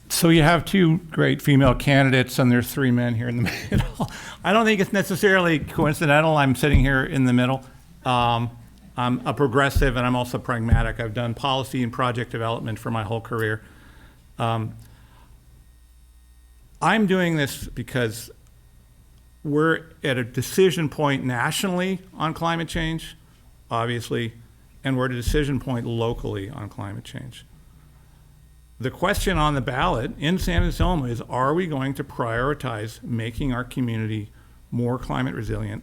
So you have two great female candidates, and there's three men here in the middle. I don't think it's necessarily coincidental I'm sitting here in the middle. I'm a progressive, and I'm also pragmatic. I've done policy and project development for my whole career. I'm doing this because we're at a decision point nationally on climate change, obviously, and we're at a decision point locally on climate change. The question on the ballot in San Anselmo is, are we going to prioritize making our community more climate resilient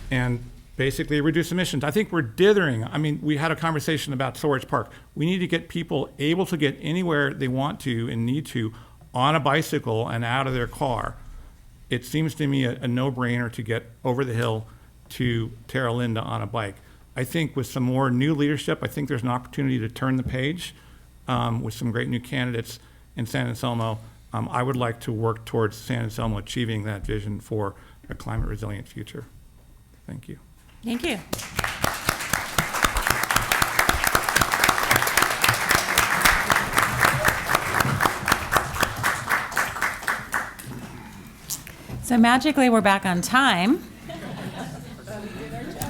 and basically reduce emissions? I think we're dithering. I mean, we had a conversation about Storage Park. We need to get people able to get anywhere they want to and need to on a bicycle and out of their car. It seems to me a no-brainer to get over the hill to Terra Linda on a bike. I think with some more new leadership, I think there's an opportunity to turn the page with some great new candidates in San Anselmo. I would like to work towards San Anselmo achieving that vision for a climate resilient future. Thank you. Thank you. So magically, we're back on time.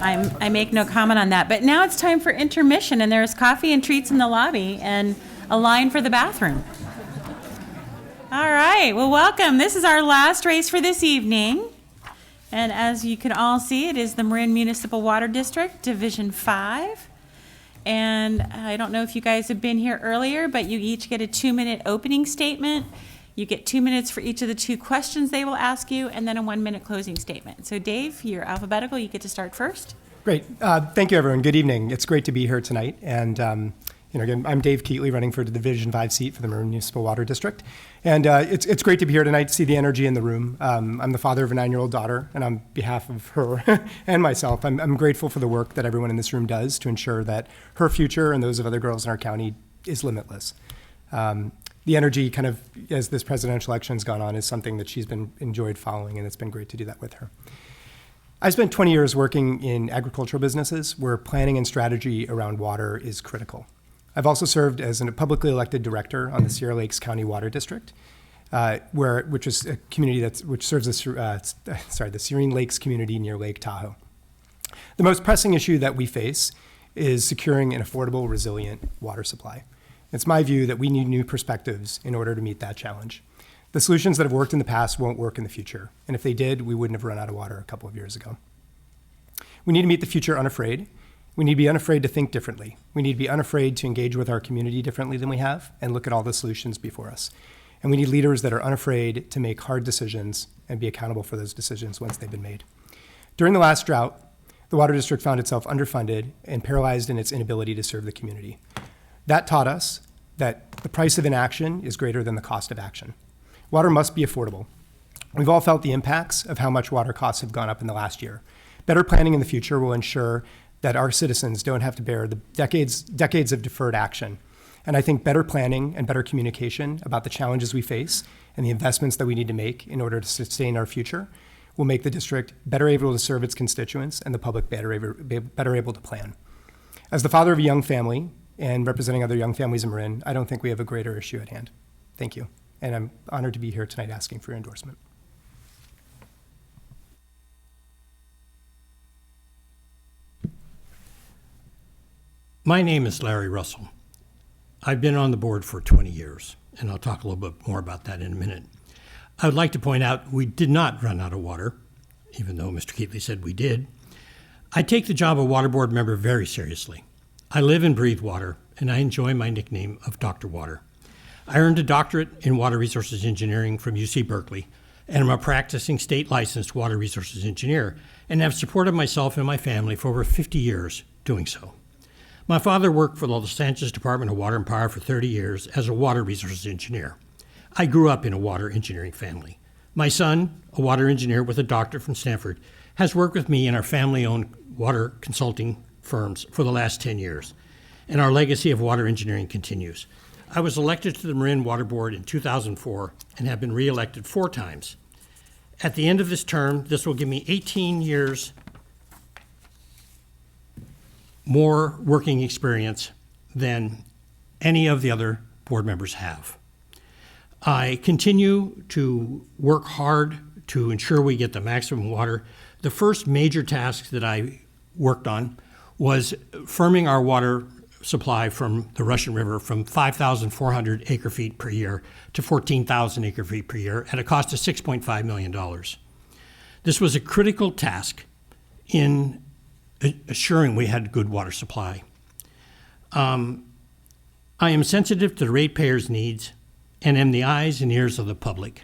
I make no comment on that. But now it's time for intermission, and there's coffee and treats in the lobby and a line for the bathroom. All right, well, welcome. This is our last race for this evening. And as you can all see, it is the Marin Municipal Water District, Division 5. And I don't know if you guys have been here earlier, but you each get a 2-minute opening statement. You get 2 minutes for each of the 2 questions they will ask you, and then a 1-minute closing statement. So Dave, you're alphabetical. You get to start first. Great. Thank you, everyone. Good evening. It's great to be here tonight. And, again, I'm Dave Keatley, running for the Division 5 seat for the Marin Municipal Water District. And it's great to be here tonight to see the energy in the room. I'm the father of a 9-year-old daughter, and on behalf of her and myself, I'm grateful for the work that everyone in this room does to ensure that her future and those of other girls in our county is limitless. The energy kind of, as this presidential election has gone on, is something that she's been enjoyed following, and it's been great to do that with her. I spent 20 years working in agricultural businesses where planning and strategy around water is critical. I've also served as a publicly elected director on the Sierra Lakes County Water District, which is a community which serves the Serene Lakes community near Lake Tahoe. The most pressing issue that we face is securing an affordable, resilient water supply. It's my view that we need new perspectives in order to meet that challenge. The solutions that have worked in the past won't work in the future, and if they did, we wouldn't have run out of water a couple of years ago. We need to meet the future unafraid. We need to be unafraid to think differently. We need to be unafraid to engage with our community differently than we have and look at all the solutions before us. And we need leaders that are unafraid to make hard decisions and be accountable for those decisions once they've been made. During the last drought, the Water District found itself underfunded and paralyzed in its inability to serve the community. That taught us that the price of inaction is greater than the cost of action. Water must be affordable. We've all felt the impacts of how much water costs have gone up in the last year. Better planning in the future will ensure that our citizens don't have to bear the decades of deferred action. And I think better planning and better communication about the challenges we face and the investments that we need to make in order to sustain our future will make the district better able to serve its constituents and the public better able to plan. As the father of a young family and representing other young families in Marin, I don't think we have a greater issue at hand. Thank you. And I'm honored to be here tonight asking for your endorsement. My name is Larry Russell. I've been on the board for 20 years, and I'll talk a little bit more about that in a minute. I would like to point out we did not run out of water, even though Mr. Keatley said we did. I take the job of water board member very seriously. I live and breathe water, and I enjoy my nickname of Dr. Water. I earned a doctorate in water resources engineering from UC Berkeley, and I'm a practicing state licensed water resources engineer, and have supported myself and my family for over 50 years doing so. My father worked for the Los Angeles Department of Water and Power for 30 years as a water resources engineer. I grew up in a water engineering family. My son, a water engineer with a doctorate from Stanford, has worked with me in our family-owned water consulting firms for the last 10 years, and our legacy of water engineering continues. I was elected to the Marin Water Board in 2004 and have been re-elected 4 times. At the end of this term, this will give me 18 years more working experience than any of the other board members have. I continue to work hard to ensure we get the maximum water. The first major task that I worked on was firming our water supply from the Russian River from 5,400 acre feet per year to 14,000 acre feet per year at a cost of $6.5 million. This was a critical task in assuring we had good water supply. I am sensitive to the ratepayers' needs and am the eyes and ears of the public.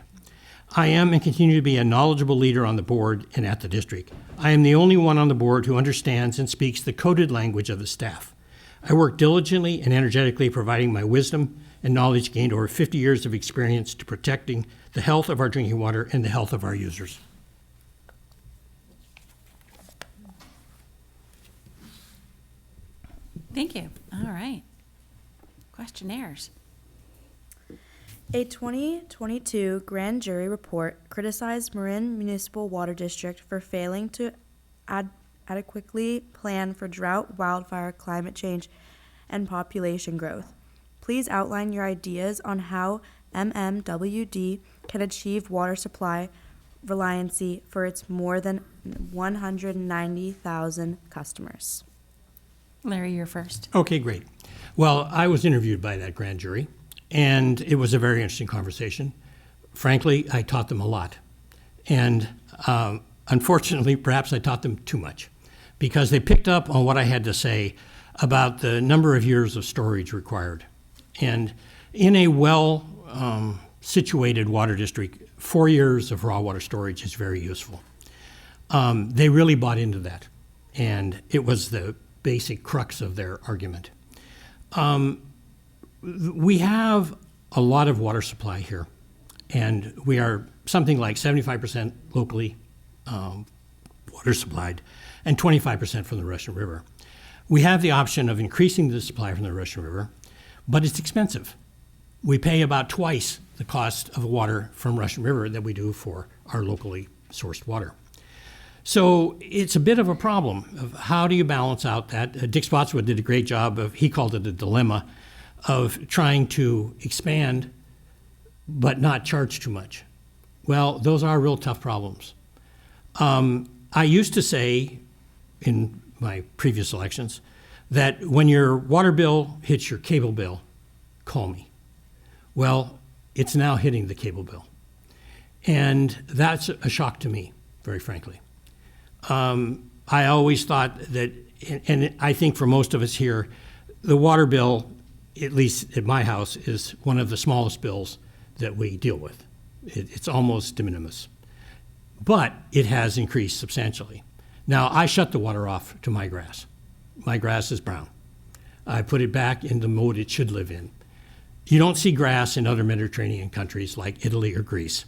I am and continue to be a knowledgeable leader on the board and at the district. I am the only one on the board who understands and speaks the coded language of the staff. I work diligently and energetically providing my wisdom and knowledge gained over 50 years of experience to protecting the health of our drinking water and the health of our users. Thank you. All right. Questionnaires. A 2022 grand jury report criticized Marin Municipal Water District for failing to adequately plan for drought, wildfire, climate change, and population growth. Please outline your ideas on how MMWD can achieve water supply reliancy for its more than 190,000 customers. Larry, you're first. Okay, great. Well, I was interviewed by that grand jury, and it was a very interesting conversation. Frankly, I taught them a lot. And Unfortunately, perhaps I taught them too much because they picked up on what I had to say about the number of years of storage required. And in a situated water district, 4 years of raw water storage is very useful. They really bought into that, and it was the basic crux of their argument. We have a lot of water supply here, and we are something like 75% locally water supplied and 25% from the Russian River. We have the option of increasing the supply from the Russian River, but it's expensive. We pay about twice the cost of water from Russian River that we do for our locally sourced water. So it's a bit of a problem of how do you balance out that. Dick Spotswood did a great job of, he called it a dilemma, of trying to expand but not charge too much. Well, those are real tough problems. I used to say in my previous elections that when your water bill hits your cable bill, call me. Well, it's now hitting the cable bill. And that's a shock to me, very frankly. I always thought that, and I think for most of us here, the water bill, at least at my house, is one of the smallest bills that we deal with. It's almost de minimis. But it has increased substantially. Now, I shut the water off to my grass. My grass is brown. I put it back in the mode it should live in. You don't see grass in other Mediterranean countries like Italy or Greece.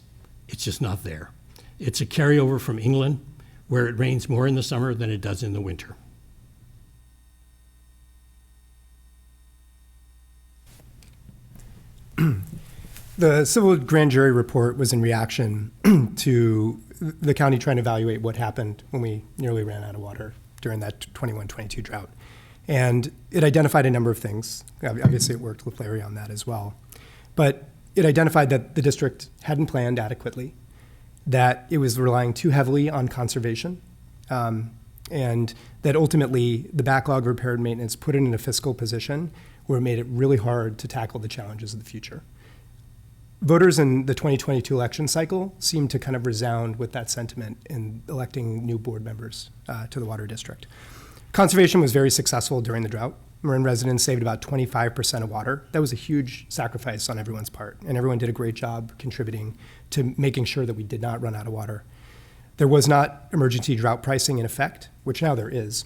It's just not there. It's a carryover from England, where it rains more in the summer than it does in the winter. The civil grand jury report was in reaction to the county trying to evaluate what happened when we nearly ran out of water during that 21-22 drought. And it identified a number of things. Obviously, it worked with Larry on that as well. But it identified that the district hadn't planned adequately, that it was relying too heavily on conservation, and that ultimately the backlog of repair and maintenance put it in a fiscal position where it made it really hard to tackle the challenges of the future. Voters in the 2022 election cycle seemed to kind of resound with that sentiment in electing new board members to the water district. Conservation was very successful during the drought. Marin residents saved about 25% of water. That was a huge sacrifice on everyone's part, and everyone did a great job contributing to making sure that we did not run out of water. There was not emergency drought pricing in effect, which now there is.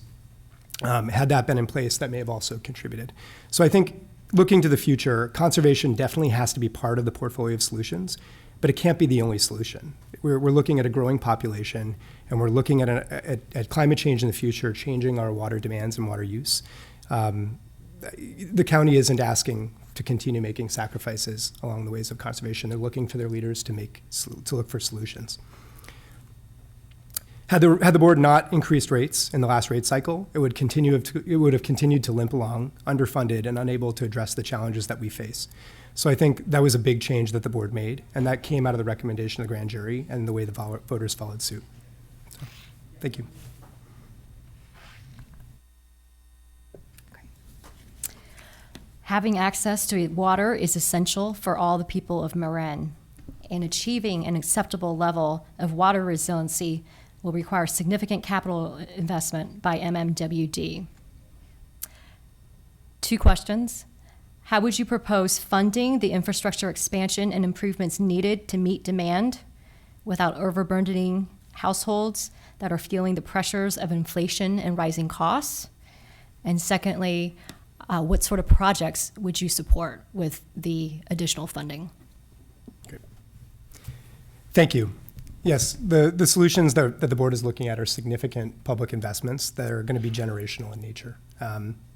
Had that been in place, that may have also contributed. So I think looking to the future, conservation definitely has to be part of the portfolio of solutions, but it can't be the only solution. We're looking at a growing population, and we're looking at climate change in the future, changing our water demands and water use. The county isn't asking to continue making sacrifices along the ways of conservation. They're looking for their leaders to look for solutions. Had the board not increased rates in the last rate cycle, it would have continued to limp along, underfunded and unable to address the challenges that we face. So I think that was a big change that the board made, and that came out of the recommendation of the grand jury and the way the voters followed suit. So, thank you. Having access to water is essential for all the people of Marin, and achieving an acceptable level of water resiliency will require significant capital investment by MMWD. 2 questions. How would you propose funding the infrastructure expansion and improvements needed to meet demand without overburdening households that are feeling the pressures of inflation and rising costs? And secondly, what sort of projects would you support with the additional funding? Okay. Thank you. Yes, the solutions that the board is looking at are significant public investments that are going to be generational in nature.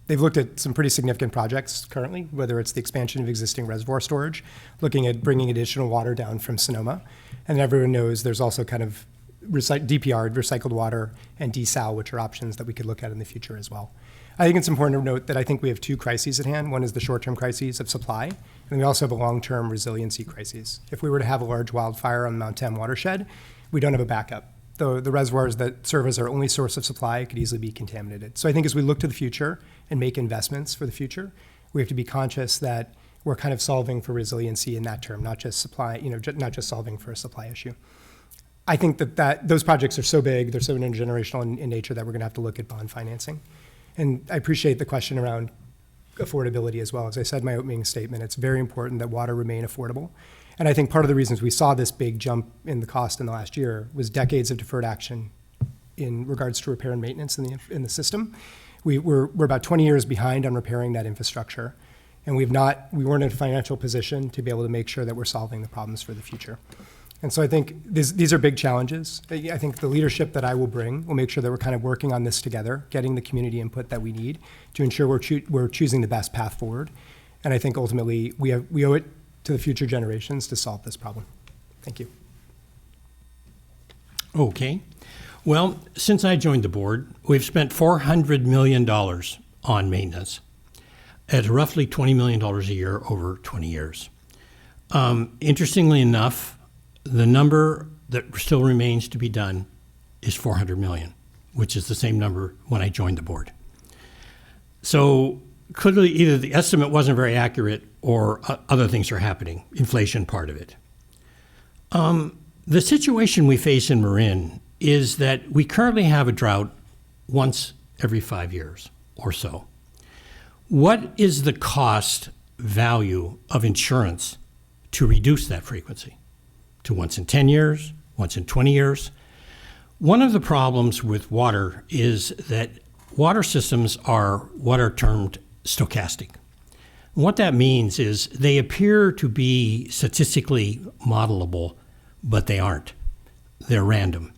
They've looked at some pretty significant projects currently, whether it's the expansion of existing reservoir storage, looking at bringing additional water down from Sonoma. And everyone knows there's also kind of DPR, recycled water, and desal, which are options that we could look at in the future as well. I think it's important to note that I think we have 2 crises at hand. One is the short-term crises of supply, and we also have a long-term resiliency crisis. If we were to have a large wildfire on the Mount Tam watershed, we don't have a backup. The reservoirs that serve as our only source of supply could easily be contaminated. So I think as we look to the future and make investments for the future, we have to be conscious that we're kind of solving for resiliency in that term, not just supply, not just solving for a supply issue. I think that those projects are so big, they're so intergenerational in nature that we're going to have to look at bond financing. And I appreciate the question around affordability as well. As I said in my opening statement, it's very important that water remain affordable. And I think part of the reasons we saw this big jump in the cost in the last year was decades of deferred action in regards to repair and maintenance in the system. We're about 20 years behind on repairing that infrastructure. And we weren't in a financial position to be able to make sure that we're solving the problems for the future. And so I think these are big challenges. I think the leadership that I will bring will make sure that we're kind of working on this together, getting the community input that we need to ensure we're choosing the best path forward. And I think ultimately we owe it to the future generations to solve this problem. Thank you. Okay. Well, since I joined the board, we've spent $400 million on maintenance at roughly $20 million a year over 20 years. Interestingly enough, the number that still remains to be done is $400 million, which is the same number when I joined the board. So clearly either the estimate wasn't very accurate or other things are happening, inflation part of it. The situation we face in Marin is that we currently have a drought once every 5 years or so. What is the cost value of insurance to reduce that frequency to once in 10 years, once in 20 years? One of the problems with water is that water systems are what are termed stochastic. What that means is they appear to be statistically modelable, but they aren't. They're random.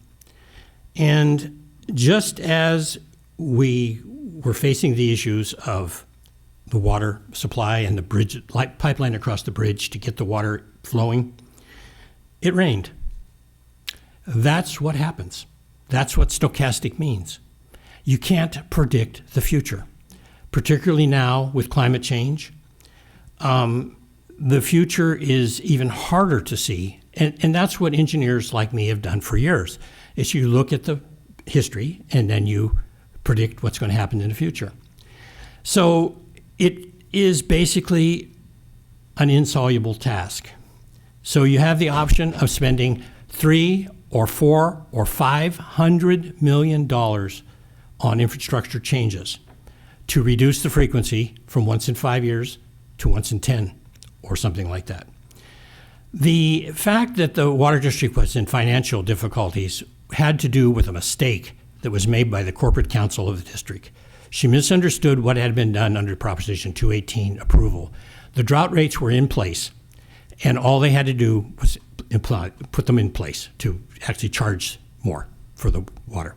And just as we were facing the issues of the water supply and the bridge, like pipeline across the bridge to get the water flowing, it rained. That's what happens. That's what stochastic means. You can't predict the future, particularly now with climate change. The future is even harder to see, and that's what engineers like me have done for years, is you look at the history and then you predict what's going to happen in the future. So it is basically an insoluble task. So you have the option of spending $3 or $4 or $500 million on infrastructure changes to reduce the frequency from once in 5 years to once in 10 or something like that. The fact that the water district was in financial difficulties had to do with a mistake that was made by the corporate counsel of the district. She misunderstood what had been done under Proposition 218 approval. The drought rates were in place, and all they had to do was put them in place to actually charge more for the water.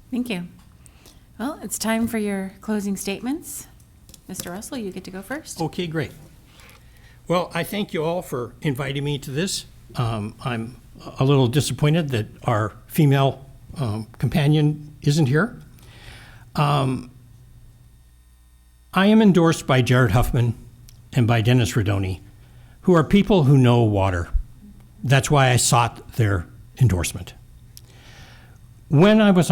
Thank you. Well, it's time for your closing statements. Mr. Russell, you get to go first. Okay, great. Well, I thank you all for inviting me to this. I'm a little disappointed that our female companion isn't here. I am endorsed by Jared Huffman and by Dennis Rodoni, who are people who know water. That's why I sought their endorsement. When I was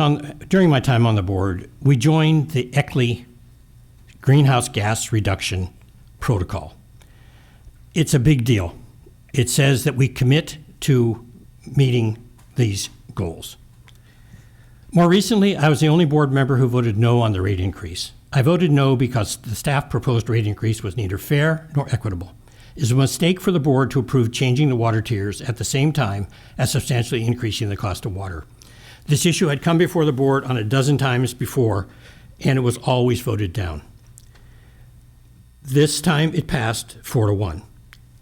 during my time on the board, we joined the ECLI Greenhouse Gas Reduction Protocol. It's a big deal. It says that we commit to meeting these goals. More recently, I was the only board member who voted no on the rate increase. I voted no because the staff proposed rate increase was neither fair nor equitable. It is a mistake for the board to approve changing the water tiers at the same time as substantially increasing the cost of water. This issue had come before the board on a dozen times before, and it was always voted down. This time it passed 4-1.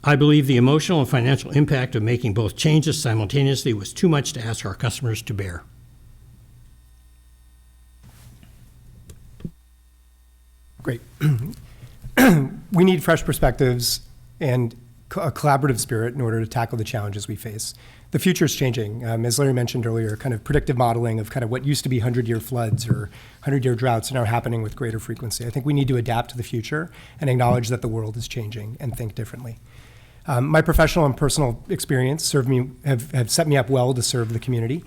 I believe the emotional and financial impact of making both changes simultaneously was too much to ask our customers to bear. Great. We need fresh perspectives and a collaborative spirit in order to tackle the challenges we face. The future is changing. As Larry mentioned earlier, kind of predictive modeling of kind of what used to be 100-year floods or 100-year droughts are now happening with greater frequency. I think we need to adapt to the future and acknowledge that the world is changing and think differently. My professional and personal experience have set me up well to serve the community.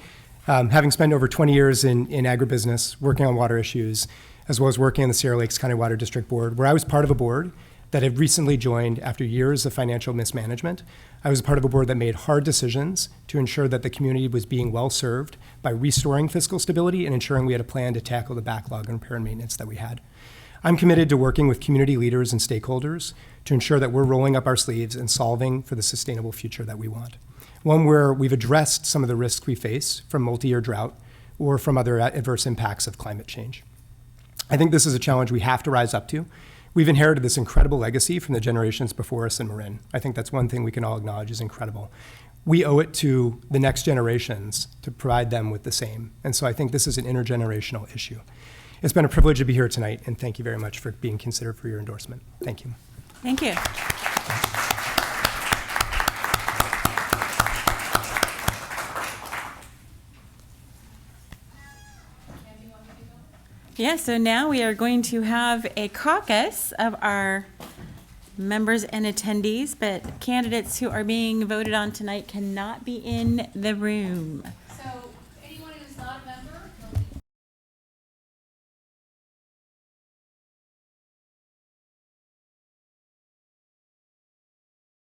Having spent over 20 years in agribusiness, working on water issues, as well as working on the Sierra Lakes County Water District Board, where I was part of a board that had recently joined after years of financial mismanagement. I was part of a board that made hard decisions to ensure that the community was being well served by restoring fiscal stability and ensuring we had a plan to tackle the backlog in repair and maintenance that we had. I'm committed to working with community leaders and stakeholders to ensure that we're rolling up our sleeves and solving for the sustainable future that we want. One where we've addressed some of the risks we face from multi-year drought or from other adverse impacts of climate change. I think this is a challenge we have to rise up to. We've inherited this incredible legacy from the generations before us in Marin. I think that's one thing we can all acknowledge is incredible. We owe it to the next generations to provide them with the same. And so I think this is an intergenerational issue. It's been a privilege to be here tonight, and thank you very much for being considered for your endorsement. Thank you. Thank you. Yeah, so now we are going to have a caucus of our members and attendees, but candidates who are being voted on tonight cannot be in the room.